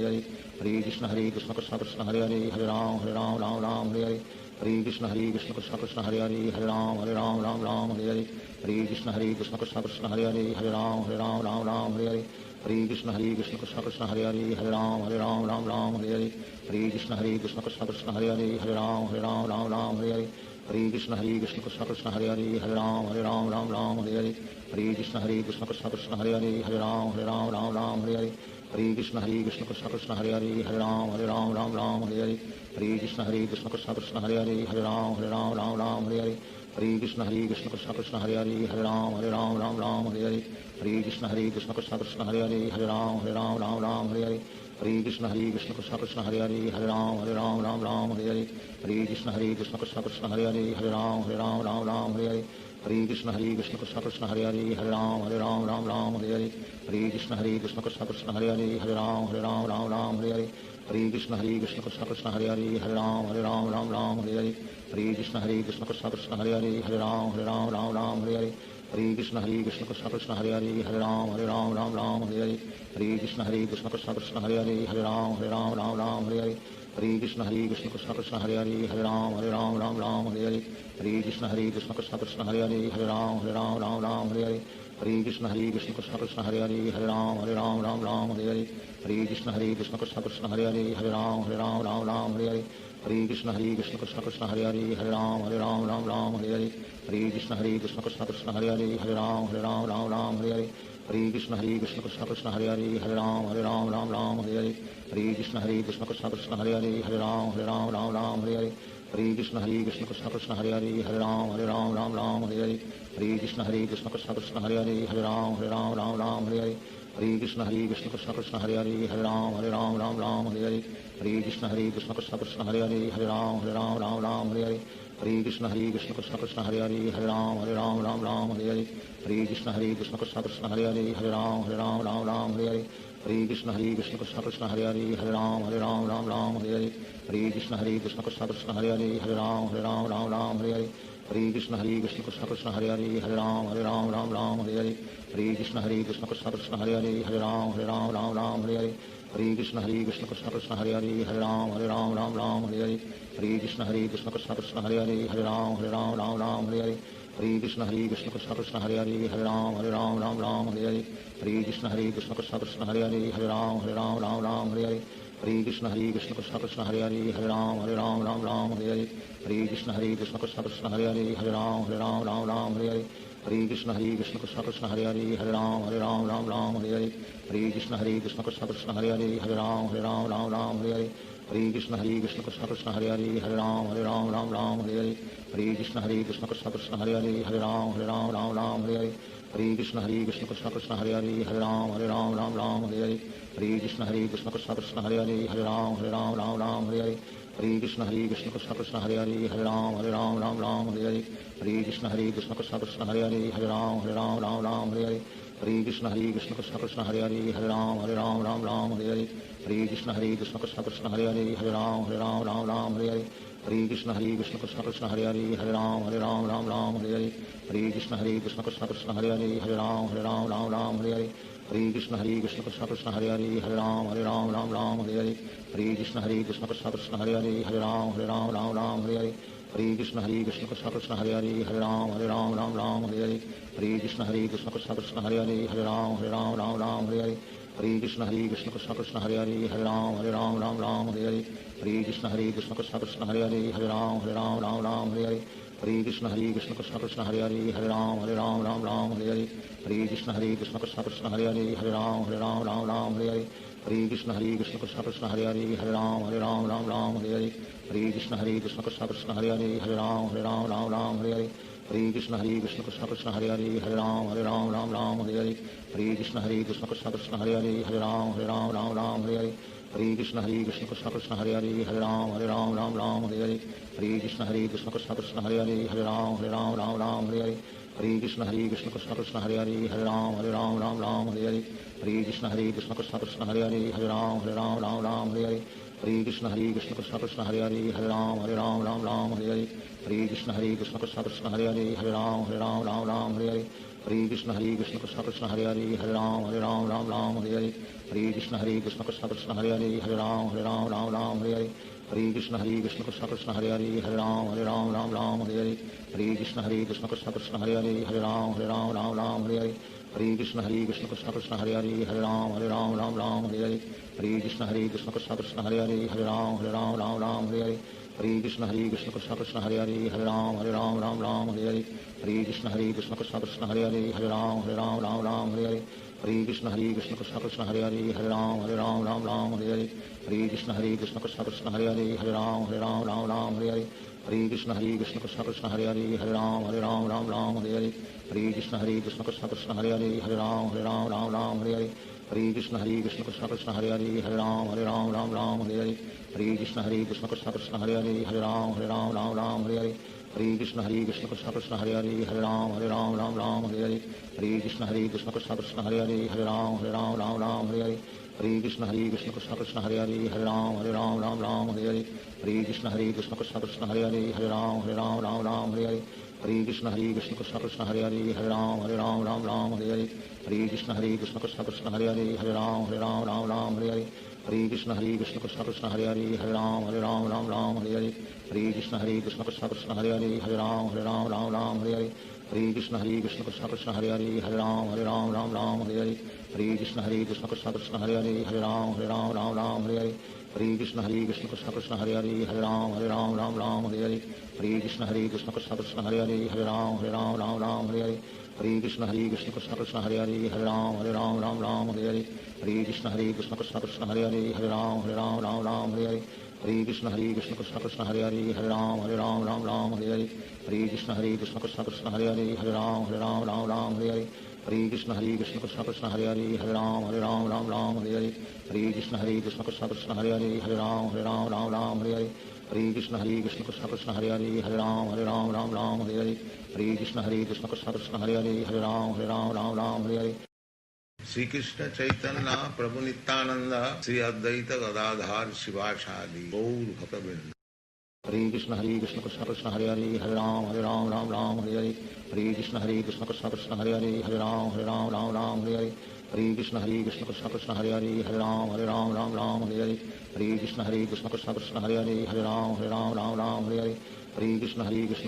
Hare Hare Krishna Krishna Krishna Hare Hare Hare Ram Hare Hare Hare Krishna Krishna Krishna Hare Hare Hare Ram Hare Hare Hare Krishna Krishna Krishna Hare Hare Hare Ram Hare Hare Hare Krishna Krishna Krishna Hare Hare Hare Ram Hare Hare Hare Krishna Krishna Krishna Hare Hare Hare Ram Hare Hare Hare Krishna Krishna Krishna Hare Hare Hare Ram Hare Hare Hare Krishna Krishna Krishna Hare Hare Hare Ram Hare Hare Hare Krishna Krishna Krishna Hare Hare Hare Ram Hare Hare Hare Krishna Krishna Krishna Hare Hare Hare Ram Hare Hare Hare Krishna Krishna Krishna Hare Hare Hare Ram Hare Hare Hare Krishna Krishna Krishna Hare Hare Hare Ram Hare Hare Hare Krishna Krishna Krishna Hare Hare Hare Ram Hare Hare Hare Krishna Krishna Krishna Hare Hare Hare Ram Hare Hare Hare Krishna Krishna Krishna Hare Hare Hare Ram Hare Hare Hare Krishna Krishna Krishna Hare Hare Hare Ram Hare Hare Hare Krishna Krishna Krishna Hare Hare Hare Ram Ram Ram Hare Hare Hare Krishna Krishna Krishna Hare Hare Hare Ram Ram Hare Hare Hare Krishna Krishna Krishna Hare Hare Hare Ram Ram Hare Hare Hare Krishna Krishna Krishna Hare Hare Hare Ram Ram Hare Hare Hare Krishna Krishna Krishna Hare Hare Hare Ram Ram Hare Hare Hare Krishna Krishna Krishna Hare Hare Hare Ram Hare Hare Hare Krishna Krishna Krishna Hare Hare Hare Ram Hare Hare Hare Krishna Krishna Krishna Hare Hare Hare Ram Hare Hare Hare Krishna Krishna Krishna Hare Hare Hare Ram Hare Hare Hare Krishna Krishna Krishna Krishna Hare Hare Hare Ram Hare Hare Hare Krishna Krishna Krishna Krishna Hare Hare Hare Ram Hare Hare Hare Krishna Krishna Krishna Krishna Hare Hare Hare Ram Hare Hare Hare Krishna Krishna Krishna Krishna Hare Hare Hare Ram Hare Hare Hare Krishna Krishna Krishna Krishna Hare Hare Hare Ram Hare Hare Hare Krishna Krishna Krishna Krishna Hare Hare Hare Ram Hare Hare Hare Krishna Krishna Krishna Krishna Hare Hare Hare Ram Hare Hare Hare Krishna Krishna Krishna Krishna Hare Hare Hare Ram Hare Hare Hare Krishna Krishna Krishna Krishna Hare Hare Hare Ram Hare Hare Hare Krishna Krishna Krishna Krishna Hare Hare Hare Ram Hare Hare Hare Krishna Krishna Krishna Krishna Hare Hare Hare Ram Hare Hare Hare Krishna Krishna Krishna Krishna Hare Hare Hare Ram Hare Hare Hare Krishna Krishna Krishna Krishna Hare Hare Hare Ram Hare Hare Hare Krishna Krishna Krishna Krishna Hare Hare Hare Ram Hare Hare Hare Krishna Krishna Krishna Krishna Hare Hare Hare Ram Hare Hare Hare Krishna Krishna Krishna Krishna Hare Hare Hare Ram Hare Hare Hare Krishna Krishna Krishna Krishna Hare Hare Hare Ram Hare Hare Hare Krishna Krishna Krishna Krishna Hare Hare Hare Ram Hare Hare Hare Krishna Krishna Krishna Krishna Hare Hare Hare Ram Hare Hare Hare Krishna Krishna Krishna Krishna Hare Hare Hare Ram Hare Hare Hare Krishna Krishna Krishna Krishna Hare Hare Hare Ram Hare Hare Hare Krishna Krishna Krishna Krishna Hare Hare Hare Ram Hare Hare Hare Krishna Krishna Krishna Krishna Hare Hare Hare Ram Hare Hare Hare Krishna Krishna Krishna Krishna Hare Hare Hare Ram Hare Hare Hare Krishna Krishna Krishna Krishna Hare Hare Hare Ram Hare Hare Hare Krishna Krishna Krishna Krishna Hare Hare Hare Ram Hare Hare Hare Krishna Krishna Krishna Krishna Hare Hare Hare Ram Hare Hare Hare Krishna Krishna Krishna Krishna Hare Hare Hare Ram Hare Hare Hare Krishna Krishna Krishna Krishna Hare Hare Hare Ram Hare Hare Hare Krishna Krishna Krishna Krishna Hare Hare Hare Ram Hare Hare Hare Krishna Krishna Krishna Krishna Hare Hare Hare Ram Hare Hare Hare Krishna Krishna Krishna Krishna Hare Hare Hare Ram Hare Hare Hare Krishna Krishna Krishna Krishna Hare Hare Hare Ram Hare Hare Hare Krishna Krishna Krishna Krishna Hare Hare Hare Ram Hare Hare Hare Krishna Krishna Krishna Krishna Hare Hare Hare Ram Hare Hare Hare Krishna Krishna Krishna Krishna Hare Hare Hare Ram Hare Hare Hare Krishna Krishna Krishna Krishna Hare Hare Hare Ram Hare Hare Hare Krishna Krishna Krishna Krishna Hare Hare Hare Ram Hare Hare Hare Krishna Krishna Krishna Krishna Hare Hare Hare Ram Hare Hare Hare Krishna Krishna Krishna Krishna Hare Hare Hare Ram Hare Hare Hare Krishna Krishna Krishna Krishna Hare Hare Hare Ram Hare Hare Hare Krishna Krishna Krishna Krishna Hare Hare Hare Ram Hare Hare Hare Krishna Krishna Krishna Krishna Hare Hare Hare Ram Hare Hare Hare Krishna Krishna Krishna Krishna Hare Hare Hare Ram Hare Hare Hare Krishna Krishna Krishna Krishna Hare Hare Hare Ram Hare Hare Hare Krishna Krishna Krishna Krishna Hare Hare Hare Ram Hare Hare Hare Krishna Krishna Krishna Krishna Hare Hare Hare Ram Hare Hare Hare Krishna Krishna Krishna Krishna Hare Hare Hare Ram Hare Hare Hare Krishna Krishna Krishna Krishna Hare Hare Hare Ram Hare Hare Hare Krishna Krishna Krishna Krishna Hare Hare Hare Ram Hare Hare Hare Krishna Krishna Krishna Krishna Hare Hare Hare Ram Hare Hare Hare Krishna Krishna Krishna Krishna Hare Hare Hare Ram Hare Hare Hare Krishna Krishna Krishna Krishna Hare Hare Hare Ram Hare Hare Hare Krishna Krishna Krishna Krishna Hare Hare Hare Ram Hare Hare Hare Krishna Krishna Krishna Krishna Hare Hare Hare Ram Hare Hare Hare Krishna Krishna Krishna Krishna Hare Hare Hare Ram Hare Hare Hare Krishna Krishna Krishna Krishna Hare Hare Hare Ram Hare Hare Hare Krishna Krishna Krishna Krishna Hare Hare Hare Ram Hare Hare Hare Krishna Krishna Krishna Krishna Hare Hare Hare Ram Hare Hare Hare Krishna Krishna Krishna Krishna Hare Hare Hare Ram Hare Hare Hare Krishna Krishna Krishna Krishna Hare Hare Hare Ram Hare Hare Hare Krishna Krishna Krishna Krishna Hare Hare Hare Ram Hare Hare Hare Krishna Krishna Krishna Krishna Hare Hare Hare Ram Hare Hare Hare Krishna Krishna Krishna Krishna Hare Hare Hare Ram Hare Hare Hare Krishna Krishna Krishna Krishna Hare Hare Hare Ram Hare Hare Hare Krishna Krishna Krishna Hare Hare Ram Ram Ram Hare Hare Hare Krishna Krishna Krishna Hare Hare Ram Ram Hare Hare Hare Krishna Krishna Krishna Hare Hare Ram Ram Hare Hare Hare Krishna Krishna Krishna Hare Hare Ram Ram Hare Hare Hare Krishna Krishna Krishna Hare Hare Ram Ram Hare Hare Hare Krishna Krishna Krishna Hare Hare Ram Ram Hare Hare Hare Krishna Krishna Krishna Hare Hare Ram Ram Hare Hare Hare Krishna Krishna Krishna Hare Hare Ram Ram Hare Hare Hare Krishna Krishna Krishna Hare Hare Ram Ram Hare Hare Hare Krishna Krishna Krishna Krishna Hare Hare Ram Ram Hare Hare Hare Krishna Krishna Krishna Hare Hare Ram Ram Hare Hare Hare Krishna Krishna Krishna Krishna Hare Hare Ram Ram Hare Hare Hare Krishna Krishna Krishna Hare Hare Ram Ram Hare Hare Hare Krishna Krishna Krishna Krishna Hare Hare Ram Ram Hare Hare Hare Krishna Krishna Krishna Hare Hare Ram Ram Hare Hare Hare Krishna Krishna Krishna Krishna Hare Hare Ram Ram Hare Hare Hare Krishna Krishna Krishna Hare Hare Ram Ram Hare Hare Hare Krishna Krishna Krishna Krishna Hare Hare Ram Ram Hare Hare Shri Krishna Chaitanya Prabhu Nityanand Shri Advaita Gadadhar शिवासादि Gaur भक्तवृंद। Hare Krishna Krishna Krishna Hare Hare Ram Ram Hare Hare Hare Krishna Krishna Krishna Hare Hare Ram Ram Hare Hare Hare Krishna Krishna Krishna Hare Hare Ram Ram Hare Hare Hare Krishna Krishna Krishna Hare Hare Ram Ram Hare Hare Hare Krishna Krishna Krishna Hare Hare Ram Ram Hare Hare Hare Krishna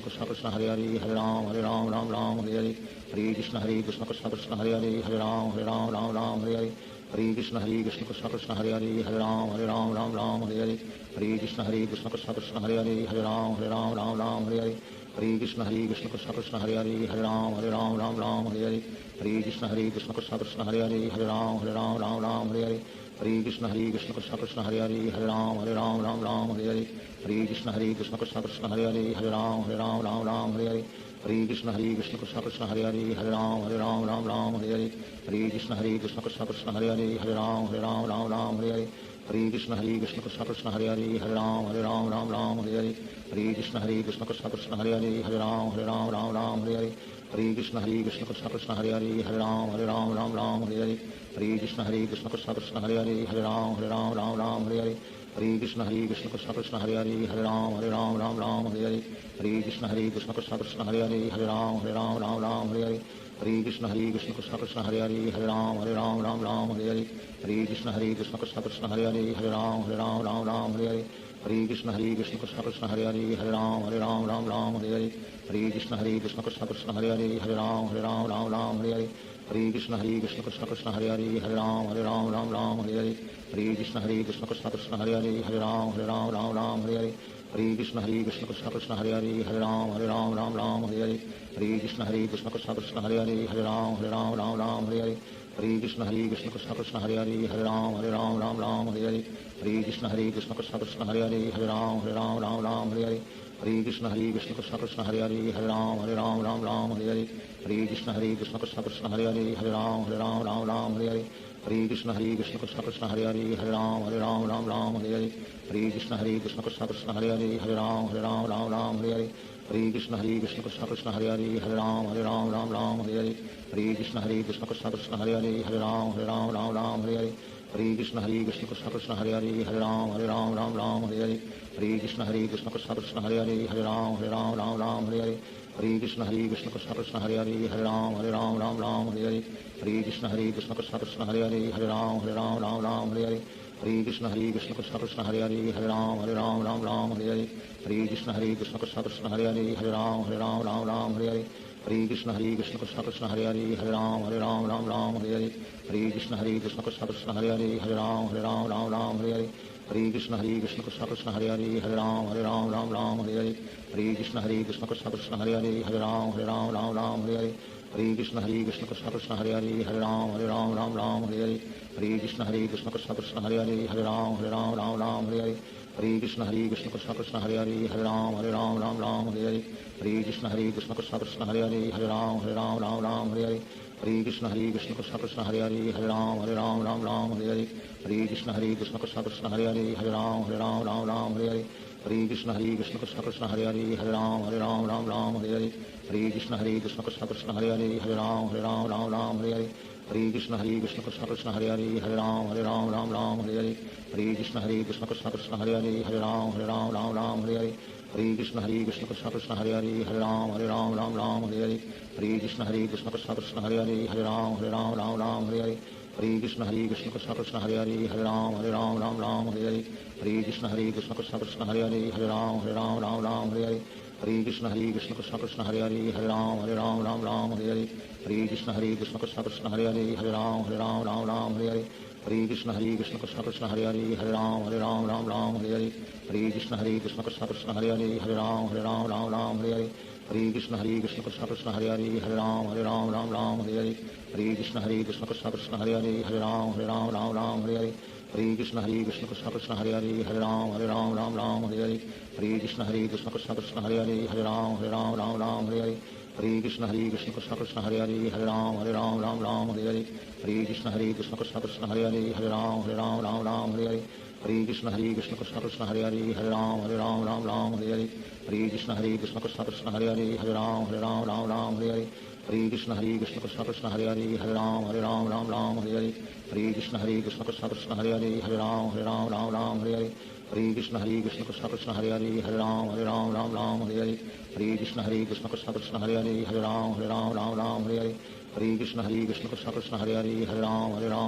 Krishna Krishna Hare Hare Ram Ram Hare Hare Hare Krishna Krishna Krishna Hare Hare Ram Ram Hare Hare Hare Krishna Krishna Krishna Krishna Hare Hare Ram Ram Hare Hare Hare Krishna Krishna Krishna Hare Hare Ram Ram Hare Hare Hare Krishna Krishna Krishna Krishna Hare Hare Ram Ram Hare Hare Hare Krishna Krishna Krishna Krishna Hare Hare Ram Ram Hare Hare Hare Krishna Krishna Krishna Krishna Hare Hare Ram Ram Hare Hare Hare Krishna Krishna Krishna Krishna Hare Hare Ram Ram Hare Hare Hare Krishna Krishna Krishna Krishna Hare Hare Ram Ram Hare Hare Hare Krishna Krishna Krishna Krishna Hare Hare Ram Ram Hare Hare Hare Krishna Krishna Krishna Krishna Hare Hare Ram Ram Hare Hare Hare Krishna Krishna Krishna Krishna Hare Hare Ram Ram Hare Hare Hare Krishna Krishna Krishna Krishna Hare Hare Ram Ram Hare Hare Hare Krishna Krishna Krishna Krishna Hare Hare Ram Ram Hare Hare Hare Krishna Krishna Krishna Krishna Hare Hare Ram Ram Hare Hare Hare Krishna Krishna Krishna Krishna Hare Hare Ram Ram Hare Hare Hare Krishna Krishna Krishna Krishna Hare Hare Ram Ram Hare Hare Hare Krishna Krishna Krishna Krishna Hare Hare Ram Ram Hare Hare Hare Krishna Krishna Krishna Krishna Hare Hare Ram Ram Hare Hare Hare Krishna Krishna Krishna Krishna Hare Hare Ram Ram Hare Hare Hare Krishna Krishna Krishna Krishna Hare Hare Ram Ram Hare Hare Hare Krishna Krishna Krishna Krishna Hare Hare Ram Ram Hare Hare Hare Krishna Krishna Krishna Krishna Hare Hare Ram Ram Hare Hare Hare Krishna Krishna Krishna Krishna Hare Hare Ram Ram Hare Hare Hare Krishna Krishna Krishna Krishna Hare Hare Ram Ram Hare Hare Hare Krishna Krishna Krishna Krishna Hare Hare Ram Ram Hare Hare Hare Krishna Krishna Krishna Krishna Hare Hare Ram Ram Hare Hare Hare Krishna Krishna Krishna Krishna Hare Hare Ram Ram Hare Hare Hare Krishna Krishna Krishna Krishna Hare Hare Ram Ram Hare Hare Hare Krishna Krishna Krishna Krishna Hare Hare Ram Ram Hare Hare Hare Krishna Krishna Krishna Krishna Hare Hare Ram Ram Hare Hare Hare Krishna Krishna Krishna Krishna Hare Hare Ram Ram Hare Hare Hare Krishna Krishna Krishna Krishna Hare Hare Ram Ram Hare Hare Hare Krishna Krishna Krishna Krishna Hare Hare Ram Ram Hare Hare Hare Krishna Krishna Krishna Krishna Hare Hare Ram Ram Hare Hare Hare Krishna Krishna Krishna Krishna Hare Hare Ram Ram Hare Hare Hare Krishna Krishna Krishna Krishna Hare Hare Ram Ram Hare Hare Hare Krishna Krishna Krishna Krishna Hare Hare Ram Ram Hare Hare Hare Krishna Krishna Krishna Krishna Hare Hare Ram Ram Hare Hare Hare Krishna Krishna Krishna Krishna Hare Hare Ram Ram Hare Hare Hare Krishna Krishna Krishna Krishna Hare Hare Ram Ram Hare Hare Hare Krishna Krishna Krishna Krishna Hare Hare Ram Ram Hare Hare Hare Krishna Krishna Krishna Krishna Hare Hare Ram Ram Hare Hare Hare Krishna Krishna Krishna Krishna Hare Hare Ram Ram Hare Hare Hare Krishna Krishna Krishna Krishna Hare Hare Ram Ram Hare Hare Hare Krishna Krishna Krishna Krishna Hare Hare Ram Ram Hare Hare Hare Krishna Krishna Krishna Krishna Hare Hare Ram Ram Hare Hare Hare Krishna Krishna Krishna Krishna Hare Hare Ram Ram Hare Hare Hare Krishna Krishna Krishna Krishna Hare Hare Ram Ram Hare Hare Hare Krishna Krishna Krishna Hare Hare Hare Ram Ram Ram Hare Hare Hare Krishna Krishna Krishna Hare Hare Hare Ram Ram Hare Hare Hare Krishna Krishna Krishna Hare Hare Hare Ram Ram Hare Hare Hare Krishna Krishna Krishna Hare Hare Hare Ram Ram Hare Hare Hare Krishna Krishna Krishna Hare Hare Hare Ram Ram Hare Hare Hare Krishna Krishna Krishna Hare Hare Hare Ram Ram Hare Hare Hare Krishna Krishna Krishna Hare Hare Hare Ram Ram Hare Hare Hare Krishna Krishna Krishna Hare Hare Hare Ram Ram Hare Hare Hare Krishna Krishna Krishna Hare Hare Hare Ram Ram Hare Hare Hare Krishna Krishna Krishna Hare Hare Hare Ram Ram Hare Hare Hare Krishna Krishna Krishna Hare Hare Hare Ram Ram Hare Hare Hare Krishna Krishna Krishna Hare Hare Hare Ram Ram Hare Hare Hare Krishna Krishna Krishna Hare Hare Hare Ram Ram Hare Hare Hare Krishna Krishna Krishna Hare Hare Hare Ram Ram Hare Hare Hare Krishna Krishna Krishna Hare Hare Hare Ram Ram Hare Hare Hare Krishna Krishna Krishna Hare Hare Hare Ram Ram Hare Hare Hare Krishna Krishna Krishna Hare Hare Hare Ram Hare Hare Hare Krishna Krishna Krishna Hare Hare Hare Ram Hare Hare Hare Krishna Krishna Krishna Hare Hare Hare Ram Hare Hare Hare Krishna Krishna Krishna Hare Hare Hare Ram Hare Hare Hare Krishna Krishna Krishna Hare Hare Hare Ram Hare Hare Hare Krishna Krishna Krishna Hare Hare Hare Ram Hare Hare Hare Krishna Krishna Krishna Hare Hare Hare Ram Hare Hare Hare Krishna Krishna Krishna Hare Hare Hare Ram Hare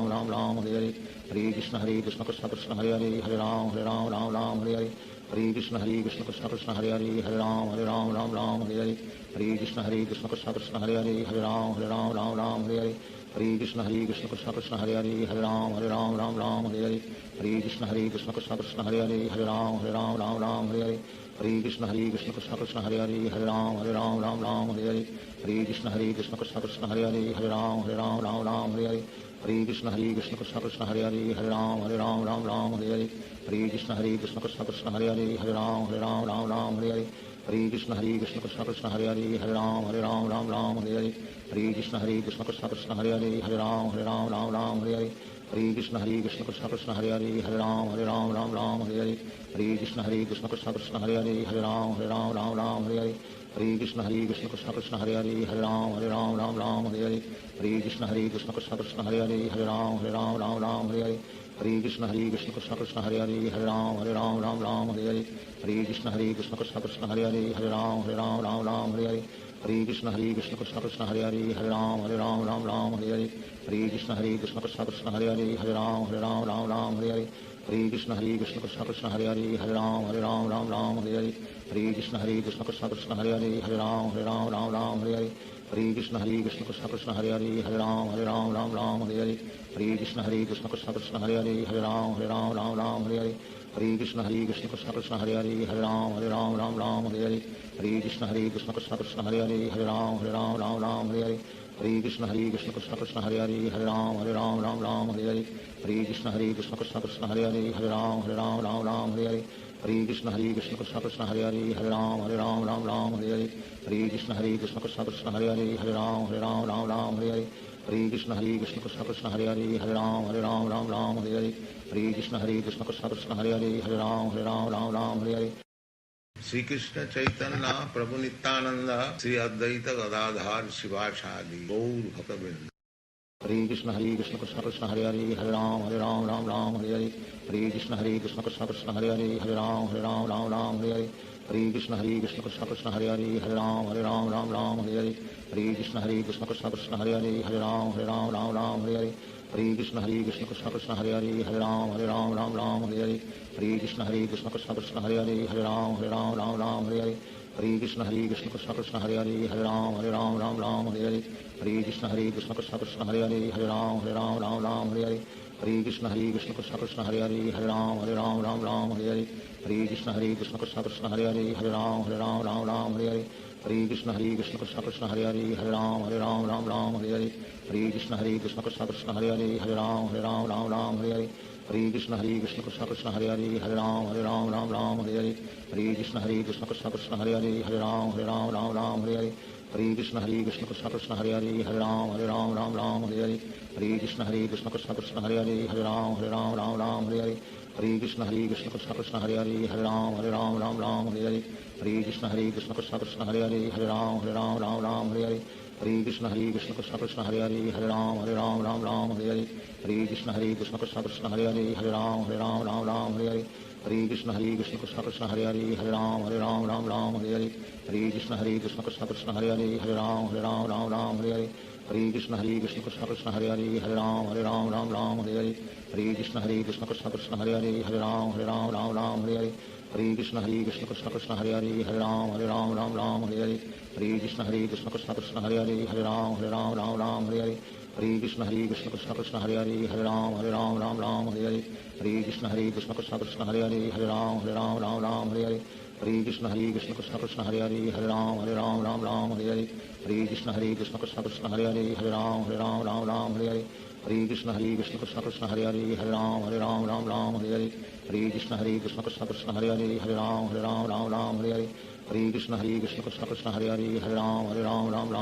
Hare Hare Krishna Krishna Krishna Hare Hare Hare Ram Hare Hare Hare Krishna Krishna Krishna Hare Hare Hare Ram Hare Hare Hare Krishna Krishna Krishna Hare Hare Hare Ram Hare Hare Hare Krishna Krishna Krishna Hare Hare Hare Ram Hare Hare Hare Krishna Krishna Krishna Hare Hare Hare Ram Hare Hare Hare Krishna Krishna Krishna Hare Hare Hare Ram Hare Hare Hare Krishna Krishna Krishna Hare Hare Hare Ram Hare Hare Hare Krishna Krishna Krishna Hare Hare Hare Ram Hare Hare Hare Krishna Krishna Krishna Hare Hare Hare Ram Hare Hare Hare Krishna Krishna Krishna Hare Hare Hare Ram Hare Hare Hare Krishna Krishna Krishna Hare Hare Hare Ram Hare Hare Hare Krishna Krishna Krishna Hare Hare Hare Ram Hare Hare Hare Krishna Krishna Krishna Hare Hare Hare Ram Hare Hare Hare Krishna Krishna Krishna Hare Hare Hare Ram Hare Hare Hare Krishna Krishna Krishna Hare Hare Hare Ram Hare Hare Hare Krishna Krishna Krishna Hare Hare Hare Ram Hare Hare Hare Krishna Krishna Krishna Hare Hare Hare Ram Hare Hare Hare Krishna Krishna Krishna Hare Hare Hare Ram Hare Hare Hare Krishna Krishna Krishna Hare Hare Hare Ram Hare Hare Hare Krishna Krishna Krishna Hare Hare Hare Ram Hare Hare Hare Krishna Krishna Krishna Hare Hare Hare Ram Hare Hare Hare Krishna Krishna Krishna Hare Hare Hare Ram Hare Hare Hare Krishna Krishna Krishna Hare Hare Hare Ram Hare Hare Hare Krishna Krishna Krishna Hare Hare Hare Ram Hare Hare Hare Krishna Krishna Krishna Hare Hare Hare Ram Hare Hare Hare Krishna Krishna Krishna Hare Hare Hare Ram Hare Hare Hare Krishna Krishna Krishna Hare Hare Hare Ram Hare Hare Hare Krishna Krishna Krishna Hare Hare Hare Ram Hare Hare Hare Krishna Krishna Krishna Hare Hare Hare Ram Hare Hare Hare Krishna Krishna Krishna Hare Hare Hare Ram Hare Hare Shri Krishna Chaitanya Prabhu Nityanand Shri Advaita Gadadhar शिवासादि Gaur भक्तवृंद। Hare Krishna Krishna Krishna Hare Hare Hare Ram Hare Hare Hare Krishna Krishna Krishna Hare Hare Hare Ram Hare Hare Hare Krishna Krishna Krishna Hare Hare Hare Ram Hare Hare Hare Krishna Krishna Krishna Hare Hare Hare Ram Hare Hare Hare Krishna Krishna Krishna Hare Hare Hare Ram Hare Hare Hare Krishna Krishna Krishna Hare Hare Hare Ram Hare Hare Hare Krishna Krishna Krishna Hare Hare Hare Ram Hare Hare Hare Krishna Krishna Krishna Hare Hare Hare Ram Hare Hare Hare Krishna Krishna Krishna Hare Hare Hare Ram Hare Hare Hare Krishna Krishna Krishna Hare Hare Hare Ram Hare Hare Hare Krishna Krishna Krishna Hare Hare Hare Ram Hare Hare Hare Krishna Krishna Krishna Hare Hare Hare Ram Hare Hare Hare Krishna Krishna Krishna Hare Hare Hare Ram Hare Hare Hare Krishna Krishna Krishna Hare Hare Hare Ram Hare Hare Hare Krishna Krishna Krishna Hare Hare Hare Ram Hare Hare Hare Krishna Krishna Krishna Hare Hare Hare Ram Hare Hare Hare Krishna Krishna Krishna Hare Hare Hare Ram Hare Hare Hare Krishna Krishna Krishna Hare Hare Hare Ram Hare Hare Hare Krishna Krishna Krishna Hare Hare Hare Ram Ram Ram Hare Hare Hare Krishna Krishna Krishna Hare Hare Hare Ram Ram Hare Hare Hare Krishna Krishna Krishna Hare Hare Hare Ram Ram Hare Hare Hare Krishna Krishna Krishna Hare Hare Hare Ram Ram Hare Hare Hare Krishna Krishna Krishna Hare Hare Hare Ram Hare Hare Hare Krishna Krishna Krishna Hare Hare Hare Ram Hare Hare Hare Krishna Krishna Krishna Hare Hare Hare Ram Hare Hare Hare Krishna Krishna Krishna Hare Hare Hare Ram Hare Hare Hare Krishna Krishna Krishna Hare Hare Hare Ram Hare Hare Hare Krishna Krishna Krishna Krishna Hare Hare Hare Ram Hare Hare Hare Krishna Krishna Krishna Hare Hare Hare Ram Hare Hare Hare Krishna Krishna Krishna Krishna Hare Hare Hare Ram Hare Hare Hare Krishna Krishna Krishna Hare Hare Hare Ram Hare Hare Hare Krishna Krishna Krishna Krishna Hare Hare Hare Ram Hare Hare Hare Krishna Krishna Krishna Hare Hare Hare Ram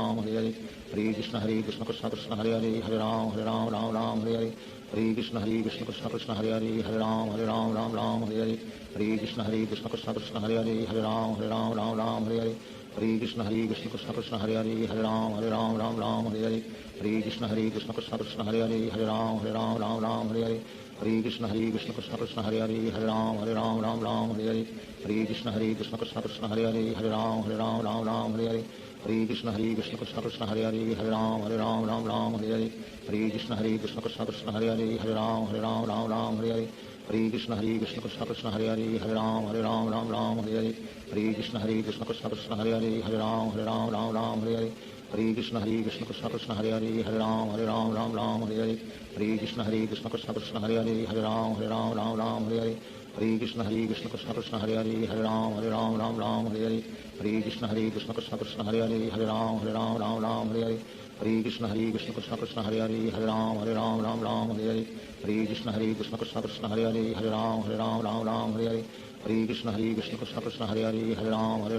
Hare Hare Hare Krishna Krishna Krishna Krishna Hare Hare Hare Ram Hare Hare Hare Krishna Krishna Krishna Hare Hare Hare Ram Hare Hare Hare Krishna Krishna Krishna Krishna Hare Hare Hare Ram Hare Hare Hare Krishna Krishna Krishna Hare Hare Hare Ram Hare Hare Hare Krishna Krishna Krishna Krishna Hare Hare Hare Ram Hare Hare Hare Krishna Krishna Krishna Hare Hare Hare Ram Hare Hare Hare Krishna Krishna Krishna Krishna Hare Hare Hare Ram Hare Hare Hare Krishna Krishna Krishna Hare Hare Hare Ram Hare Hare Hare Krishna Krishna Krishna Krishna Hare Hare Hare Ram Hare Hare Hare Krishna Krishna Krishna Krishna Hare Hare Hare Ram Hare Hare Hare Krishna Krishna Krishna Krishna Hare Hare Hare Ram Hare Hare Hare Krishna Krishna Krishna Krishna Hare Hare Hare Ram Hare Hare Hare Krishna Krishna Krishna Krishna Hare Hare Hare Ram Hare Hare Hare Krishna Krishna Krishna Krishna Hare Hare Hare Ram Hare Hare Hare Krishna Krishna Krishna Krishna Hare Hare Hare Ram Hare Hare Hare Krishna Krishna Krishna Krishna Hare Hare Hare Ram Hare Hare Hare Krishna Krishna Krishna Krishna Hare Hare Hare Ram Hare Hare Hare Krishna Krishna Krishna Krishna Hare Hare Hare Ram Hare Hare Hare Krishna Krishna Krishna Krishna Hare Hare Hare Ram Hare Hare Hare Krishna Krishna Krishna Krishna Hare Hare Hare Ram Hare Hare Hare Krishna Krishna Krishna Krishna Hare Hare Hare Ram Hare Hare Hare Krishna Krishna Krishna Krishna Hare Hare Hare Ram Hare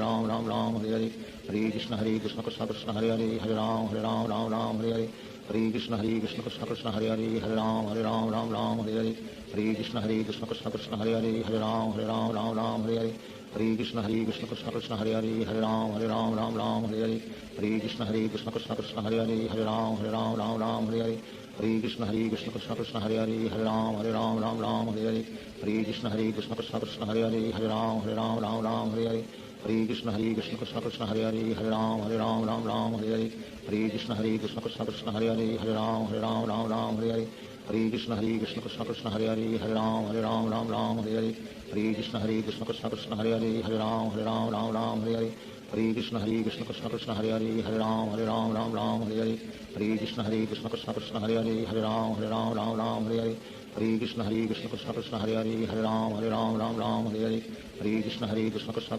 Hare Hare Krishna Krishna Krishna Krishna Hare Hare Hare Ram Hare Hare Hare Krishna Krishna Krishna Krishna Hare Hare Hare Ram Hare Hare Hare Krishna Krishna Krishna Krishna Hare Hare Hare Ram Hare Hare Hare Krishna Krishna Krishna Krishna Hare Hare Hare Ram Hare Hare Hare Krishna Krishna Krishna Krishna Hare Hare Hare Ram Hare Hare Hare Krishna Krishna Krishna Krishna Hare Hare Hare Ram Hare Hare Hare Krishna Krishna Krishna Krishna Hare Hare Hare Ram Hare Hare Hare Krishna Krishna Krishna Krishna Hare Hare Hare Ram Hare Hare Hare Krishna Krishna Krishna Krishna Hare Hare Hare Ram Hare Hare Hare Krishna Krishna Krishna Krishna Hare Hare Hare Ram Hare Hare Hare Krishna Krishna Krishna Krishna Hare Hare Hare Ram Hare Hare Hare Krishna Krishna Krishna Krishna Hare Hare Hare Ram Hare Hare Hare Krishna Krishna Krishna Krishna Hare Hare Hare Ram Hare Hare Hare Krishna Krishna Krishna Krishna Hare Hare Hare Ram Hare Hare Hare Krishna Krishna Krishna Krishna Hare Hare Hare Ram Hare Hare Hare Krishna Krishna Krishna Krishna Hare Hare Hare Ram Hare Hare Hare Krishna Krishna Krishna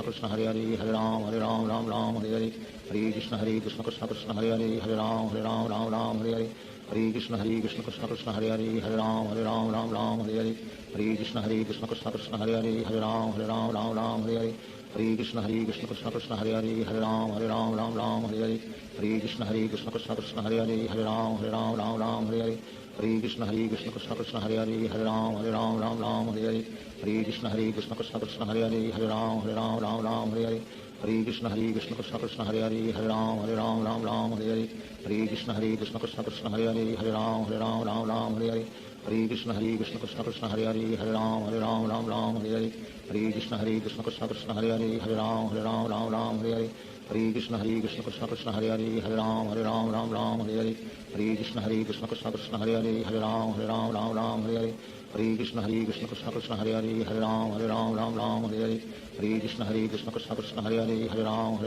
Krishna Hare Hare Hare Ram Hare Hare Hare Krishna Krishna Krishna Krishna Hare Hare Hare Ram Hare Hare Hare Krishna Krishna Krishna Krishna Hare Hare Hare Ram Hare Hare Hare Krishna Krishna Krishna Krishna Hare Hare Hare Ram Hare Hare Hare Krishna Krishna Krishna Krishna Hare Hare Hare Ram Hare Hare Hare Krishna Krishna Krishna Krishna Hare Hare Hare Ram Hare Hare Hare Krishna Krishna Krishna Krishna Hare Hare Hare Ram Hare Hare Hare Krishna Krishna Krishna Krishna Hare Hare Hare Ram Hare Hare Hare Krishna Krishna Krishna Krishna Hare Hare Hare Ram Hare Hare Hare Krishna Krishna Krishna Krishna Hare Hare Hare Ram Hare Hare Hare Krishna Krishna Krishna Krishna Hare Hare Hare Ram Hare Hare Hare Krishna Krishna Krishna Krishna Hare Hare Hare Ram Hare Hare Hare Krishna Krishna Krishna Krishna Hare Hare Hare Ram Hare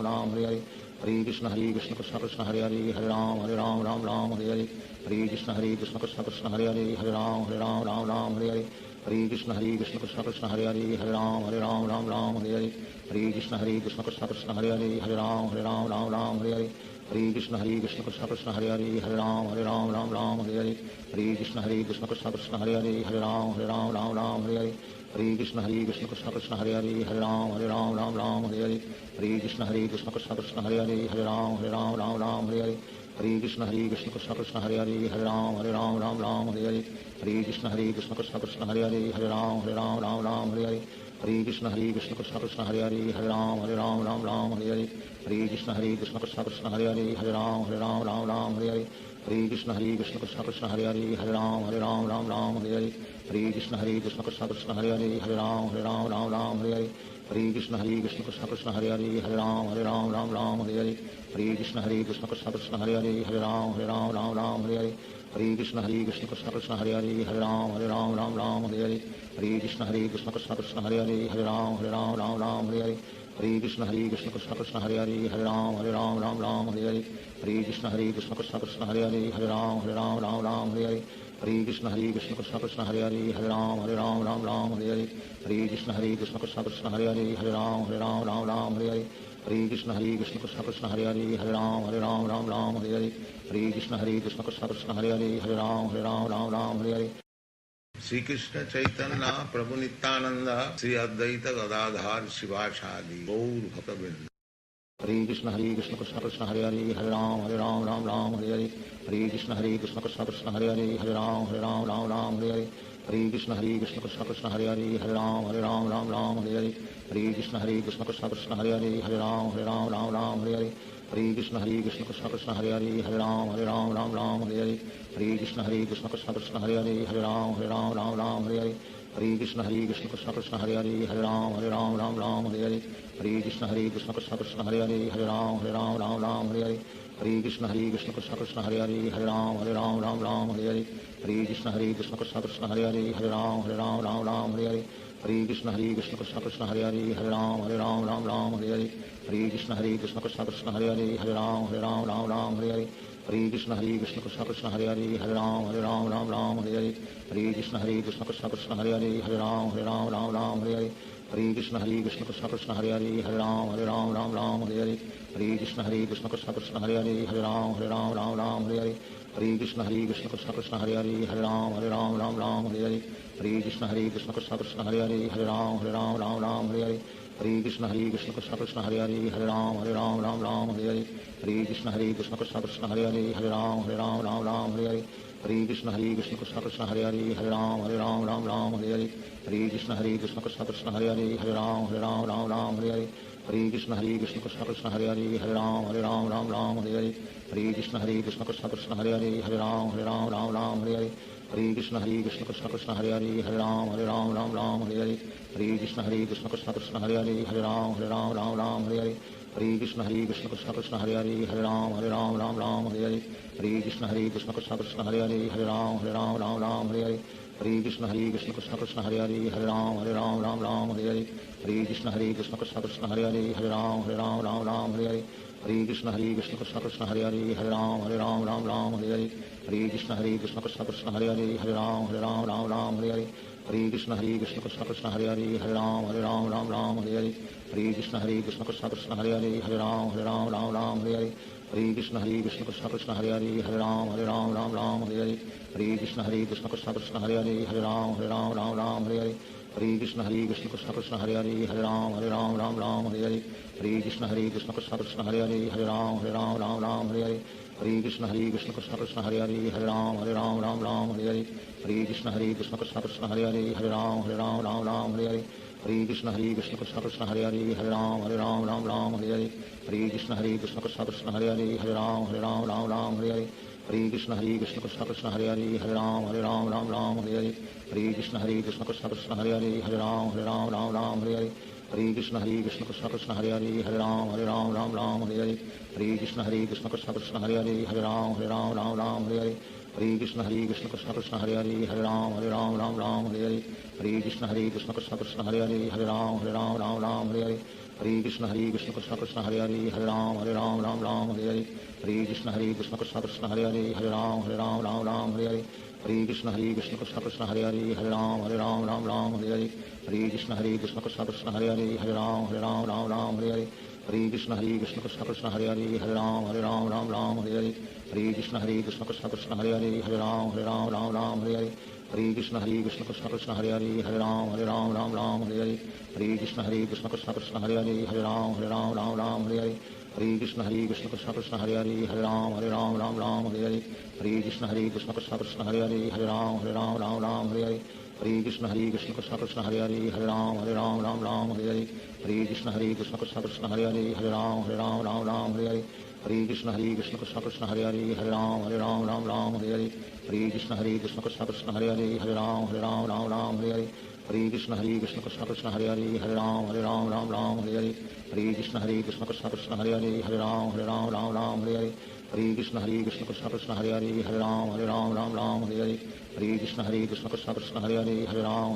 Hare Hare Krishna Krishna Krishna Krishna Hare Hare Hare Ram Hare Hare Hare Krishna Krishna Krishna Krishna Hare Hare Hare Ram Hare Hare Hare Krishna Krishna Krishna Krishna Hare Hare Hare Ram Hare Hare Hare Krishna Krishna Krishna Krishna Hare Hare Hare Ram Hare Hare Hare Krishna Krishna Krishna Krishna Hare Hare Hare Ram Hare Hare Hare Krishna Krishna Krishna Krishna Hare Hare Hare Ram Hare Hare Hare Krishna Krishna Krishna Krishna Hare Hare Hare Ram Hare Hare Hare Krishna Krishna Krishna Krishna Hare Hare Hare Ram Hare Hare Hare Krishna Krishna Krishna Hare Hare Hare Ram Ram Ram Hare Hare Hare Krishna Krishna Krishna Hare Hare Hare Ram Ram Hare Hare Hare Krishna Krishna Krishna Hare Hare Hare Ram Ram Hare Hare Hare Krishna Krishna Krishna Hare Hare Hare Ram Ram Hare Hare Hare Krishna Krishna Krishna Hare Hare Hare Ram Ram Hare Hare Hare Krishna Krishna Krishna Hare Hare Hare Ram Ram Hare Hare Hare Krishna Krishna Krishna Hare Hare Hare Ram Hare Hare Hare Krishna Krishna Krishna Hare Hare Hare Ram Hare Hare Hare Krishna Krishna Krishna Hare Hare Hare Ram Hare Hare Hare Krishna Krishna Krishna Hare Hare Hare Ram Hare Hare Hare Krishna Krishna Krishna Hare Hare Hare Ram Hare Hare Hare Krishna Krishna Krishna Hare Hare Hare Ram Hare Hare Hare Krishna Krishna Krishna Hare Hare Hare Ram Hare Hare Hare Krishna Krishna Krishna Hare Hare Hare Ram Hare Hare Hare Krishna Krishna Krishna Hare Hare Hare Ram Hare Hare Hare Krishna Krishna Krishna Hare Hare Hare Ram Hare Hare Shri Krishna Chaitanya Prabhu Nityanand Shri Advaita Gadadhar शिवासादि Gaur भक्तवृंद। Hare Krishna Krishna Krishna Hare Hare Hare Ram Hare Hare Hare Krishna Krishna Krishna Hare Hare Hare Ram Hare Hare Hare Krishna Krishna Krishna Hare Hare Hare Ram Hare Hare Hare Krishna Krishna Krishna Hare Hare Hare Ram Hare Hare Hare Krishna Krishna Krishna Hare Hare Hare Ram Hare Hare Hare Krishna Krishna Krishna Hare Hare Hare Ram Hare Hare Hare Krishna Krishna Krishna Hare Hare Hare Ram Hare Hare Hare Krishna Krishna Krishna Hare Hare Hare Ram Hare Hare Hare Krishna Krishna Krishna Hare Hare Hare Ram Hare Hare Hare Krishna Krishna Krishna Hare Hare Hare Ram Hare Hare Hare Krishna Krishna Krishna Hare Hare Hare Ram Hare Hare Hare Krishna Krishna Krishna Hare Hare Hare Ram Hare Hare Hare Krishna Krishna Krishna Hare Hare Hare Ram Hare Hare Hare Krishna Krishna Krishna Hare Hare Hare Ram Hare Hare Hare Krishna Krishna Krishna Hare Hare Hare Ram Hare Hare Hare Krishna Krishna Krishna Hare Hare Hare Ram Hare Hare Hare Krishna Krishna Krishna Hare Hare Hare Ram Hare Hare Hare Krishna Krishna Krishna Hare Hare Hare Ram Hare Hare Hare Krishna Krishna Krishna Hare Hare Hare Ram Hare Hare Hare Krishna Krishna Krishna Hare Hare Hare Ram Hare Hare Hare Krishna Krishna Krishna Hare Hare Hare Ram Hare Hare Hare Krishna Krishna Krishna Hare Hare Hare Ram Hare Hare Hare Krishna Krishna Krishna Hare Hare Hare Ram Hare Hare Hare Krishna Krishna Krishna Hare Hare Hare Ram Hare Hare Hare Krishna Krishna Krishna Hare Hare Hare Ram Hare Hare Hare Krishna Krishna Krishna Hare Hare Hare Ram Hare Hare Hare Krishna Krishna Krishna Hare Hare Hare Ram Hare Hare Hare Krishna Krishna Krishna Hare Hare Hare Ram Hare Hare Hare Krishna Krishna Krishna Hare Hare Hare Ram Hare Hare Hare Krishna Krishna Krishna Hare Hare Hare Ram Hare Hare Hare Krishna Krishna Krishna Hare Hare Hare Ram Hare Hare Hare Krishna Krishna Krishna Hare Hare Hare Ram Hare Hare Hare Krishna Krishna Krishna Hare Hare Hare Ram Hare Hare Hare Krishna Krishna Krishna Hare Hare Hare Ram Hare Hare Hare Krishna Krishna Krishna Hare Hare Hare Ram Hare Hare Hare Krishna Krishna Krishna Hare Hare Hare Ram Hare Hare Hare Krishna Krishna Krishna Hare Hare Hare Ram Hare Hare Hare Krishna Krishna Krishna Hare Hare Hare Ram Hare Hare Hare Krishna Krishna Krishna Hare Hare Hare Ram Hare Hare Hare Krishna Krishna Krishna Hare Hare Hare Ram Hare Hare Hare Krishna Krishna Krishna Hare Hare Hare Ram Hare Hare Hare Krishna Krishna Krishna Hare Hare Hare Ram Hare Hare Hare Krishna Krishna Krishna Hare Hare Hare Ram Hare Hare Hare Krishna Krishna Krishna Hare Hare Hare Ram Hare Hare Hare Krishna Krishna Krishna Hare Hare Hare Ram Hare Hare Hare Krishna Krishna Krishna Hare Hare Hare Ram Hare Hare Hare Krishna Krishna Krishna Hare Hare Hare Ram Hare Hare Hare Krishna Krishna Krishna Hare Hare Hare Ram Hare Hare Hare Krishna Krishna Krishna Hare Hare Hare Ram Hare Hare Hare Krishna Krishna Krishna Hare Hare Hare Ram Hare Hare Hare Krishna Krishna Krishna Hare Hare Hare Ram Hare Hare Hare Krishna Krishna Krishna Hare Hare Hare Ram Hare Hare Hare Krishna Krishna Krishna Hare Hare Hare Ram Hare Hare Hare Krishna Krishna Krishna Hare Hare Hare Ram Hare Hare Hare Krishna Krishna Krishna Hare Hare Hare Ram Hare Hare Hare Krishna Krishna Krishna Hare Hare Hare Ram Hare Hare Hare Krishna Krishna Krishna Hare Hare Hare Ram Ram Ram Hare Hare Hare Krishna Krishna Krishna Hare Hare Hare Ram Ram Hare Hare Hare Krishna Krishna Krishna Hare Hare Hare Ram Ram Hare Hare Hare Krishna Krishna Krishna Hare Hare Hare Ram Ram Hare Hare Hare Krishna Krishna Krishna Hare Hare Hare Ram Ram Hare Hare Hare Krishna Krishna Krishna Hare Hare Hare Ram Ram Hare Hare Hare Krishna Krishna Krishna Hare Hare Hare Ram Ram Hare Hare Hare Krishna Krishna Krishna Hare Hare Hare Ram Ram Hare Hare Hare Krishna Krishna Krishna Hare Hare Hare Ram Ram Hare Hare Hare Krishna Krishna Krishna Hare Hare Hare Ram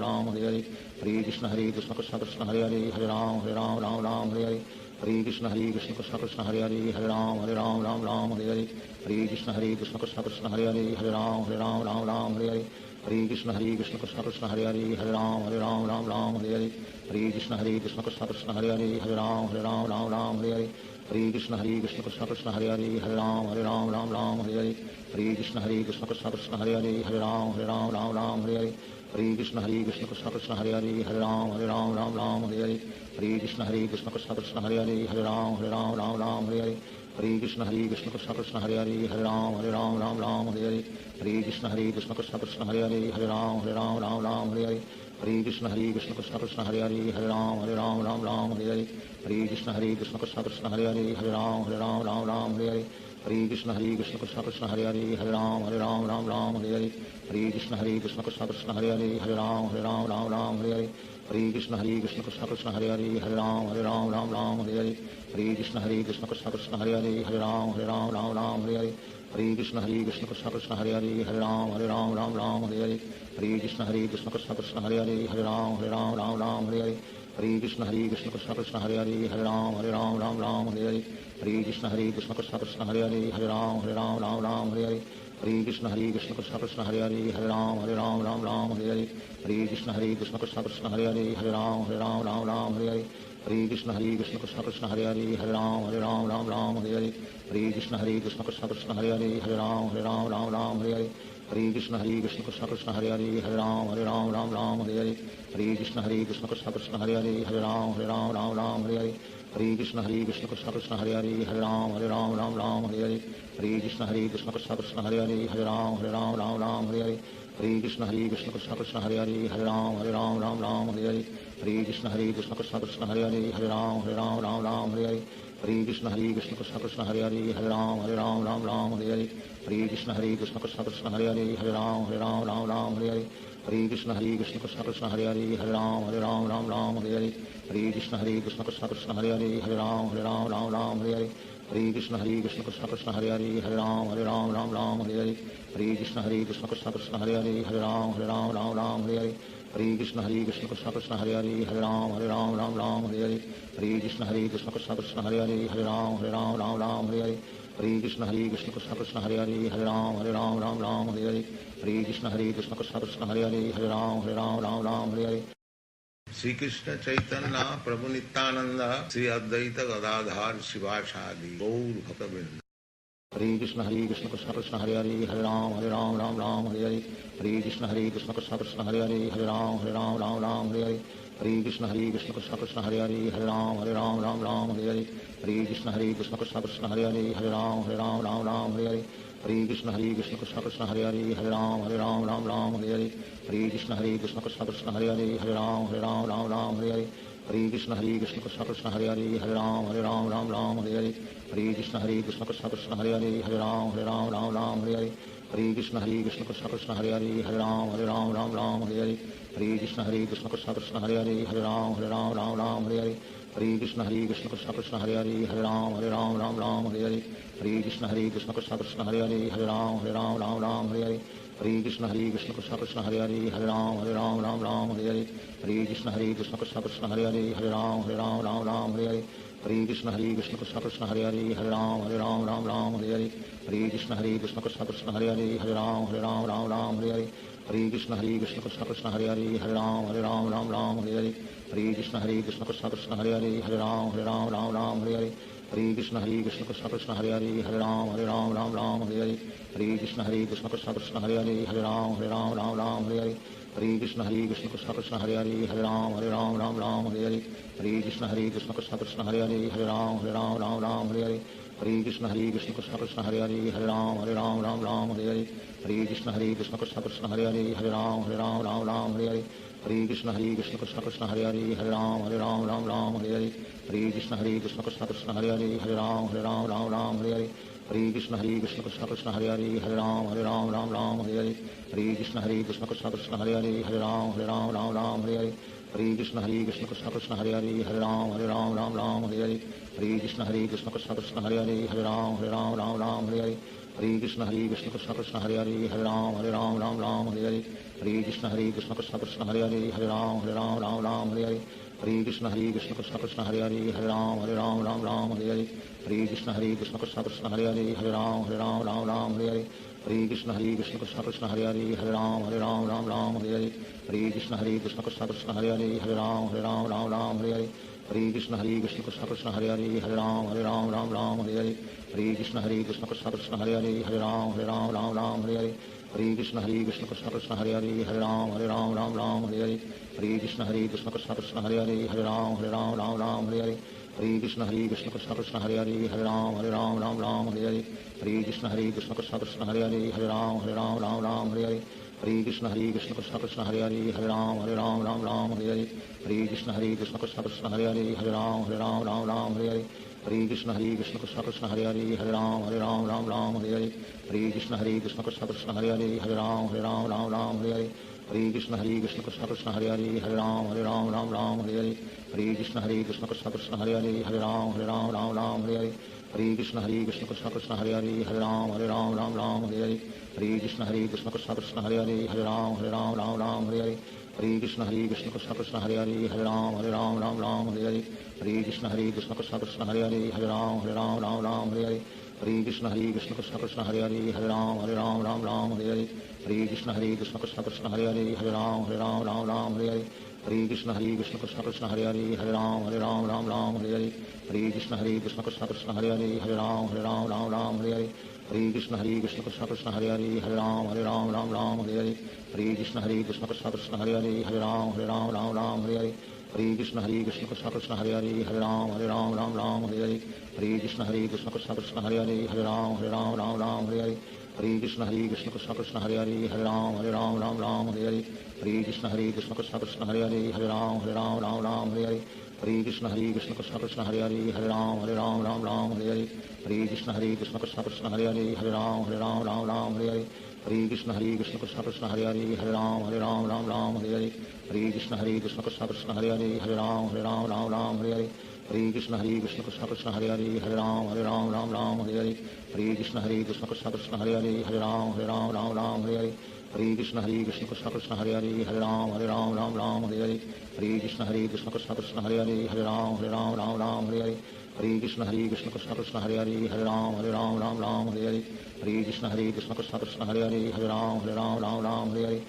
Ram Hare Hare Hare Krishna Krishna Krishna Hare Hare Hare Ram Hare Hare Hare Krishna Krishna Krishna Hare Hare Hare Ram Hare Hare Hare Krishna Krishna Krishna Hare Hare Hare Ram Hare Hare Hare Krishna Krishna Krishna Hare Hare Hare Ram Hare Hare Hare Krishna Krishna Krishna Hare Hare Hare Ram Hare Hare Hare Krishna Krishna Krishna Hare Hare Hare Ram Hare Hare Hare Krishna Krishna Krishna Hare Hare Hare Ram Hare Hare Hare Krishna Krishna Krishna Hare Hare Hare Ram Hare Hare Hare Krishna Krishna Krishna Hare Hare Hare Ram Hare Hare Hare Krishna Krishna Krishna Hare Hare Hare Ram Hare Hare Hare Krishna Krishna Krishna Hare Hare Hare Ram Hare Hare Hare Krishna Krishna Krishna Hare Hare Hare Ram Hare Hare Hare Krishna Krishna Krishna Hare Hare Hare Ram Hare Hare Hare Krishna Krishna Krishna Hare Hare Hare Ram Hare Hare Hare Krishna Krishna Krishna Hare Hare Hare Ram Hare Hare Hare Krishna Krishna Krishna Hare Hare Hare Ram Hare Hare Hare Krishna Krishna Krishna Hare Hare Hare Ram Hare Hare Hare Krishna Krishna Krishna Hare Hare Hare Ram Hare Hare Hare Krishna Krishna Krishna Hare Hare Hare Ram Hare Hare Hare Krishna Krishna Krishna Hare Hare Hare Ram Hare Hare Hare Krishna Krishna Krishna Hare Hare Hare Ram Hare Hare Hare Krishna Krishna Krishna Hare Hare Hare Ram Hare Hare Hare Krishna Krishna Krishna Hare Hare Hare Ram Hare Hare Hare Krishna Krishna Krishna Hare Hare Hare Ram Hare Hare Hare Krishna Krishna Krishna Hare Hare Hare Ram Hare Hare Hare Krishna Krishna Krishna Hare Hare Hare Ram Hare Hare Hare Krishna Krishna Krishna Hare Hare Hare Ram Hare Hare Hare Krishna Krishna Krishna Hare Hare Hare Ram Hare Hare Hare Krishna Krishna Krishna Hare Hare Hare Ram Hare Hare Hare Krishna Krishna Krishna Hare Hare Hare Ram Hare Hare Hare Krishna Krishna Krishna Hare Hare Hare Ram Hare Hare Hare Krishna Krishna Krishna Hare Hare Hare Ram Hare Hare Hare Krishna Krishna Krishna Hare Hare Hare Ram Hare Hare Hare Krishna Krishna Krishna Hare Hare Hare Ram Hare Hare Hare Krishna Krishna Krishna Hare Hare Hare Ram Hare Hare Hare Krishna Krishna Krishna Hare Hare Hare Ram Hare Hare Hare Krishna Krishna Krishna Hare Hare Hare Ram Hare Hare Hare Krishna Krishna Krishna Hare Hare Hare Ram Hare Hare Hare Krishna Krishna Krishna Hare Hare Hare Ram Hare Hare Hare Krishna Krishna Krishna Hare Hare Hare Ram Hare Hare Hare Krishna Krishna Krishna Hare Hare Hare Ram Hare Hare Hare Krishna Krishna Krishna Hare Hare Hare Ram Hare Hare Shri Krishna Chaitanya Prabhu Nityanand Shri Advaita Gadadhar शिवासादि Gaur भक्तवृंद। Hare Krishna Krishna Krishna Hare Hare Hare Ram Hare Hare Hare Krishna Krishna Krishna Hare Hare Hare Ram Hare Hare Hare Krishna Krishna Krishna Hare Hare Hare Ram Hare Hare Hare Krishna Krishna Krishna Hare Hare Hare Ram Hare Hare Hare Krishna Krishna Krishna Hare Hare Hare Ram Hare Hare Hare Krishna Krishna Krishna Hare Hare Hare Ram Hare Hare Hare Krishna Krishna Krishna Hare Hare Hare Ram Hare Hare Hare Krishna Krishna Krishna Hare Hare Hare Ram Hare Hare Hare Krishna Krishna Krishna Hare Hare Hare Ram Hare Hare Hare Krishna Krishna Krishna Hare Hare Hare Ram Hare Hare Hare Krishna Krishna Krishna Hare Hare Hare Ram Hare Hare Hare Krishna Krishna Krishna Hare Hare Hare Ram Hare Hare Hare Krishna Krishna Krishna Hare Hare Hare Ram Hare Hare Hare Krishna Krishna Krishna Hare Hare Hare Ram Hare Hare Hare Krishna Krishna Krishna Hare Hare Hare Ram Hare Hare Hare Krishna Krishna Krishna Hare Hare Hare Ram Hare Hare Hare Krishna Krishna Krishna Hare Hare Hare Ram Hare Hare Hare Krishna Krishna Krishna Hare Hare Hare Ram Hare Hare Hare Krishna Krishna Krishna Hare Hare Hare Ram Ram Ram Hare Hare Hare Krishna Krishna Krishna Hare Hare Hare Ram Ram Hare Hare Hare Krishna Krishna Krishna Hare Hare Hare Ram Ram Hare Hare Hare Krishna Krishna Krishna Hare Hare Hare Ram Ram Hare Hare Hare Krishna Krishna Krishna Hare Hare Hare Ram Ram Hare Hare Hare Krishna Krishna Krishna Hare Hare Hare Ram Ram Hare Hare Hare Krishna Krishna Krishna Hare Hare Hare Ram Ram Hare Hare Hare Krishna Krishna Krishna Hare Hare Hare Ram Ram Hare Hare Hare Krishna Krishna Krishna Hare Hare Hare Ram Ram Hare Hare Hare Krishna Krishna Krishna Hare Hare Hare Ram Ram Hare Hare Hare Krishna Krishna Krishna Hare Hare Hare Ram Ram Hare Hare Hare Krishna Krishna Krishna Hare Hare Hare Ram Ram Hare Hare Hare Krishna Krishna Krishna Hare Hare Hare Ram Hare Hare Hare Krishna Krishna Krishna Hare Hare Hare Ram Hare Hare Hare Krishna Krishna Krishna Hare Hare Hare Ram Hare Hare Hare Krishna Krishna Krishna Hare Hare Hare Ram Hare Hare Hare Krishna Krishna Krishna Hare Hare Hare Ram Hare Hare Hare Krishna Krishna Krishna Hare Hare Hare Ram Hare Hare Hare Krishna Krishna Krishna Hare Hare Hare Ram Hare Hare Hare Krishna Krishna Krishna Hare Hare Hare Ram Hare Hare Hare Krishna Krishna Krishna Hare Hare Hare Ram Hare Hare Hare Krishna Krishna Krishna Hare Hare Hare Ram Hare Hare Hare Krishna Krishna Krishna Hare Hare Hare Ram Hare Hare Hare Krishna Krishna Krishna Hare Hare Hare Ram Hare Hare Hare Krishna Krishna Krishna Hare Hare Hare Ram Hare Hare Hare Krishna Krishna Krishna Hare Hare Hare Ram Hare Hare Hare Krishna Krishna Krishna Hare Hare Hare Ram Hare Hare Hare Krishna Krishna Krishna Hare Hare Hare Ram Hare Hare Hare Krishna Krishna Krishna Hare Hare Hare Ram Hare Hare Hare Krishna Krishna Krishna Hare Hare Hare Ram Hare Hare Hare Krishna Krishna Krishna Hare Hare Hare Ram Hare Hare Hare Krishna Krishna Krishna Hare Hare Hare Ram Hare Hare Hare Krishna Krishna Krishna Hare Hare Hare Ram Hare Hare Hare Krishna Krishna Krishna Hare Hare Hare Ram Hare Hare Hare Krishna Krishna Krishna Hare Hare Hare Ram Hare Hare Hare Krishna Krishna Krishna Hare Hare Hare Ram Hare Hare Hare Krishna Krishna Krishna Hare Hare Hare Ram Hare Hare Hare Krishna Krishna Krishna Hare Hare Hare Ram Hare Hare Hare Krishna Krishna Krishna Hare Hare Hare Ram Hare Hare Hare Krishna Krishna Krishna Hare Hare Hare Ram Hare Hare Hare Krishna Krishna Krishna Hare Hare Hare Ram Hare Hare Hare Krishna Krishna Krishna Hare Hare Hare Ram Hare Hare Hare Krishna Krishna Krishna Hare Hare Hare Ram Hare Hare Hare Krishna Krishna Krishna Hare Hare Hare Ram Hare Hare Hare Krishna Krishna Krishna Hare Hare Hare Ram Hare Hare Hare Krishna Krishna Krishna Hare Hare Hare Ram Hare Hare Hare Krishna Krishna Krishna Hare Hare Hare Ram Hare Hare Hare Krishna Krishna Krishna Hare Hare Hare Ram Hare Hare Hare Krishna Krishna Krishna Hare Hare Hare Ram Hare Hare Hare Krishna Krishna Krishna Hare Hare Hare Ram Hare Hare Hare Krishna Krishna Krishna Hare Hare Hare Ram Hare Hare Hare Krishna Krishna Krishna Hare Hare Hare Ram Hare Hare Hare Krishna Krishna Krishna Hare Hare Hare Ram Hare Hare Hare Krishna Krishna Krishna Hare Hare Hare Ram Hare Hare Hare Krishna Krishna Krishna Hare Hare Hare Ram Hare Hare Hare Krishna Krishna Krishna Hare Hare Hare Ram Hare Hare Hare Krishna Krishna Krishna Hare Hare Hare Ram Hare Hare Hare Krishna Krishna Krishna Hare Hare Hare Ram Hare Hare Hare Krishna Krishna Krishna Hare Hare Hare Ram Hare Hare Hare Krishna Krishna Krishna Hare Hare Hare Ram Hare Hare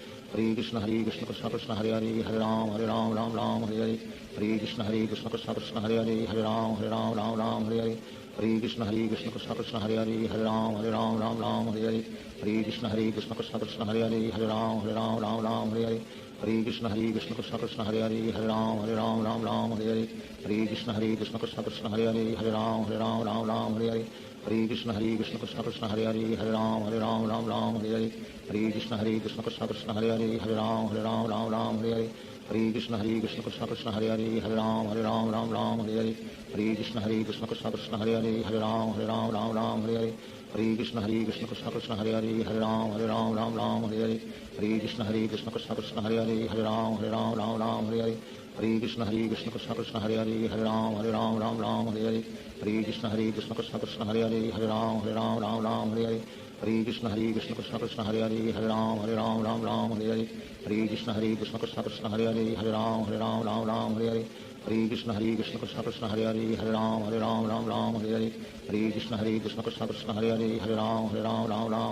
Hare Krishna Krishna Krishna Hare Hare Hare Ram Hare Hare Hare Krishna Krishna Krishna Hare Hare Hare Ram Hare Hare Hare Krishna Krishna Krishna Hare Hare Hare Ram Hare Hare Hare Krishna Krishna Krishna Hare Hare Hare Ram Hare Hare Hare Krishna Krishna Krishna Hare Hare Hare Ram Hare Hare Hare Krishna Krishna Krishna Hare Hare Hare Ram Hare Hare Hare Krishna Krishna Krishna Hare Hare Hare Ram Hare Hare Hare Krishna Krishna Krishna Hare Hare Hare Ram Hare Hare Hare Krishna Krishna Krishna Hare Hare Hare Ram Hare Hare Hare Krishna Krishna Krishna Hare Hare Hare Ram Hare Hare Hare Krishna Krishna Krishna Hare Hare Hare Ram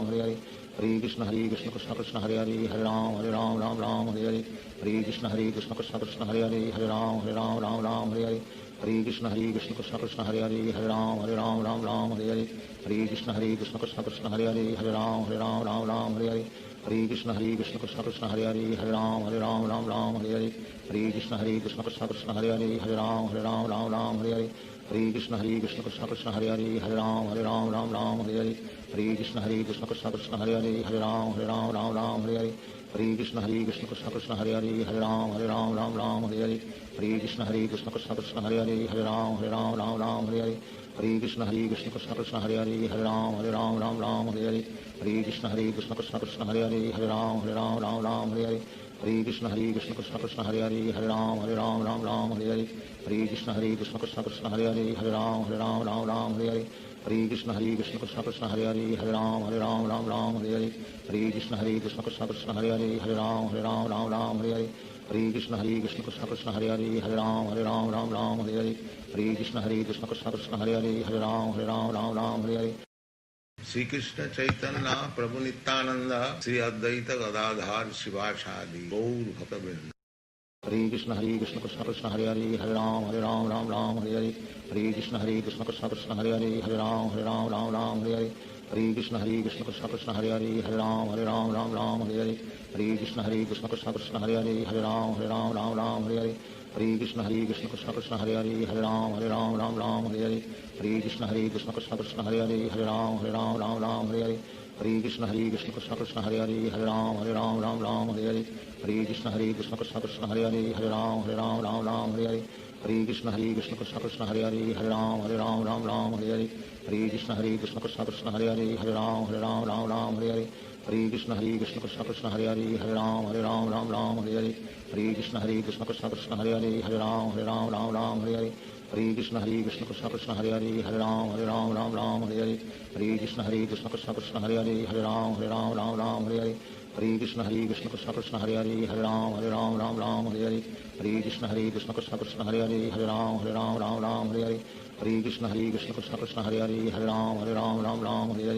Hare Hare Hare Krishna Krishna Krishna Hare Hare Hare Ram Hare Hare Hare Krishna Krishna Krishna Hare Hare Hare Ram Hare Hare Hare Krishna Krishna Krishna Hare Hare Hare Ram Hare Hare Hare Krishna Krishna Krishna Hare Hare Hare Ram Ram Ram Hare Hare Hare Krishna Krishna Krishna Hare Hare Hare Ram Ram Hare Hare Hare Krishna Krishna Krishna Hare Hare Hare Ram Ram Hare Hare Hare Krishna Krishna Krishna Hare Hare Hare Ram Ram Hare Hare Hare Krishna Krishna Krishna Hare Hare Hare Ram Ram Hare Hare Hare Krishna Krishna Krishna Hare Hare Hare Ram Hare Hare Hare Krishna Krishna Krishna Hare Hare Hare Ram Hare Hare Hare Krishna Krishna Krishna Hare Hare Hare Ram Hare Hare Hare Krishna Krishna Krishna Hare Hare Hare Ram Hare Hare Hare Krishna Krishna Krishna Hare Hare Hare Ram Hare Hare Hare Krishna Krishna Krishna Hare Hare Hare Ram Hare Hare Hare Krishna Krishna Krishna Hare Hare Hare Ram Hare Hare Hare Krishna Krishna Krishna Hare Hare Hare Ram Hare Hare Hare Krishna Krishna Krishna Hare Hare Hare Ram Hare Hare Hare Krishna Krishna Krishna Hare Hare Hare Ram Hare Hare Hare Krishna Krishna Krishna Hare Hare Hare Ram Hare Hare Shri Krishna Chaitanya Prabhu Nityanand Shri Advaita Gadadhar शिवासादि Gaur भक्तवृंद Hare Krishna Krishna Krishna Hare Hare Hare Ram Ram Hare Hare Hare Krishna Krishna Krishna Hare Hare Hare Ram Hare Hare Hare Krishna Krishna Krishna Hare Hare Hare Ram Hare Hare Hare Krishna Krishna Krishna Hare Hare Hare Ram Hare Hare Hare Krishna Krishna Krishna Hare Hare Hare Ram Hare Hare Hare Krishna Krishna Krishna Hare Hare Hare Ram Hare Hare Hare Krishna Krishna Krishna Hare Hare Hare Ram Hare Hare Hare Krishna Krishna Krishna Hare Hare Hare Ram Hare Hare Hare Krishna Krishna Krishna Hare Hare Hare Ram Hare Hare Hare Krishna Krishna Krishna Hare Hare Hare Ram Hare Hare Hare Krishna Krishna Krishna Hare Hare Hare Ram Hare Hare Hare Krishna Krishna Krishna Hare Hare Hare Ram Hare Hare Hare Krishna Krishna Krishna Hare Hare Hare Ram Hare Hare Hare Krishna Krishna Krishna Hare Hare Hare Ram Hare Hare Hare Krishna Krishna Krishna Hare Hare Hare Ram Hare Hare Krishna Krishna Krishna Hare Hare Hare Ram Hare Hare Krishna Krishna Krishna Hare Hare Hare Ram Hare Hare Krishna Krishna Krishna Hare Hare Hare Ram Hare Hare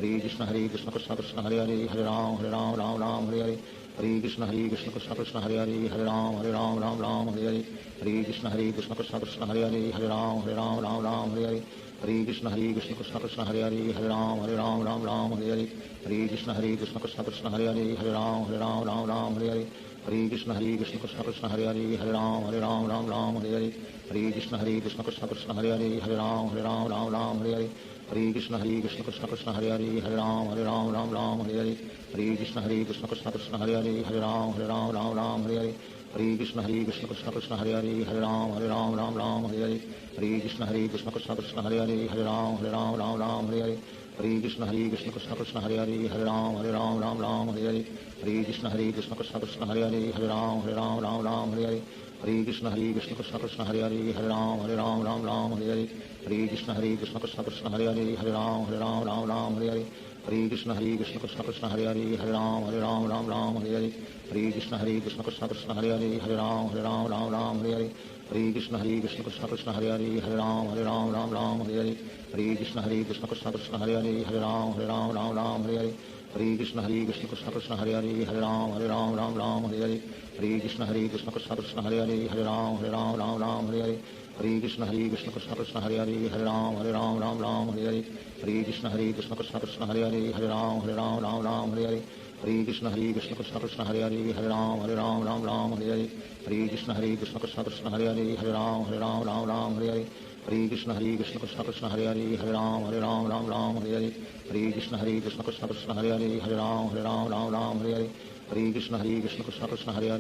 Hare Krishna Krishna Krishna Hare Hare Hare Ram Hare Hare Krishna Krishna Krishna Hare Hare Hare Ram Hare Hare Krishna Krishna Krishna Hare Hare Hare Ram Hare Hare Krishna Krishna Krishna Hare Hare Hare Ram Hare Hare Krishna Krishna Krishna Hare Hare Hare Ram Hare Hare Krishna Krishna Krishna Hare Hare Hare Ram Hare Hare Krishna Krishna Krishna Hare Hare Hare Ram Hare Hare Krishna Krishna Krishna Hare Hare Hare Ram Hare Hare Krishna Krishna Krishna Hare Hare Hare Ram Hare Hare Krishna Krishna Krishna Hare Hare Hare Ram Hare Hare Krishna Krishna Krishna Hare Hare Hare Ram Hare Krishna Krishna Krishna Hare Hare Hare Ram Hare Krishna Krishna Krishna Hare Hare Hare Ram Hare Krishna Krishna Krishna Hare Hare Hare Ram Hare Krishna Krishna Krishna Hare Hare Hare Ram Hare Krishna Krishna Krishna Hare Hare Hare Ram Hare Krishna Krishna Krishna Hare Hare Hare Ram Hare Krishna Krishna Krishna Hare Hare Hare Ram Hare Krishna Krishna Krishna Hare Hare Hare Ram Hare Krishna Krishna Krishna Hare Hare Hare Ram Hare Krishna Krishna Krishna Hare Hare Hare Ram Hare Krishna Krishna Krishna Hare Hare Hare Ram Hare Krishna Krishna Krishna Hare Hare Hare Ram Hare Krishna Krishna Krishna Hare Hare Hare Ram Hare Krishna Krishna Krishna Hare Hare Hare Ram Hare Krishna Krishna Krishna Hare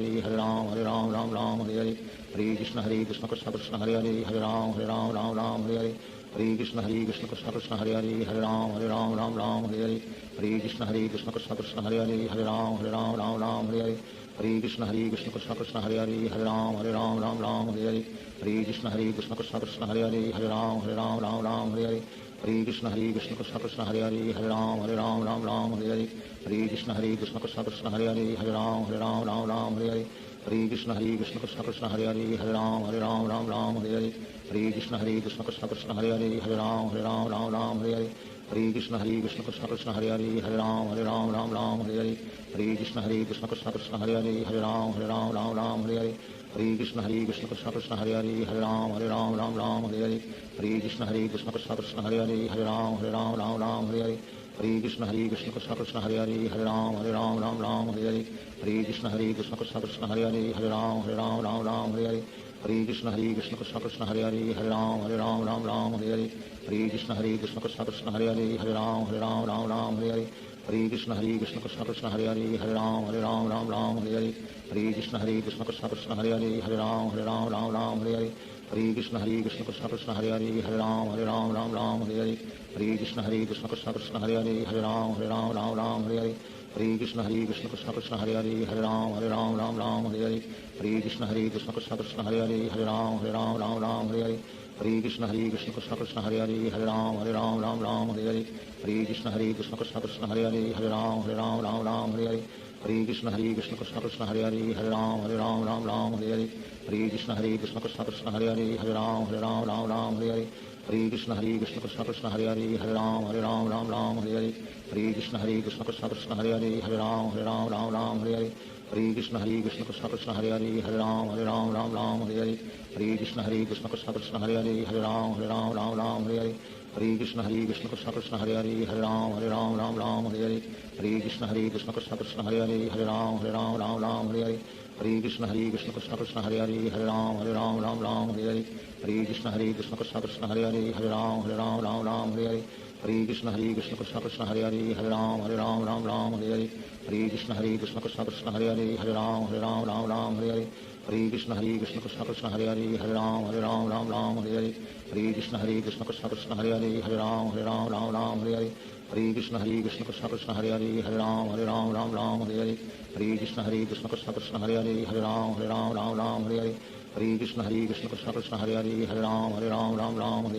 Hare Hare Ram Hare Krishna Krishna Krishna Hare Hare Hare Ram Hare Krishna Krishna Krishna Hare Hare Hare Ram Hare Krishna Krishna Krishna Hare Hare Hare Ram Hare Krishna Krishna Krishna Hare Hare Hare Ram Hare Krishna Krishna Krishna Hare Hare Hare Ram Hare Krishna Krishna Krishna Hare Hare Hare Ram Hare Krishna Krishna Krishna Hare Hare Hare Ram Hare Krishna Krishna Krishna Hare Hare Hare Ram Hare Krishna Krishna Krishna Hare Hare Hare Ram Hare Krishna Krishna Krishna Hare Hare Hare Ram Hare Krishna Krishna Krishna Hare Hare Hare Ram Hare Krishna Krishna Krishna Hare Hare Hare Ram Hare Hare Krishna Krishna Krishna Hare Hare Hare Ram Ram Ram Hare Hare Hare Krishna Krishna Krishna Hare Hare Hare Ram Ram Hare Hare Hare Krishna Krishna Krishna Hare Hare Hare Ram Ram Hare Hare Hare Krishna Krishna Krishna Hare Hare Hare Ram Ram Hare Hare Hare Krishna Krishna Krishna Hare Hare Hare Ram Ram Hare Hare Hare Krishna Krishna Krishna Hare Hare Hare Ram Ram Hare Hare Hare Krishna Krishna Krishna Hare Hare Hare Ram Ram Hare Hare Hare Krishna Krishna Krishna Hare Hare Hare Ram Ram Hare Hare Hare Krishna Krishna Krishna Hare Hare Hare Ram Ram Hare Hare Hare Krishna Krishna Krishna Hare Hare Hare Ram Ram Hare Hare Hare Krishna Krishna Krishna Hare Hare Hare Ram Ram Hare Hare Hare Krishna Krishna Krishna Hare Hare Hare Ram Ram Hare Hare Hare Krishna Krishna Krishna Hare Hare Hare Ram Hare Hare Hare Krishna Krishna Krishna Hare Hare Hare Ram Hare Hare Hare Krishna Krishna Krishna Hare Hare Hare Ram Hare Hare Hare Krishna Krishna Krishna Hare Hare Hare Ram Hare Hare Hare Krishna Krishna Krishna Hare Hare Hare Ram Hare Hare Hare Krishna Krishna Krishna Hare Hare Hare Ram Hare Hare Hare Krishna Krishna Krishna Hare Hare Hare Ram Hare Hare Hare Krishna Krishna Krishna Hare Hare Hare Ram Hare Hare Hare Krishna Krishna Krishna Hare Hare Hare Ram Hare Hare Hare Krishna Krishna Krishna Hare Hare Hare Ram Hare Hare Hare Krishna Krishna Krishna Hare Hare Hare Ram Hare Hare Hare Krishna Krishna Krishna Hare Hare Hare Ram Hare Hare Hare Krishna Krishna Krishna Hare Hare Hare Ram Hare Hare Hare Krishna Krishna Krishna Hare Hare Hare Ram Hare Hare Hare Krishna Krishna Krishna Hare Hare Hare Ram Hare Hare Hare Krishna Krishna Krishna Hare Hare Hare Ram Hare Hare Hare Krishna Krishna Krishna Hare Hare Hare Ram Hare Hare Hare Krishna Krishna Krishna Hare Hare Hare Ram Hare Hare Hare Krishna Krishna Krishna Hare Hare Hare Ram Hare Hare Hare Krishna Krishna Krishna Hare Hare Hare Ram Hare Hare Hare Krishna Krishna Krishna Hare Hare Hare Ram Hare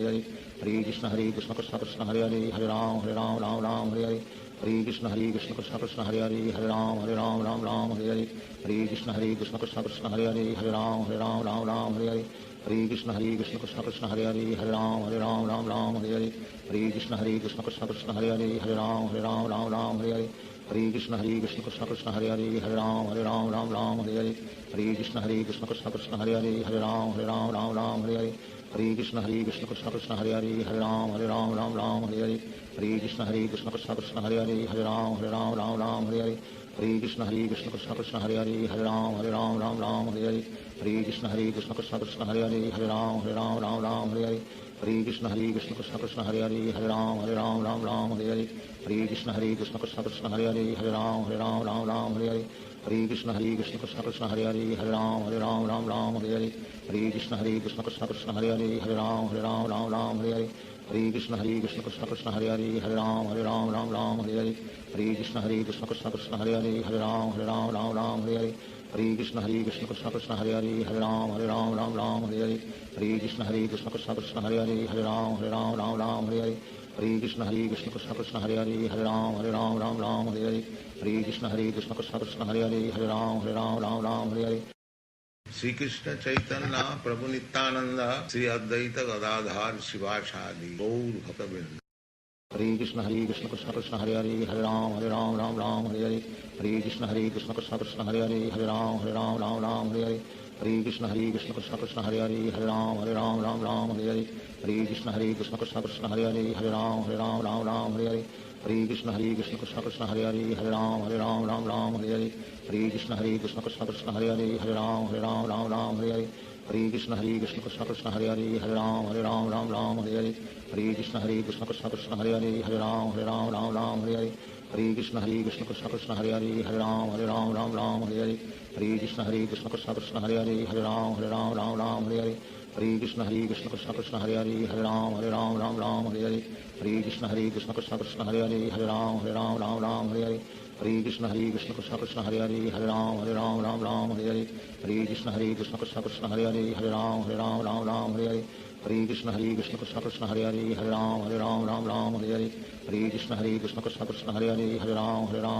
Hare Hare Krishna Krishna Krishna Hare Hare Hare Ram Hare Hare Hare Krishna Krishna Krishna Hare Hare Hare Ram Hare Hare Hare Krishna Krishna Krishna Hare Hare Hare Ram Hare Hare Hare Krishna Krishna Krishna Hare Hare Hare Ram Hare Hare Hare Krishna Krishna Krishna Hare Hare Hare Ram Hare Hare Hare Krishna Krishna Krishna Hare Hare Hare Ram Hare Hare Hare Krishna Krishna Krishna Hare Hare Hare Ram Hare Hare Hare Krishna Krishna Krishna Hare Hare Hare Ram Hare Hare Hare Krishna Krishna Krishna Hare Hare Hare Ram Hare Hare Hare Krishna Krishna Krishna Hare Hare Hare Ram Hare Hare Hare Krishna Krishna Krishna Hare Hare Hare Ram Hare Hare Hare Krishna Krishna Krishna Hare Hare Hare Ram Hare Hare Hare Krishna Krishna Krishna Hare Hare Hare Ram Hare Hare Hare Krishna Krishna Krishna Hare Hare Hare Ram Hare Hare Hare Krishna Krishna Krishna Hare Hare Hare Ram Hare Hare Hare Krishna Krishna Krishna Hare Hare Hare Ram Hare Hare Hare Krishna Krishna Krishna Hare Hare Hare Ram Hare Hare Hare Krishna Krishna Krishna Hare Hare Hare Ram Hare Hare Hare Krishna Krishna Krishna Hare Hare Hare Ram Hare Hare Shri Krishna Chaitanya Prabhu Nityanand Shri Advaita Gadadhar शिवासादि Gaur भक्तवृंद। Hare Krishna Krishna Krishna Hare Hare Hare Ram Hare Hare Hare Krishna Krishna Krishna Hare Hare Hare Ram Hare Hare Hare Krishna Krishna Krishna Hare Hare Hare Ram Hare Hare Hare Krishna Krishna Krishna Hare Hare Hare Ram Hare Hare Hare Krishna Krishna Krishna Hare Hare Hare Ram Hare Hare Hare Krishna Krishna Krishna Hare Hare Hare Ram Hare Hare Hare Krishna Krishna Krishna Hare Hare Hare Ram Hare Hare Hare Krishna Krishna Krishna Hare Hare Hare Ram Hare Hare Hare Krishna Krishna Krishna Hare Hare Hare Ram Hare Hare Hare Krishna Krishna Krishna Hare Hare Hare Ram Hare Hare Hare Krishna Krishna Krishna Hare Hare Hare Ram Hare Hare Hare Krishna Krishna Krishna Hare Hare Hare Ram Hare Hare Hare Krishna Krishna Krishna Hare Hare Hare Ram Hare Hare Hare Krishna Krishna Krishna Hare Hare Hare Ram Hare Hare Hare Krishna Krishna Krishna Hare Hare Hare Ram Hare Hare Hare Krishna Krishna Krishna Hare Hare Hare Ram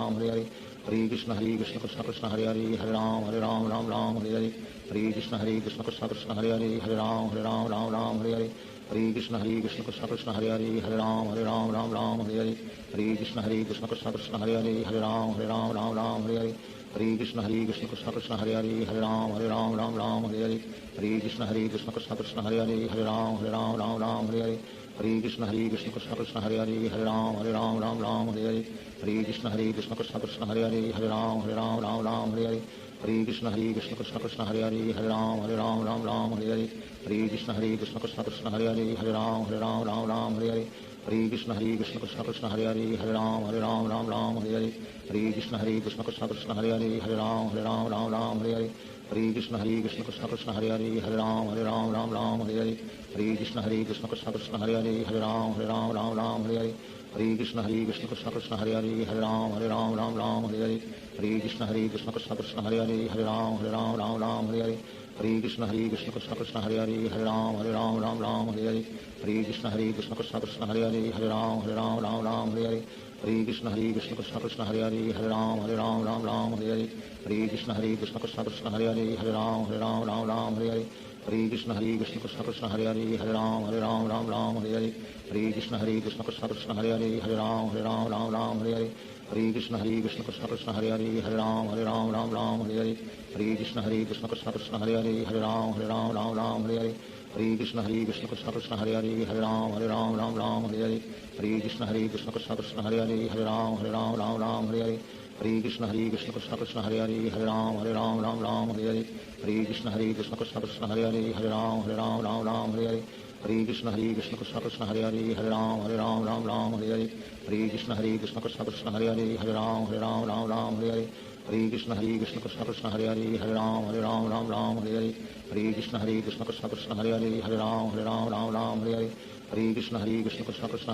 Hare Hare Hare Krishna Krishna Krishna Hare Hare Hare Ram Hare Hare Hare Krishna Krishna Krishna Hare Hare Hare Ram Hare Hare Hare Krishna Krishna Krishna Hare Hare Hare Ram Ram Ram Hare Hare Hare Krishna Krishna Krishna Hare Hare Hare Ram Ram Hare Hare Hare Krishna Krishna Krishna Hare Hare Hare Ram Ram Hare Hare Hare Krishna Krishna Krishna Hare Hare Hare Ram Ram Hare Hare Hare Krishna Krishna Krishna Hare Hare Hare Ram Ram Hare Hare Hare Krishna Krishna Krishna Hare Hare Hare Ram Ram Hare Hare Hare Krishna Krishna Krishna Hare Hare Hare Ram Ram Hare Hare Hare Krishna Krishna Krishna Hare Hare Hare Ram Ram Hare Hare Hare Krishna Krishna Krishna Hare Hare Hare Ram Ram Hare Hare Hare Krishna Krishna Krishna Hare Hare Hare Ram Ram Hare Hare Hare Krishna Krishna Krishna Hare Hare Hare Ram Ram Hare Hare Hare Krishna Krishna Krishna Hare Hare Hare Ram Ram Hare Hare Hare Krishna Krishna Krishna Hare Hare Hare Ram Ram Hare Hare Hare Krishna Krishna Krishna Hare Hare Hare Ram Ram Hare Hare Hare Krishna Krishna Krishna Hare Hare Hare Ram Ram Hare Hare Hare Krishna Krishna Krishna Hare Hare Hare Ram Ram Hare Hare Hare Krishna Krishna Krishna Hare Hare Hare Ram Ram Hare Hare Hare Krishna Krishna Krishna Hare Hare Hare Ram Ram Hare Hare Hare Krishna Krishna Krishna Hare Hare Hare Ram Ram Hare Hare Hare Krishna Krishna Krishna Hare Hare Hare Ram Ram Hare Hare Hare Krishna Krishna Krishna Hare Hare Hare Ram Ram Hare Hare Hare Krishna Krishna Krishna Hare Hare Hare Ram Ram Hare Hare Hare Krishna Krishna Krishna Hare Hare Hare Ram Ram Hare Hare Hare Krishna Krishna Krishna Hare Hare Hare Ram Ram Hare Hare Hare Krishna Krishna Krishna Hare Hare Hare Ram Ram Hare Hare Hare Krishna Krishna Krishna Hare Hare Hare Ram Ram Hare Hare Hare Krishna Krishna Krishna Hare Hare Hare Ram Ram Hare Hare Hare Krishna Krishna Krishna Hare Hare Hare Ram Ram Hare Hare Hare Krishna Krishna Krishna Hare Hare Hare Ram Ram Hare Hare Hare Krishna Krishna Krishna Hare Hare Hare Ram Ram Hare Hare Hare Krishna Krishna Krishna Hare Hare Hare Ram Ram Hare Hare Hare Krishna Krishna Krishna Hare Hare Hare Ram Ram Hare Hare Hare Krishna Krishna Krishna Hare Hare Hare Ram Ram Hare Hare Hare Krishna Krishna Krishna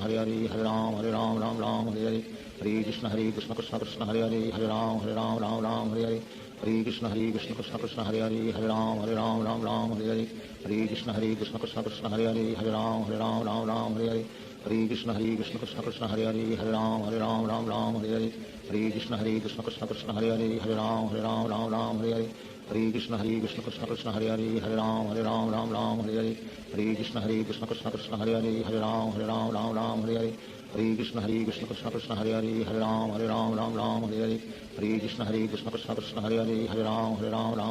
Hare Hare Hare Ram Ram Hare Hare Hare Krishna Krishna Krishna Hare Hare Hare Ram Ram Hare Hare Hare Krishna Krishna Krishna Hare Hare Hare Ram Ram Hare Hare Hare Krishna Krishna Krishna Hare Hare Hare Ram Ram Hare Hare Hare Krishna Krishna Krishna Hare Hare Hare Ram Ram Hare Hare Hare Krishna Krishna Krishna Hare Hare Hare Ram Ram Hare Hare Hare Krishna Krishna Krishna Hare Hare Hare Ram Ram Hare Hare Hare Krishna Krishna Krishna Hare Hare Hare Ram Ram Hare Hare Hare Krishna Krishna Krishna Hare Hare Hare Ram Ram Hare Hare Hare Krishna Krishna Krishna Hare Hare Hare Ram Ram Hare Hare Hare Krishna Krishna Krishna Hare Hare Hare Ram Ram Hare Hare Hare Krishna Krishna Krishna Hare Hare Hare Ram Ram Hare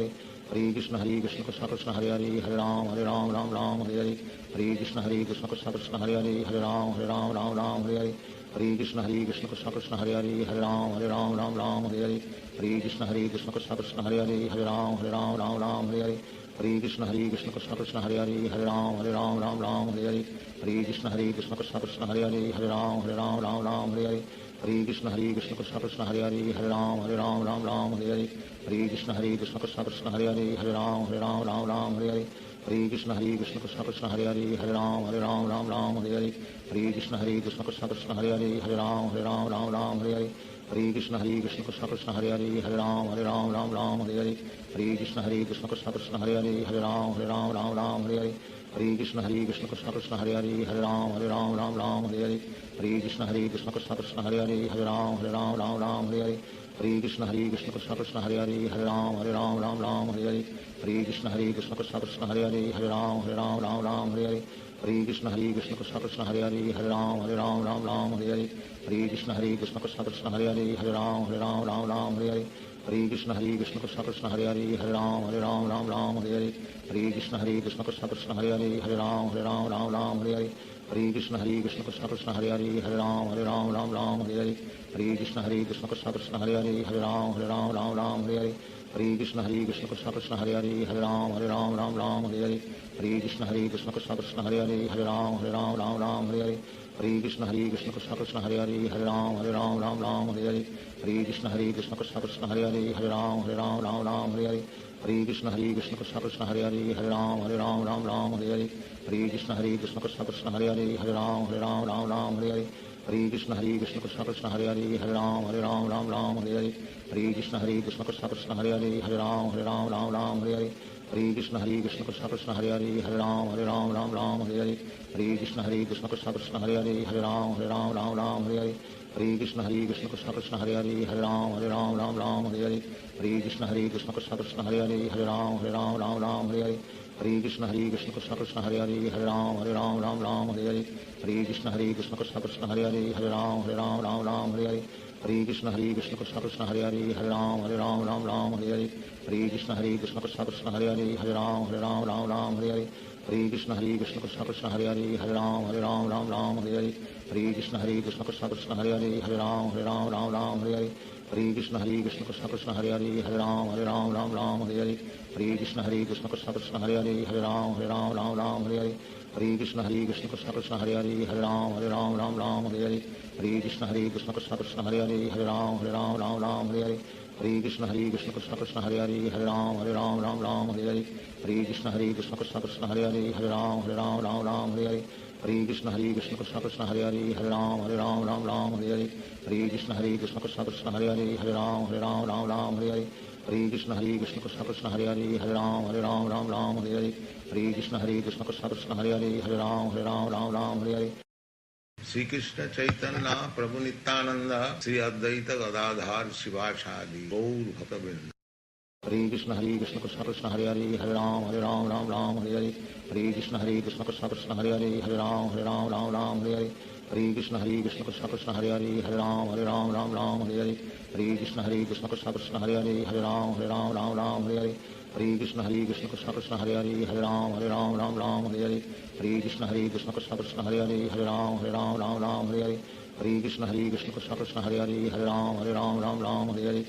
Hare Hare Krishna Krishna Krishna Hare Hare Hare Ram Ram Hare Hare Hare Krishna Krishna Krishna Hare Hare Hare Ram Ram Hare Hare Hare Krishna Krishna Krishna Hare Hare Hare Ram Ram Hare Hare Hare Krishna Krishna Krishna Hare Hare Hare Ram Ram Hare Hare Hare Krishna Krishna Krishna Hare Hare Hare Ram Ram Hare Hare Hare Krishna Krishna Krishna Hare Hare Hare Ram Ram Hare Hare Hare Krishna Krishna Krishna Hare Hare Hare Ram Ram Hare Hare Hare Krishna Krishna Krishna Hare Hare Hare Ram Ram Hare Hare Hare Krishna Krishna Krishna Hare Hare Hare Ram Ram Hare Hare Hare Krishna Krishna Krishna Hare Hare Hare Ram Ram Hare Hare Hare Krishna Krishna Krishna Hare Hare Hare Ram Ram Hare Hare Hare Krishna Krishna Krishna Hare Hare Hare Ram Ram Hare Hare Hare Krishna Krishna Krishna Hare Hare Hare Ram Ram Hare Hare Hare Krishna Krishna Krishna Hare Hare Hare Ram Ram Hare Hare Hare Krishna Krishna Krishna Hare Hare Hare Ram Ram Hare Hare Hare Krishna Krishna Krishna Hare Hare Hare Ram Ram Hare Hare Hare Krishna Krishna Krishna Hare Hare Hare Ram Ram Hare Hare Hare Krishna Krishna Krishna Hare Hare Hare Ram Ram Hare Hare Hare Krishna Krishna Krishna Hare Hare Hare Ram Ram Hare Hare Hare Krishna Krishna Krishna Hare Hare Hare Ram Ram Hare Hare Hare Krishna Krishna Krishna Hare Hare Hare Ram Ram Hare Hare Hare Krishna Krishna Krishna Hare Hare Hare Ram Ram Hare Hare Hare Krishna Krishna Krishna Hare Hare Hare Ram Ram Hare Hare Hare Krishna Krishna Krishna Hare Hare Hare Ram Ram Hare Hare Hare Krishna Krishna Krishna Hare Hare Hare Ram Ram Hare Hare Hare Krishna Krishna Krishna Hare Hare Hare Ram Ram Hare Hare Hare Krishna Krishna Krishna Hare Hare Hare Ram Ram Hare Hare Hare Krishna Krishna Krishna Hare Hare Hare Ram Ram Hare Hare Hare Krishna Krishna Krishna Hare Hare Hare Ram Ram Hare Hare Hare Krishna Krishna Krishna Hare Hare Hare Ram Ram Ram Hare Hare Hare Krishna Krishna Krishna Hare Hare Hare Ram Ram Hare Hare Hare Krishna Krishna Krishna Hare Hare Hare Ram Ram Hare Hare Hare Krishna Krishna Krishna Hare Hare Hare Ram Ram Hare Hare Hare Krishna Krishna Krishna Hare Hare Hare Ram Ram Hare Hare Hare Krishna Krishna Krishna Hare Hare Hare Ram Ram Hare Hare Hare Krishna Krishna Krishna Hare Hare Hare Ram Hare Hare Hare Krishna Krishna Krishna Hare Hare Hare Ram Hare Hare Hare Krishna Krishna Krishna Hare Hare Hare Ram Hare Hare Hare Krishna Krishna Krishna Hare Hare Hare Ram Hare Hare Hare Krishna Krishna Krishna Hare Hare Hare Ram Hare Hare Hare Krishna Krishna Krishna Hare Hare Hare Ram Hare Hare Hare Krishna Krishna Krishna Hare Hare Hare Ram Hare Hare Hare Krishna Krishna Krishna Hare Hare Hare Ram Hare Hare Hare Krishna Krishna Krishna Hare Hare Hare Ram Hare Hare Hare Krishna Krishna Krishna Hare Hare Hare Ram Hare Hare Shri Krishna Chaitanya Prabhu Nityanand Shri Advaita Gadadhar शिवासादि Gaur भक्तवृंद। Hare Krishna Krishna Krishna Hare Hare Hare Ram Hare Hare Hare Krishna Krishna Krishna Hare Hare Hare Ram Hare Hare Hare Krishna Krishna Krishna Hare Hare Hare Ram Hare Hare Hare Krishna Krishna Krishna Hare Hare Hare Ram Hare Hare Hare Krishna Krishna Krishna Hare Hare Hare Ram Hare Hare Hare Krishna Krishna Krishna Hare Hare Hare Ram Hare Hare Hare Krishna Krishna Krishna Hare Hare Hare Ram Hare Hare Hare Krishna Krishna Krishna Hare Hare Hare Ram Hare Hare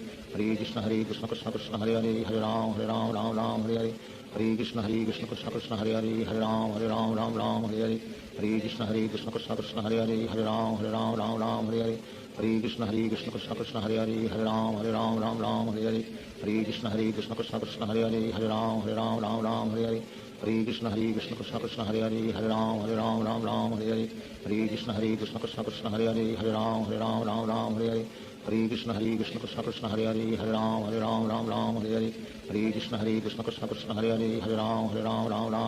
Hare Krishna Krishna Krishna Hare Hare Hare Ram Hare Hare Hare Krishna Krishna Krishna Hare Hare Hare Ram Hare Hare Hare Krishna Krishna Krishna Hare Hare Hare Ram Hare Hare Hare Krishna Krishna Krishna Hare Hare Hare Ram Hare Hare Hare Krishna Krishna Krishna Hare Hare Hare Ram Hare Hare Hare Krishna Krishna Krishna Hare Hare Hare Ram Hare Hare Hare Krishna Krishna Krishna Hare Hare Hare Ram Hare Hare Hare Krishna Krishna Krishna Hare Hare Hare Ram Hare Hare Hare Krishna Krishna Krishna Hare Hare Hare Ram Hare Hare Hare Krishna Krishna Krishna Hare Hare Hare Ram Hare Hare Hare Krishna Krishna Krishna Hare Hare Hare Ram Hare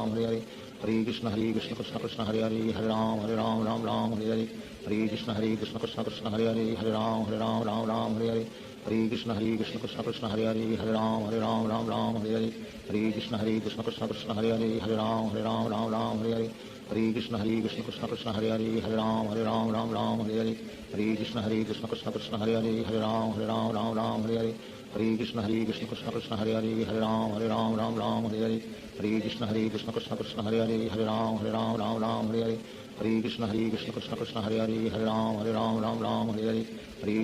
Hare Hare Krishna Krishna Krishna Hare Hare Hare Ram Hare Hare Hare Krishna Krishna Krishna Hare Hare Hare Ram Hare Hare Hare Krishna Krishna Krishna Hare Hare Hare Ram Hare Hare Hare Krishna Krishna Krishna Hare Hare Hare Ram Hare Hare Hare Krishna Krishna Krishna Hare Hare Hare Ram Hare Hare Hare Krishna Krishna Krishna Hare Hare Hare Ram Hare Hare Hare Krishna Krishna Krishna Hare Hare Hare Ram Hare Hare Hare Krishna Krishna Krishna Hare Hare Hare Ram Hare Hare Hare Krishna Krishna Krishna Hare Hare Hare Ram Hare Hare Hare Krishna Krishna Krishna Hare Hare Hare Ram Hare Hare Hare Krishna Krishna Krishna Hare Hare Hare Ram Hare Hare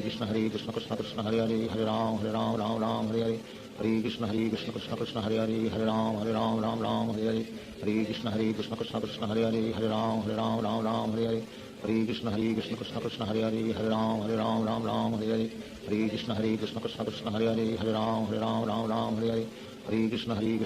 Hare Krishna Krishna Krishna Hare Hare Hare Ram Hare Hare Hare Krishna Krishna Krishna Hare Hare Hare Ram Hare Hare Hare Krishna Krishna Krishna Hare Hare Hare Ram Hare Hare Hare Krishna Krishna Krishna Hare Hare Hare Ram Hare Hare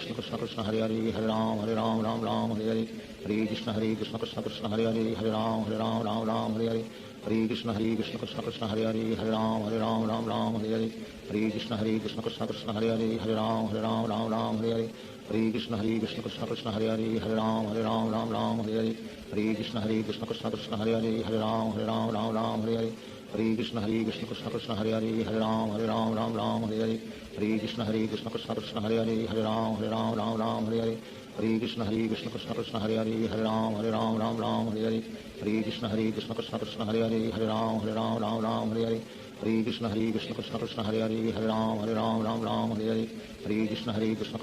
Hare Krishna Krishna Krishna Hare Hare Hare Ram Hare Hare Hare Krishna Krishna Krishna Hare Hare Hare Ram Hare Hare Hare Krishna Krishna Krishna Hare Hare Hare Ram Hare Hare Hare Krishna Krishna Krishna Hare Hare Hare Ram Hare Hare Hare Krishna Krishna Krishna Hare Hare Hare Ram Hare Hare Hare Krishna Krishna Krishna Hare Hare Hare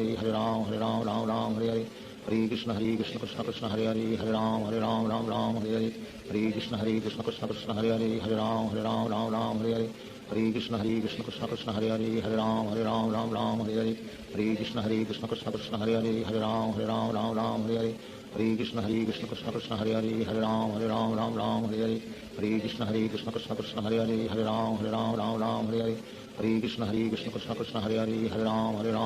Ram Hare Hare Hare Krishna Krishna Krishna Hare Hare Hare Ram Hare Hare Hare Krishna Krishna Krishna Hare Hare Hare Ram Hare Hare Hare Krishna Krishna Krishna Hare Hare Hare Ram Hare Hare Hare Krishna Krishna Krishna Hare Hare Hare Ram Hare Hare Hare Krishna Krishna Krishna Hare Hare Hare Ram Hare Hare Hare Krishna Krishna Krishna Hare Hare Hare Ram Hare Hare Hare Krishna Krishna Krishna Hare Hare Hare Ram Hare Hare Hare Krishna Krishna Krishna Hare Hare Hare Ram Hare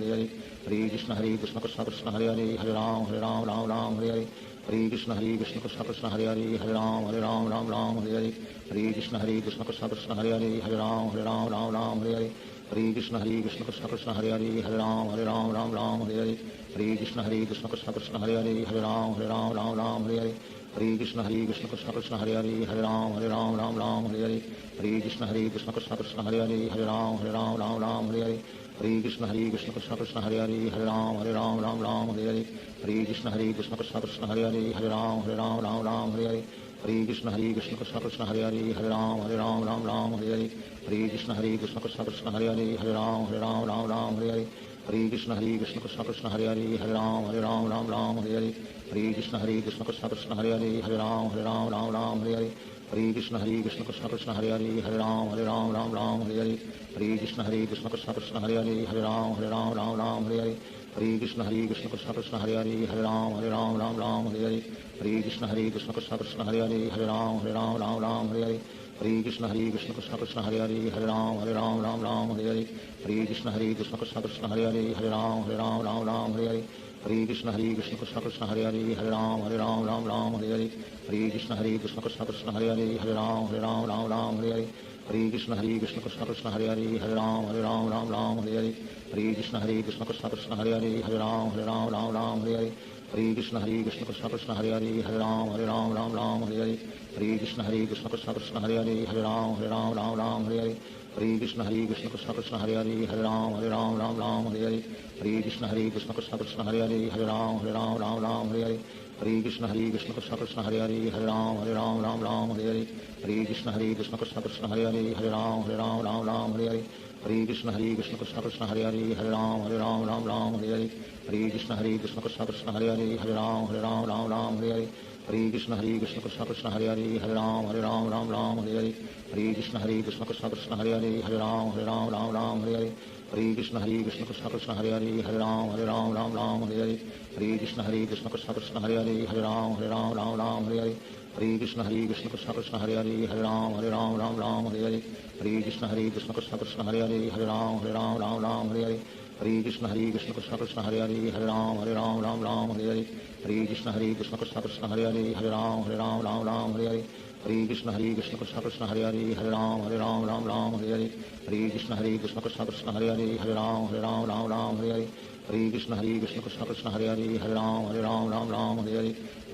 Hare Hare Krishna Krishna Krishna Hare Hare Hare Ram Hare Hare Hare Krishna Krishna Krishna Hare Hare Hare Ram Hare Hare Hare Krishna Krishna Krishna Hare Hare Hare Ram Hare Hare Hare Krishna Krishna Krishna Hare Hare Hare Ram Hare Hare Hare Krishna Krishna Krishna Hare Hare Hare Ram Hare Hare Hare Krishna Krishna Krishna Hare Hare Hare Ram Hare Hare Hare Krishna Krishna Krishna Hare Hare Hare Ram Hare Hare Hare Krishna Krishna Krishna Hare Hare Hare Ram Hare Hare Hare Krishna Krishna Krishna Hare Hare Hare Ram Ram Ram Hare Hare Hare Krishna Krishna Krishna Hare Hare Hare Ram Ram Hare Hare Hare Krishna Krishna Krishna Hare Hare Hare Ram Ram Hare Hare Hare Krishna Krishna Krishna Hare Hare Hare Ram Ram Hare Hare Hare Krishna Krishna Krishna Hare Hare Hare Ram Hare Hare Hare Krishna Krishna Krishna Hare Hare Hare Ram Hare Hare Hare Krishna Krishna Krishna Hare Hare Hare Ram Hare Hare Hare Krishna Krishna Krishna Hare Hare Hare Ram Hare Hare Hare Krishna Krishna Krishna Hare Hare Hare Ram Hare Hare Hare Krishna Krishna Krishna Hare Hare Hare Ram Hare Hare Hare Krishna Krishna Krishna Hare Hare Hare Ram Hare Hare Hare Krishna Krishna Krishna Hare Hare Hare Ram Hare Hare Hare Krishna Krishna Krishna Hare Hare Hare Ram Hare Hare Hare Krishna Krishna Krishna Hare Hare Hare Ram Hare Hare Hare Krishna Krishna Krishna Hare Hare Hare Ram Hare Hare Hare Krishna Krishna Krishna Hare Hare Hare Ram Hare Hare Hare Krishna Krishna Krishna Hare Hare Hare Ram Hare Hare Hare Krishna Krishna Krishna Hare Hare Hare Ram Hare Hare Hare Krishna Krishna Krishna Hare Hare Hare Ram Hare Hare Hare Krishna Krishna Krishna Hare Hare Hare Ram Hare Hare Hare Krishna Krishna Krishna Hare Hare Hare Ram Hare Hare Hare Krishna Krishna Krishna Hare Hare Hare Ram Hare Hare Hare Krishna Krishna Krishna Hare Hare Hare Ram Hare Hare Hare Krishna Krishna Krishna Hare Hare Hare Ram Hare Hare Hare Krishna Krishna Krishna Hare Hare Hare Ram Hare Hare Hare Krishna Krishna Krishna Hare Hare Hare Ram Hare Hare Hare Krishna Krishna Krishna Hare Hare Hare Ram Hare Hare Hare Krishna Krishna Krishna Hare Hare Hare Ram Hare Hare Hare Krishna Krishna Krishna Hare Hare Hare Ram Hare Hare Hare Krishna Krishna Krishna Hare Hare Hare Ram Hare Hare Hare Krishna Krishna Krishna Hare Hare Hare Ram Hare Hare Hare Krishna Krishna Krishna Hare Hare Hare Ram Hare Hare Hare Krishna Krishna Krishna Hare Hare Hare Ram Hare Hare Hare Krishna Krishna Krishna Hare Hare Hare Ram Hare Hare Hare Krishna Krishna Krishna Hare Hare Hare Ram Hare Hare Hare Krishna Krishna Krishna Hare Hare Hare Ram Hare Hare Hare Krishna Krishna Krishna Hare Hare Hare Ram Hare Hare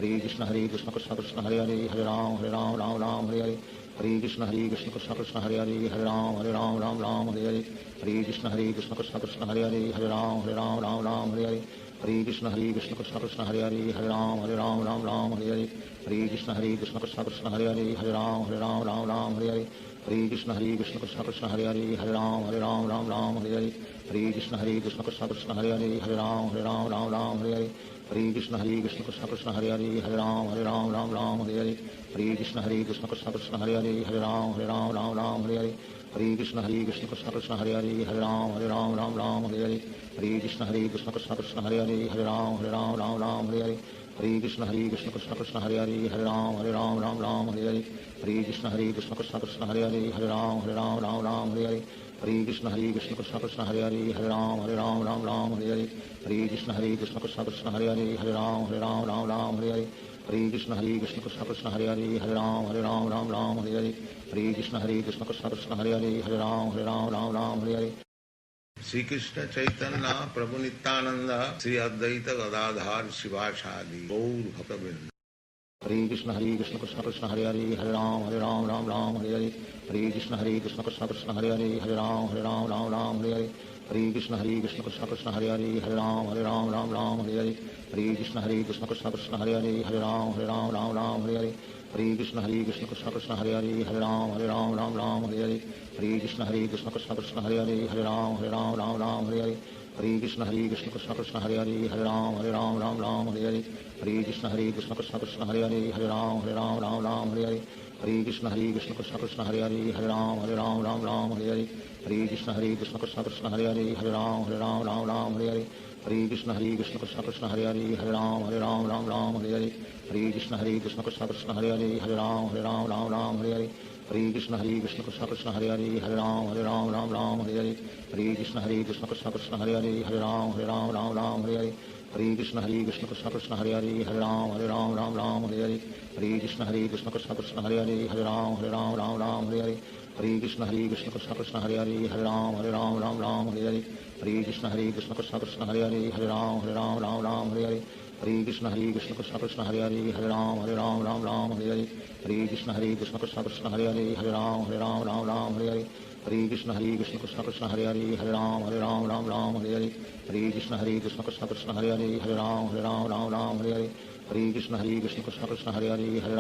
Hare Krishna Krishna Krishna Hare Hare Hare Ram Hare Hare Hare Krishna Krishna Krishna Hare Hare Hare Ram Hare Hare Hare Krishna Krishna Krishna Hare Hare Hare Ram Hare Hare Hare Krishna Krishna Krishna Hare Hare Hare Ram Hare Hare Hare Krishna Krishna Krishna Hare Hare Hare Ram Hare Hare Hare Krishna Krishna Krishna Hare Hare Hare Ram Hare Hare Hare Krishna Krishna Krishna Hare Hare Hare Ram Hare Hare Hare Krishna Krishna Krishna Hare Hare Hare Ram Hare Hare Hare Krishna Krishna Krishna Hare Hare Hare Ram Hare Hare Hare Krishna Krishna Krishna Hare Hare Hare Ram Hare Hare Hare Krishna Krishna Krishna Hare Hare Hare Ram Hare Hare Hare Krishna Krishna Krishna Hare Hare Hare Ram Hare Hare Hare Krishna Krishna Krishna Hare Hare Hare Ram Hare Hare Hare Krishna Krishna Krishna Hare Hare Hare Ram Hare Hare Hare Krishna Krishna Krishna Hare Hare Hare Ram Hare Hare Shri Krishna Chaitanya Prabhu Nityanand Shri Advaita Gadadhar शिवासादि Gaur भक्तवृंद। Hare Krishna Krishna Krishna Hare Hare Hare Ram Hare Hare Hare Krishna Krishna Krishna Hare Hare Hare Ram Hare Hare Hare Krishna Krishna Krishna Hare Hare Hare Ram Hare Hare Hare Krishna Krishna Krishna Hare Hare Hare Ram Hare Hare Hare Krishna Krishna Krishna Hare Hare Hare Ram Hare Hare Hare Krishna Krishna Krishna Hare Hare Hare Ram Hare Hare Hare Krishna Krishna Krishna Hare Hare Hare Ram Hare Hare Hare Krishna Krishna Krishna Hare Hare Hare Ram Hare Hare Hare Krishna Krishna Krishna Hare Hare Hare Ram Hare Hare Hare Krishna Krishna Krishna Hare Hare Hare Ram Hare Hare Hare Krishna Krishna Krishna Hare Hare Hare Ram Hare Hare Hare Krishna Krishna Krishna Hare Hare Hare Ram Hare Hare Hare Krishna Krishna Krishna Hare Hare Hare Ram Hare Hare Hare Krishna Krishna Krishna Hare Hare Hare Ram Hare Hare Hare Krishna Krishna Krishna Hare Hare Hare Ram Hare Hare Hare Krishna Krishna Krishna Hare Hare Hare Ram Hare Hare Hare Krishna Krishna Krishna Hare Hare Hare Ram Hare Hare Hare Krishna Krishna Krishna Hare Hare Hare Ram Hare Hare Hare Krishna Krishna Krishna Hare Hare Hare Ram Ram Ram Hare Hare Hare Krishna Krishna Krishna Hare Hare Hare Ram Ram Hare Hare Hare Krishna Krishna Krishna Hare Hare Hare Ram Ram Hare Hare Hare Krishna Krishna Krishna Hare Hare Hare Ram Ram Hare Hare Hare Krishna Krishna Krishna Hare Hare Hare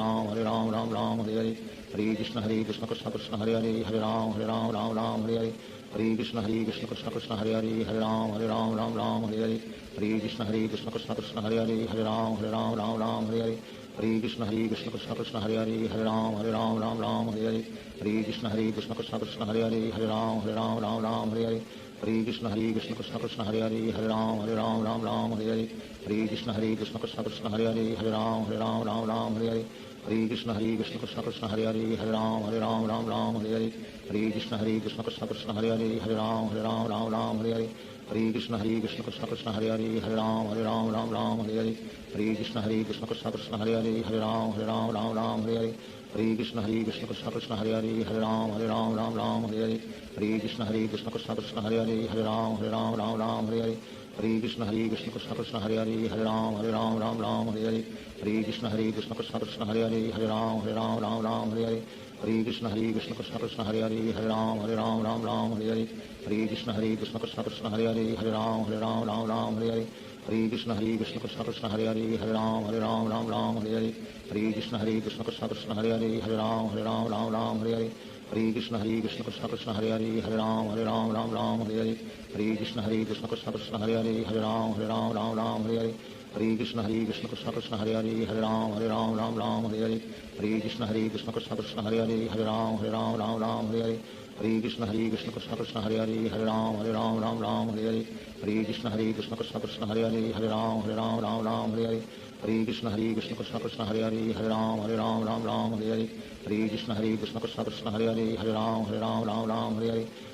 Ram Ram Hare Hare Hare Krishna Krishna Krishna Krishna Hare Hare Hare Ram Ram Hare Hare Hare Krishna Krishna Krishna Krishna Hare Hare Hare Ram Hare Hare Hare Krishna Krishna Krishna Krishna Hare Hare Hare Ram Hare Hare Hare Krishna Krishna Krishna Krishna Hare Hare Hare Ram Hare Hare Hare Krishna Krishna Krishna Krishna Hare Hare Hare Ram Hare Hare Hare Krishna Krishna Krishna Krishna Hare Hare Hare Ram Hare Hare Hare Krishna Krishna Krishna Krishna Hare Hare Hare Ram Hare Hare Hare Krishna Krishna Krishna Krishna Hare Hare Hare Ram Hare Hare Hare Krishna Krishna Krishna Krishna Hare Hare Hare Ram Hare Hare Hare Krishna Krishna Krishna Krishna Hare Hare Hare Ram Hare Hare Hare Krishna Krishna Krishna Krishna Hare Hare Hare Ram Hare Hare Hare Krishna Krishna Krishna Krishna Hare Hare Hare Ram Hare Hare Hare Krishna Krishna Krishna Krishna Hare Hare Hare Ram Hare Hare Hare Krishna Krishna Krishna Krishna Hare Hare Hare Ram Hare Hare Hare Krishna Krishna Krishna Krishna Hare Hare Hare Ram Hare Hare Hare Krishna Krishna Krishna Krishna Hare Hare Hare Ram Hare Hare Hare Krishna Krishna Krishna Krishna Hare Hare Hare Ram Hare Hare Hare Krishna Krishna Krishna Krishna Hare Hare Hare Ram Hare Hare Hare Krishna Krishna Krishna Krishna Hare Hare Hare Ram Hare Hare Hare Krishna Krishna Krishna Krishna Hare Hare Hare Ram Hare Hare Hare Krishna Krishna Krishna Krishna Hare Hare Hare Ram Hare Hare Hare Krishna Krishna Krishna Krishna Hare Hare Hare Ram Hare Hare Hare Krishna Krishna Krishna Krishna Hare Hare Hare Ram Hare Hare Hare Krishna Krishna Krishna Krishna Hare Hare Hare Ram Hare Hare Hare Krishna Krishna Krishna Krishna Hare Hare Hare Ram Hare Hare Hare Krishna Krishna Krishna Krishna Hare Hare Hare Ram Hare Hare Hare Krishna Krishna Krishna Krishna Hare Hare Hare Ram Hare Hare Hare Krishna Krishna Krishna Krishna Hare Hare Hare Ram Hare Hare Hare Krishna Krishna Krishna Krishna Hare Hare Hare Ram Hare Hare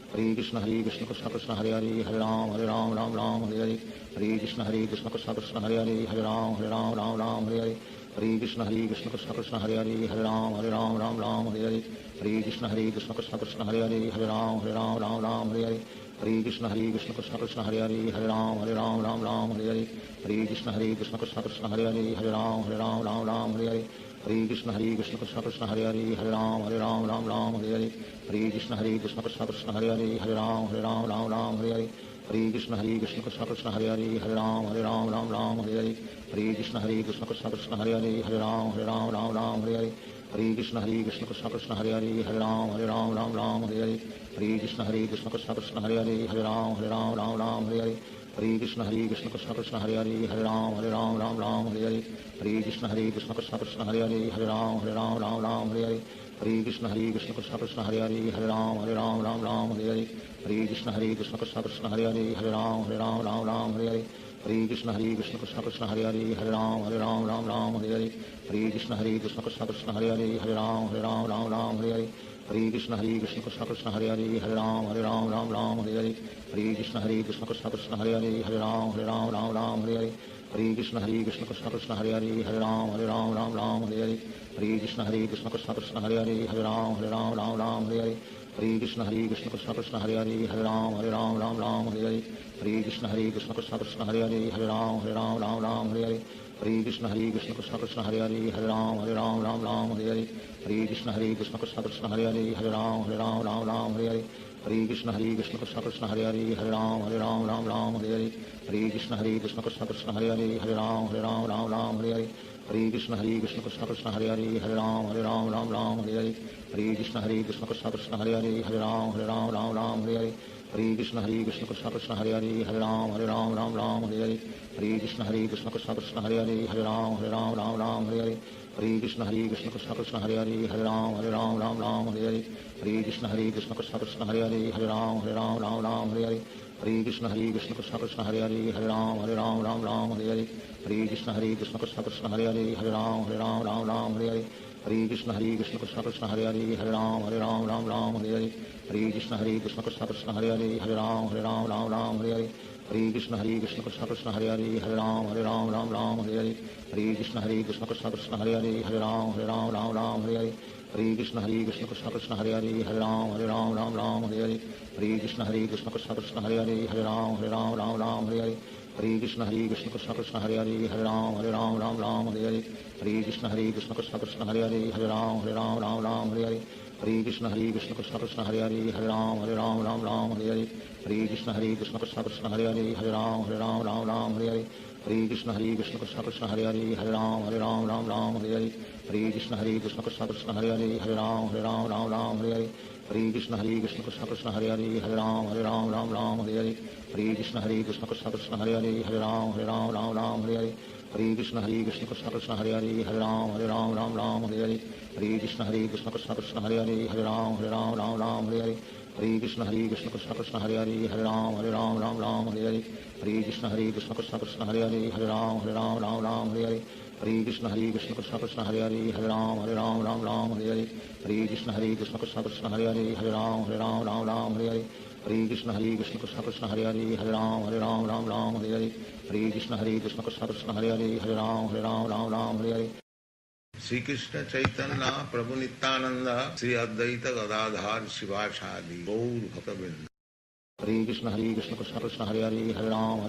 Hare Krishna Krishna Krishna Krishna Hare Hare Hare Ram Hare Hare Hare Krishna Krishna Krishna Krishna Hare Hare Hare Ram Hare Hare Hare Krishna Krishna Krishna Krishna Hare Hare Hare Ram Hare Hare Hare Krishna Krishna Krishna Krishna Hare Hare Hare Ram Hare Hare Hare Krishna Krishna Krishna Krishna Hare Hare Hare Ram Hare Hare Hare Krishna Krishna Krishna Krishna Hare Hare Hare Ram Hare Hare Hare Krishna Krishna Krishna Krishna Hare Hare Hare Ram Hare Hare Hare Krishna Krishna Krishna Krishna Hare Hare Hare Ram Hare Hare Hare Krishna Krishna Krishna Krishna Hare Hare Hare Ram Hare Hare Hare Krishna Krishna Krishna Krishna Hare Hare Hare Ram Hare Hare Hare Krishna Krishna Krishna Krishna Hare Hare Hare Ram Hare Hare Hare Krishna Krishna Krishna Krishna Hare Hare Hare Ram Hare Hare Hare Krishna Krishna Krishna Krishna Hare Hare Hare Ram Hare Hare Krishna Krishna Krishna Krishna Hare Hare Hare Ram Hare Hare Krishna Krishna Krishna Krishna Hare Hare Hare Ram Hare Hare Krishna Krishna Krishna Krishna Hare Hare Hare Ram Hare Hare Krishna Krishna Krishna Krishna Hare Hare Hare Ram Hare Hare Krishna Krishna Krishna Krishna Hare Hare Hare Ram Hare Hare Krishna Krishna Krishna Krishna Hare Hare Hare Ram Hare Hare Krishna Krishna Krishna Krishna Hare Hare Hare Ram Hare Hare Krishna Krishna Krishna Krishna Hare Hare Hare Ram Hare Hare Krishna Krishna Krishna Krishna Hare Hare Hare Ram Hare Hare Krishna Krishna Krishna Krishna Hare Hare Hare Ram Hare Hare Krishna Krishna Krishna Krishna Hare Hare Hare Ram Hare Hare Krishna Krishna Krishna Krishna Hare Hare Hare Ram Hare Hare Krishna Krishna Krishna Krishna Hare Hare Hare Ram Hare Hare Krishna Krishna Krishna Krishna Hare Hare Hare Ram Hare Krishna Krishna Krishna Krishna Hare Hare Hare Ram Hare Krishna Krishna Krishna Krishna Hare Hare Hare Ram Hare Krishna Krishna Krishna Krishna Hare Hare Hare Ram Hare Krishna Krishna Krishna Krishna Hare Hare Hare Ram Hare Krishna Krishna Krishna Krishna Hare Hare Hare Ram Hare Krishna Krishna Krishna Krishna Hare Hare Hare Ram Hare Krishna Krishna Krishna Krishna Hare Hare Hare Ram Hare Krishna Krishna Krishna Krishna Hare Hare Hare Ram Hare Krishna Krishna Krishna Krishna Hare Hare Hare Ram Hare Krishna Krishna Krishna Krishna Hare Hare Hare Ram Hare Krishna Krishna Krishna Krishna Hare Hare Hare Ram Hare Krishna Krishna Krishna Krishna Hare Hare Hare Ram Hare Krishna Krishna Krishna Krishna Hare Hare Hare Ram Hare Hare Krishna Krishna Krishna Hare Hare Hare Ram Ram Ram Hare Hare Hare Krishna Krishna Krishna Hare Hare Hare Ram Ram Hare Hare Hare Krishna Krishna Krishna Hare Hare Hare Ram Ram Hare Hare Hare Krishna Krishna Krishna Hare Hare Hare Ram Ram Hare Hare Hare Krishna Krishna Krishna Hare Hare Hare Ram Ram Hare Hare Hare Krishna Krishna Krishna Hare Hare Hare Ram Ram Hare Hare Hare Krishna Krishna Krishna Hare Hare Hare Ram Ram Hare Hare Hare Krishna Krishna Krishna Hare Hare Hare Ram Ram Hare Hare Hare Krishna Krishna Krishna Hare Hare Hare Ram Ram Hare Hare Hare Krishna Krishna Krishna Hare Hare Hare Ram Ram Hare Hare Hare Krishna Krishna Krishna Hare Hare Hare Ram Ram Hare Hare Hare Krishna Krishna Krishna Hare Hare Hare Ram Ram Hare Hare Hare Krishna Krishna Krishna Hare Hare Hare Ram Ram Hare Hare Hare Krishna Krishna Krishna Hare Hare Hare Ram Ram Hare Hare Hare Krishna Krishna Krishna Hare Hare Hare Ram Ram Hare Hare Hare Krishna Krishna Krishna Hare Hare Hare Ram Hare Hare Shri Krishna Chaitanya Prabhu Nityanand Shri Advaita Gadadhar शिवासादि Gaur भक्तवृंद। Hare Krishna Krishna Krishna Hare Hare Hare Ram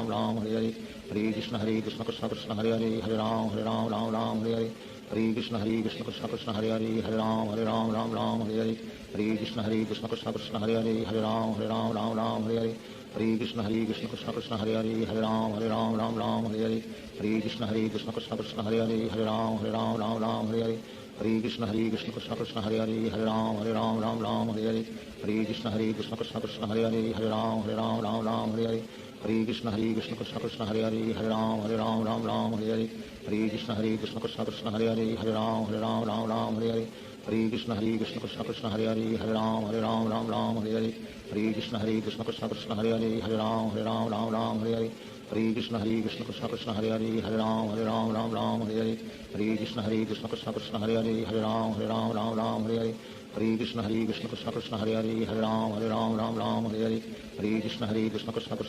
Ram Hare Hare Hare Krishna Krishna Krishna Hare Hare Hare Ram Ram Hare Hare Hare Krishna Krishna Krishna Hare Hare Hare Ram Hare Hare Hare Krishna Krishna Krishna Hare Hare Hare Ram Hare Hare Hare Krishna Krishna Krishna Hare Hare Hare Ram Hare Hare Hare Krishna Krishna Krishna Hare Hare Hare Ram Hare Hare Hare Krishna Krishna Krishna Hare Hare Hare Ram Hare Hare Hare Krishna Krishna Krishna Hare Hare Hare Ram Hare Hare Hare Krishna Krishna Krishna Hare Hare Hare Ram Hare Hare Hare Krishna Krishna Krishna Hare Hare Hare Ram Hare Hare Hare Krishna Krishna Krishna Hare Hare Hare Ram Hare Hare Hare Krishna Krishna Krishna Hare Hare Hare Ram Hare Hare Hare Krishna Krishna Krishna Hare Hare Hare Ram Hare Hare Hare Krishna Krishna Krishna Hare Hare Hare Ram Hare Hare Hare Krishna Krishna Krishna Hare Hare Hare Ram Hare Hare Hare Krishna Krishna Krishna Hare Hare Hare Ram Hare Hare Hare Krishna Krishna Krishna Hare Hare Hare Ram Hare Hare Hare Krishna Krishna Krishna Hare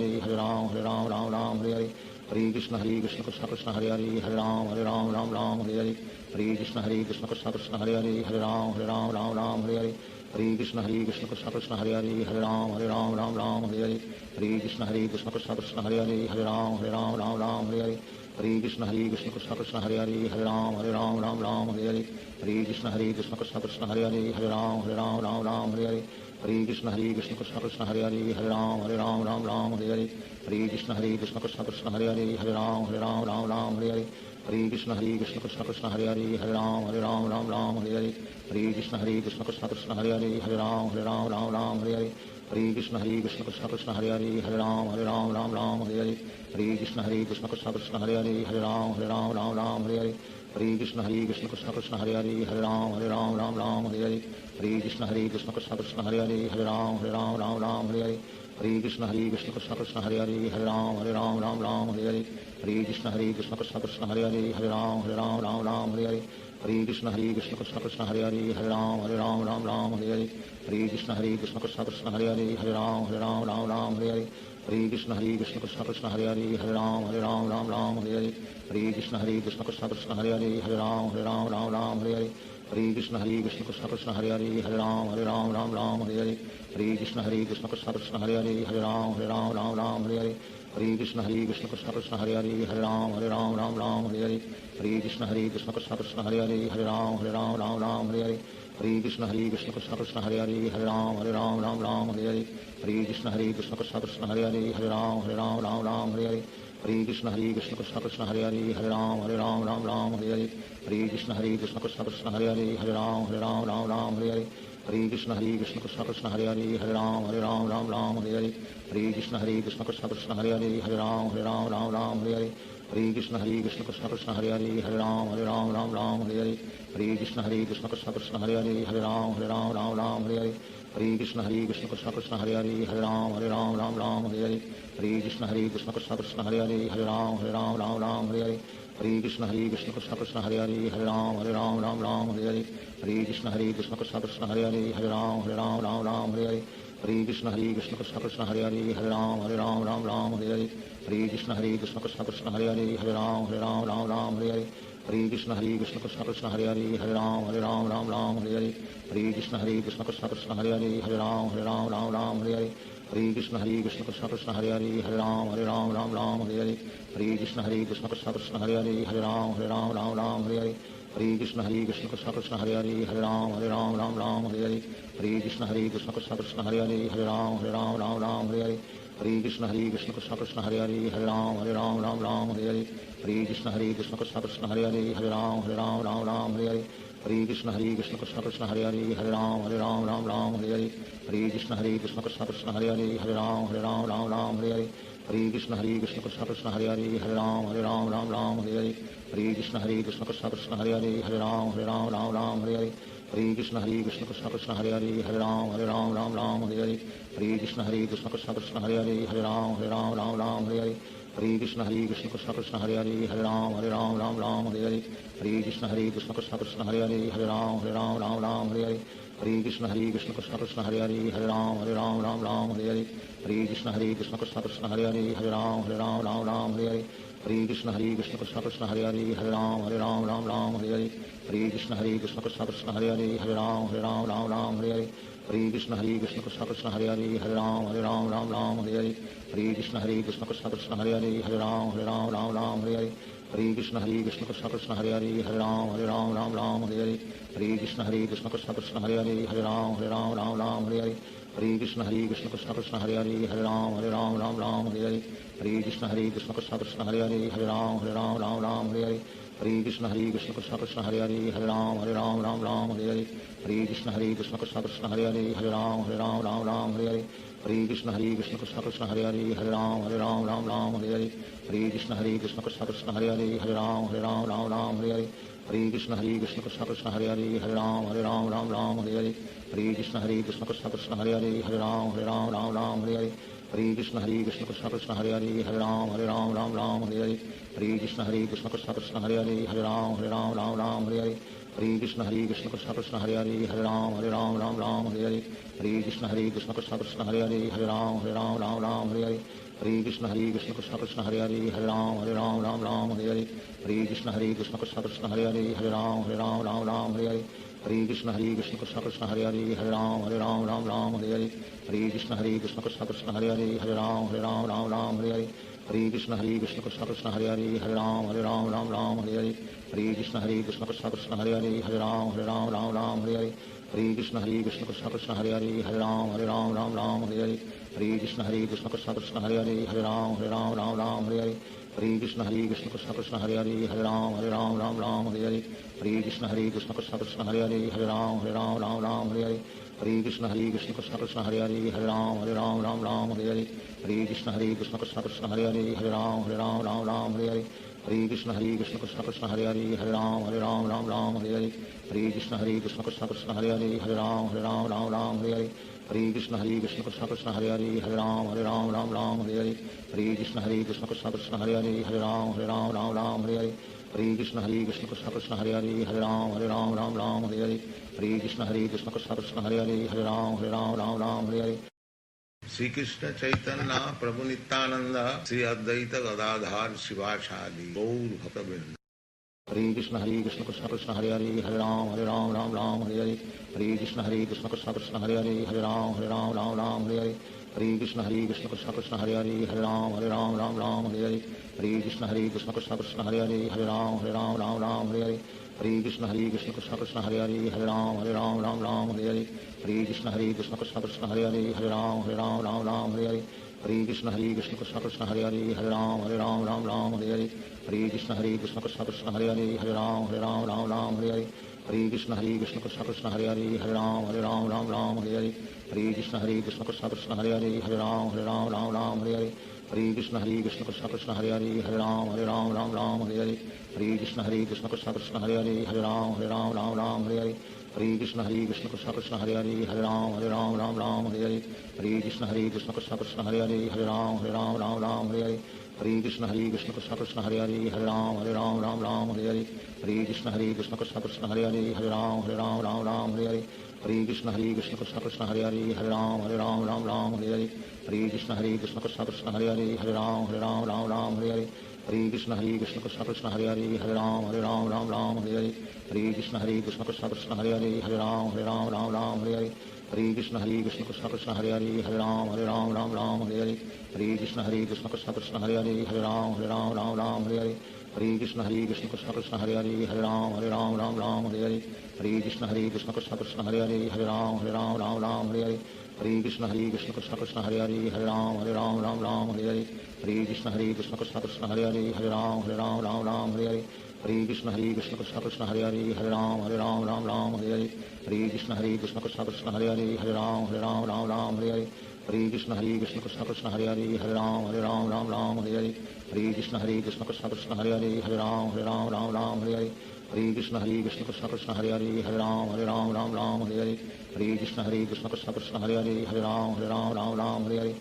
Hare Hare Ram Hare Hare Hare Krishna Krishna Krishna Hare Hare Hare Ram Hare Hare Hare Krishna Krishna Krishna Hare Hare Hare Ram Hare Hare Hare Krishna Krishna Krishna Hare Hare Hare Ram Hare Hare Hare Krishna Krishna Krishna Hare Hare Hare Ram Hare Hare Hare Krishna Krishna Krishna Hare Hare Hare Ram Hare Hare Hare Krishna Krishna Krishna Hare Hare Hare Ram Hare Hare Hare Krishna Krishna Krishna Hare Hare Hare Ram Hare Hare Hare Krishna Krishna Krishna Hare Hare Hare Ram Hare Hare Hare Krishna Krishna Krishna Hare Hare Hare Ram Hare Hare Hare Krishna Krishna Krishna Hare Hare Hare Ram Hare Hare Hare Krishna Krishna Krishna Hare Hare Hare Ram Hare Hare Hare Krishna Krishna Krishna Hare Hare Hare Ram Hare Hare Hare Krishna Krishna Krishna Hare Hare Hare Ram Hare Hare Hare Krishna Krishna Krishna Hare Hare Hare Ram Hare Hare Hare Krishna Krishna Krishna Hare Hare Hare Ram Hare Hare Hare Krishna Krishna Krishna Hare Hare Hare Ram Hare Hare Hare Krishna Krishna Krishna Hare Hare Hare Ram Hare Hare Hare Krishna Krishna Krishna Hare Hare Hare Ram Hare Hare Hare Krishna Krishna Krishna Hare Hare Hare Ram Hare Hare Hare Krishna Krishna Krishna Hare Hare Hare Ram Hare Hare Hare Krishna Krishna Krishna Hare Hare Hare Ram Hare Hare Hare Krishna Krishna Krishna Hare Hare Hare Ram Hare Hare Hare Krishna Krishna Krishna Hare Hare Hare Ram Hare Hare Hare Krishna Krishna Krishna Hare Hare Hare Ram Hare Hare Hare Krishna Krishna Krishna Hare Hare Hare Ram Hare Hare Hare Krishna Krishna Krishna Hare Hare Hare Ram Hare Hare Hare Krishna Krishna Krishna Hare Hare Hare Ram Hare Hare Hare Krishna Krishna Krishna Hare Hare Hare Ram Hare Hare Hare Krishna Krishna Krishna Hare Hare Hare Ram Hare Hare Hare Krishna Krishna Krishna Hare Hare Hare Ram Hare Hare Hare Krishna Krishna Krishna Hare Hare Hare Ram Hare Hare Hare Krishna Krishna Krishna Hare Hare Hare Ram Hare Hare Hare Krishna Krishna Krishna Hare Hare Hare Ram Hare Hare Hare Krishna Krishna Krishna Hare Hare Hare Ram Hare Hare Hare Krishna Krishna Krishna Hare Hare Hare Ram Hare Hare Hare Krishna Krishna Krishna Hare Hare Hare Ram Hare Hare Hare Krishna Krishna Krishna Hare Hare Hare Ram Ram Ram Hare Hare Hare Krishna Krishna Krishna Hare Hare Hare Ram Ram Hare Hare Hare Krishna Krishna Krishna Hare Hare Hare Ram Ram Hare Hare Hare Krishna Krishna Krishna Hare Hare Hare Ram Ram Hare Hare Hare Krishna Krishna Krishna Hare Hare Hare Ram Ram Hare Hare Hare Krishna Krishna Krishna Hare Hare Hare Ram Ram Hare Hare Hare Krishna Krishna Krishna Hare Hare Hare Ram Ram Hare Hare Hare Krishna Krishna Krishna Hare Hare Hare Ram Hare Hare Hare Krishna Krishna Krishna Hare Hare Hare Ram Hare Hare Hare Krishna Krishna Krishna Hare Hare Hare Ram Hare Hare Hare Krishna Krishna Krishna Hare Hare Hare Ram Hare Hare Hare Krishna Krishna Krishna Hare Hare Hare Ram Hare Hare Hare Krishna Krishna Krishna Hare Hare Hare Ram Hare Hare Hare Krishna Krishna Krishna Hare Hare Hare Ram Hare Hare Hare Krishna Krishna Krishna Hare Hare Hare Ram Hare Hare Hare Krishna Krishna Krishna Hare Hare Hare Ram Hare Hare Hare Krishna Krishna Krishna Hare Hare Hare Ram Hare Hare Hare Krishna Krishna Krishna Hare Hare Hare Ram Hare Hare Hare Krishna Krishna Krishna Hare Hare Hare Ram Hare Hare Hare Krishna Krishna Krishna Hare Hare Hare Ram Hare Hare Hare Krishna Krishna Krishna Hare Hare Hare Ram Hare Hare Hare Krishna Krishna Krishna Hare Hare Hare Ram Hare Hare Hare Krishna Krishna Krishna Hare Hare Hare Ram Hare Hare Hare Krishna Krishna Krishna Hare Hare Hare Ram Hare Hare Hare Krishna Krishna Krishna Hare Hare Hare Ram Hare Hare Hare Krishna Krishna Krishna Hare Hare Hare Ram Hare Hare Hare Krishna Krishna Krishna Hare Hare Hare Ram Hare Hare Hare Krishna Krishna Krishna Hare Hare Hare Ram Hare Hare Hare Krishna Krishna Krishna Hare Hare Hare Ram Hare Hare Hare Krishna Krishna Krishna Hare Hare Hare Ram Hare Hare Hare Krishna Krishna Krishna Hare Hare Hare Ram Hare Hare Hare Krishna Krishna Krishna Hare Hare Hare Ram Hare Hare Hare Krishna Krishna Krishna Hare Hare Hare Ram Hare Hare Hare Krishna Krishna Krishna Hare Hare Hare Ram Hare Hare Hare Krishna Krishna Krishna Hare Hare Hare Ram Hare Hare Hare Krishna Krishna Krishna Hare Hare Hare Ram Hare Hare Hare Krishna Krishna Krishna Hare Hare Hare Ram Hare Hare Hare Krishna Krishna Krishna Hare Hare Hare Ram Hare Hare Hare Krishna Krishna Krishna Hare Hare Hare Ram Hare Hare Hare Krishna Krishna Krishna Hare Hare Hare Ram Hare Hare Hare Krishna Krishna Krishna Hare Hare Hare Ram Hare Hare Hare Krishna Krishna Krishna Hare Hare Hare Ram Hare Hare Hare Krishna Krishna Krishna Hare Hare Hare Ram Hare Hare Hare Krishna Krishna Krishna Hare Hare Hare Ram Hare Hare Hare Krishna Krishna Krishna Hare Hare Hare Ram Hare Hare Hare Krishna Krishna Krishna Hare Hare Hare Ram Hare Hare Hare Krishna Krishna Krishna Hare Hare Hare Ram Hare Hare Hare Krishna Krishna Krishna Hare Hare Hare Ram Hare Hare Hare Krishna Krishna Krishna Hare Hare Hare Ram Hare Hare Hare Krishna Krishna Krishna Hare Hare Hare Ram Hare Hare Hare Krishna Krishna Krishna Hare Hare Hare Ram Hare Hare Hare Krishna Krishna Krishna Hare Hare Hare Ram Hare Hare Hare Krishna Krishna Krishna Hare Hare Hare Ram Hare Hare Hare Krishna Krishna Krishna Hare Hare Hare Ram Hare Hare Shri Krishna Chaitanya Prabhu Nityanand Shri Advaita Gadadhar Shivacharya Gaur भक्तवृंद। Hare Krishna Krishna Krishna Hare Hare Hare Ram Hare Hare Hare Krishna Krishna Krishna Hare Hare Hare Ram Hare Hare Hare Krishna Krishna Krishna Hare Hare Hare Ram Hare Hare Hare Krishna Krishna Krishna Hare Hare Hare Ram Hare Hare Hare Krishna Krishna Krishna Hare Hare Hare Ram Hare Hare Hare Krishna Krishna Krishna Hare Hare Hare Ram Hare Hare Hare Krishna Krishna Krishna Hare Hare Hare Ram Hare Hare Hare Krishna Krishna Krishna Hare Hare Hare Ram Hare Hare Hare Krishna Krishna Krishna Hare Hare Hare Ram Hare Hare Hare Krishna Krishna Krishna Hare Hare Hare Ram Hare Hare Hare Krishna Krishna Krishna Hare Hare Hare Ram Hare Hare Hare Krishna Krishna Krishna Hare Hare Hare Ram Hare Hare Hare Krishna Krishna Krishna Hare Hare Hare Ram Hare Hare Hare Krishna Krishna Krishna Hare Hare Hare Ram Hare Hare Hare Krishna Krishna Krishna Hare Hare Hare Ram Hare Hare Hare Krishna Krishna Krishna Hare Hare Hare Ram Hare Hare Hare Krishna Krishna Krishna Hare Hare Hare Ram Hare Hare Hare Krishna Krishna Krishna Hare Hare Hare Ram Hare Hare Hare Krishna Krishna Krishna Hare Hare Hare Ram Ram Ram Hare Hare Hare Krishna Krishna Krishna Hare Hare Hare Ram Ram Hare Hare Hare Krishna Krishna Krishna Hare Hare Hare Ram Ram Hare Hare Hare Krishna Krishna Krishna Hare Hare Hare Ram Ram Hare Hare Hare Krishna Krishna Krishna Hare Hare Hare Ram Ram Hare Hare Hare Krishna Krishna Krishna Hare Hare Hare Ram Ram Hare Hare Hare Krishna Krishna Krishna Hare Hare Hare Ram Ram Hare Hare Hare Krishna Krishna Krishna Hare Hare Hare Ram Ram Hare Hare Hare Krishna Krishna Krishna Hare Hare Hare Ram Ram Hare Hare Hare Krishna Krishna Krishna Hare Hare Hare Ram Ram Hare Hare Hare Krishna Krishna Krishna Hare Hare Hare Ram Ram Hare Hare Hare Krishna Krishna Krishna Hare Hare Hare Ram Ram Hare Hare Hare Krishna Krishna Krishna Hare Hare Hare Ram Ram Hare Hare Hare Krishna Krishna Krishna Hare Hare Hare Ram Ram Hare Hare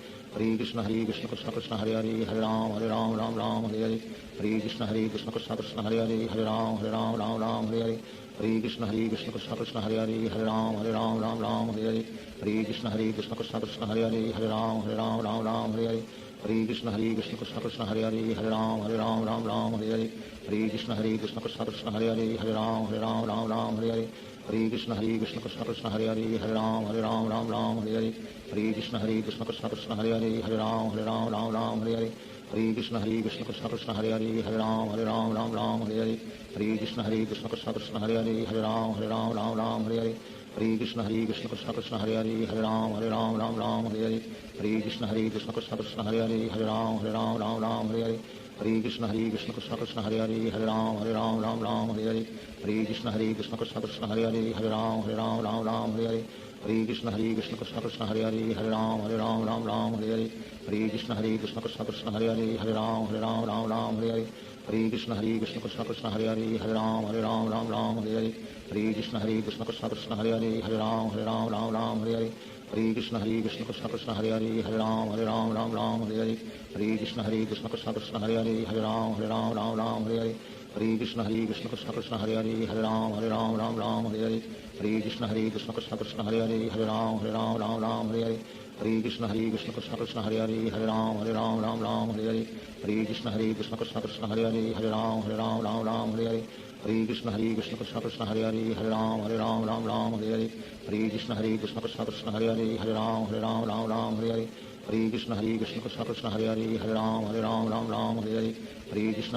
Hare Krishna Krishna Krishna Hare Hare Hare Ram Hare Hare Hare Krishna Krishna Krishna Hare Hare Hare Ram Hare Hare Hare Krishna Krishna Krishna Hare Hare Hare Ram Hare Hare Hare Krishna Krishna Krishna Hare Hare Hare Ram Hare Hare Hare Krishna Krishna Krishna Hare Hare Hare Ram Hare Hare Hare Krishna Krishna Krishna Hare Hare Hare Ram Hare Hare Hare Krishna Krishna Krishna Hare Hare Hare Ram Hare Hare Hare Krishna Krishna Krishna Hare Hare Hare Ram Hare Hare Hare Krishna Krishna Krishna Hare Hare Hare Ram Hare Hare Hare Krishna Krishna Krishna Hare Hare Hare Ram Hare Hare Hare Krishna Krishna Krishna Hare Hare Hare Ram Hare Hare Hare Krishna Krishna Krishna Hare Hare Hare Ram Hare Hare Hare Krishna Krishna Krishna Hare Hare Hare Ram Hare Hare Hare Krishna Krishna Krishna Hare Hare Hare Ram Hare Hare Hare Krishna Krishna Krishna Hare Hare Hare Ram Hare Hare Hare Krishna Krishna Krishna Hare Hare Hare Ram Hare Hare Hare Krishna Krishna Krishna Hare Hare Hare Ram Hare Hare Hare Krishna Krishna Krishna Hare Hare Hare Ram Hare Hare Hare Krishna Krishna Krishna Hare Hare Hare Ram Hare Hare Hare Krishna Krishna Krishna Hare Hare Hare Ram Hare Hare Hare Krishna Krishna Krishna Hare Hare Hare Ram Hare Hare Hare Krishna Krishna Krishna Hare Hare Hare Ram Hare Hare Hare Krishna Krishna Krishna Hare Hare Hare Ram Hare Hare Hare Krishna Krishna Krishna Hare Hare Hare Ram Hare Hare Hare Krishna Krishna Krishna Hare Hare Hare Ram Hare Hare Hare Krishna Krishna Krishna Hare Hare Hare Ram Hare Hare Hare Krishna Krishna Krishna Hare Hare Hare Ram Hare Hare Hare Krishna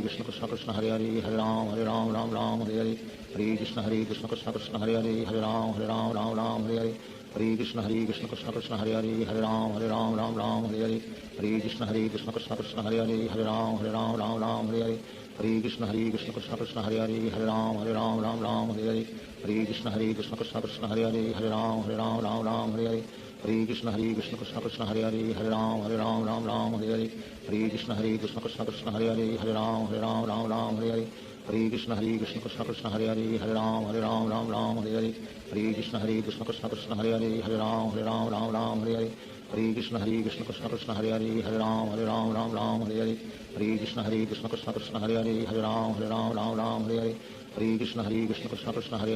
Krishna Krishna Hare Hare Hare Ram Hare Hare Hare Krishna Krishna Krishna Hare Hare Hare Ram Hare Hare Hare Krishna Krishna Krishna Hare Hare Hare Ram Hare Hare Hare Krishna Krishna Krishna Hare Hare Hare Ram Hare Hare Hare Krishna Krishna Krishna Hare Hare Hare Ram Hare Hare Hare Krishna Krishna Krishna Hare Hare Hare Ram Hare Hare Hare Krishna Krishna Krishna Hare Hare Hare Ram Hare Hare Hare Krishna Krishna Krishna Hare Hare Hare Ram Hare Hare Hare Krishna Krishna Krishna Hare Hare Hare Ram Hare Hare Hare Krishna Krishna Krishna Hare Hare Hare Ram Hare Hare Hare Krishna Krishna Krishna Hare Hare Hare Ram Hare Hare Hare Krishna Krishna Krishna Hare Hare Hare Ram Hare Hare Hare Krishna Krishna Krishna Hare Hare Hare Ram Hare Hare Hare Krishna Krishna Krishna Hare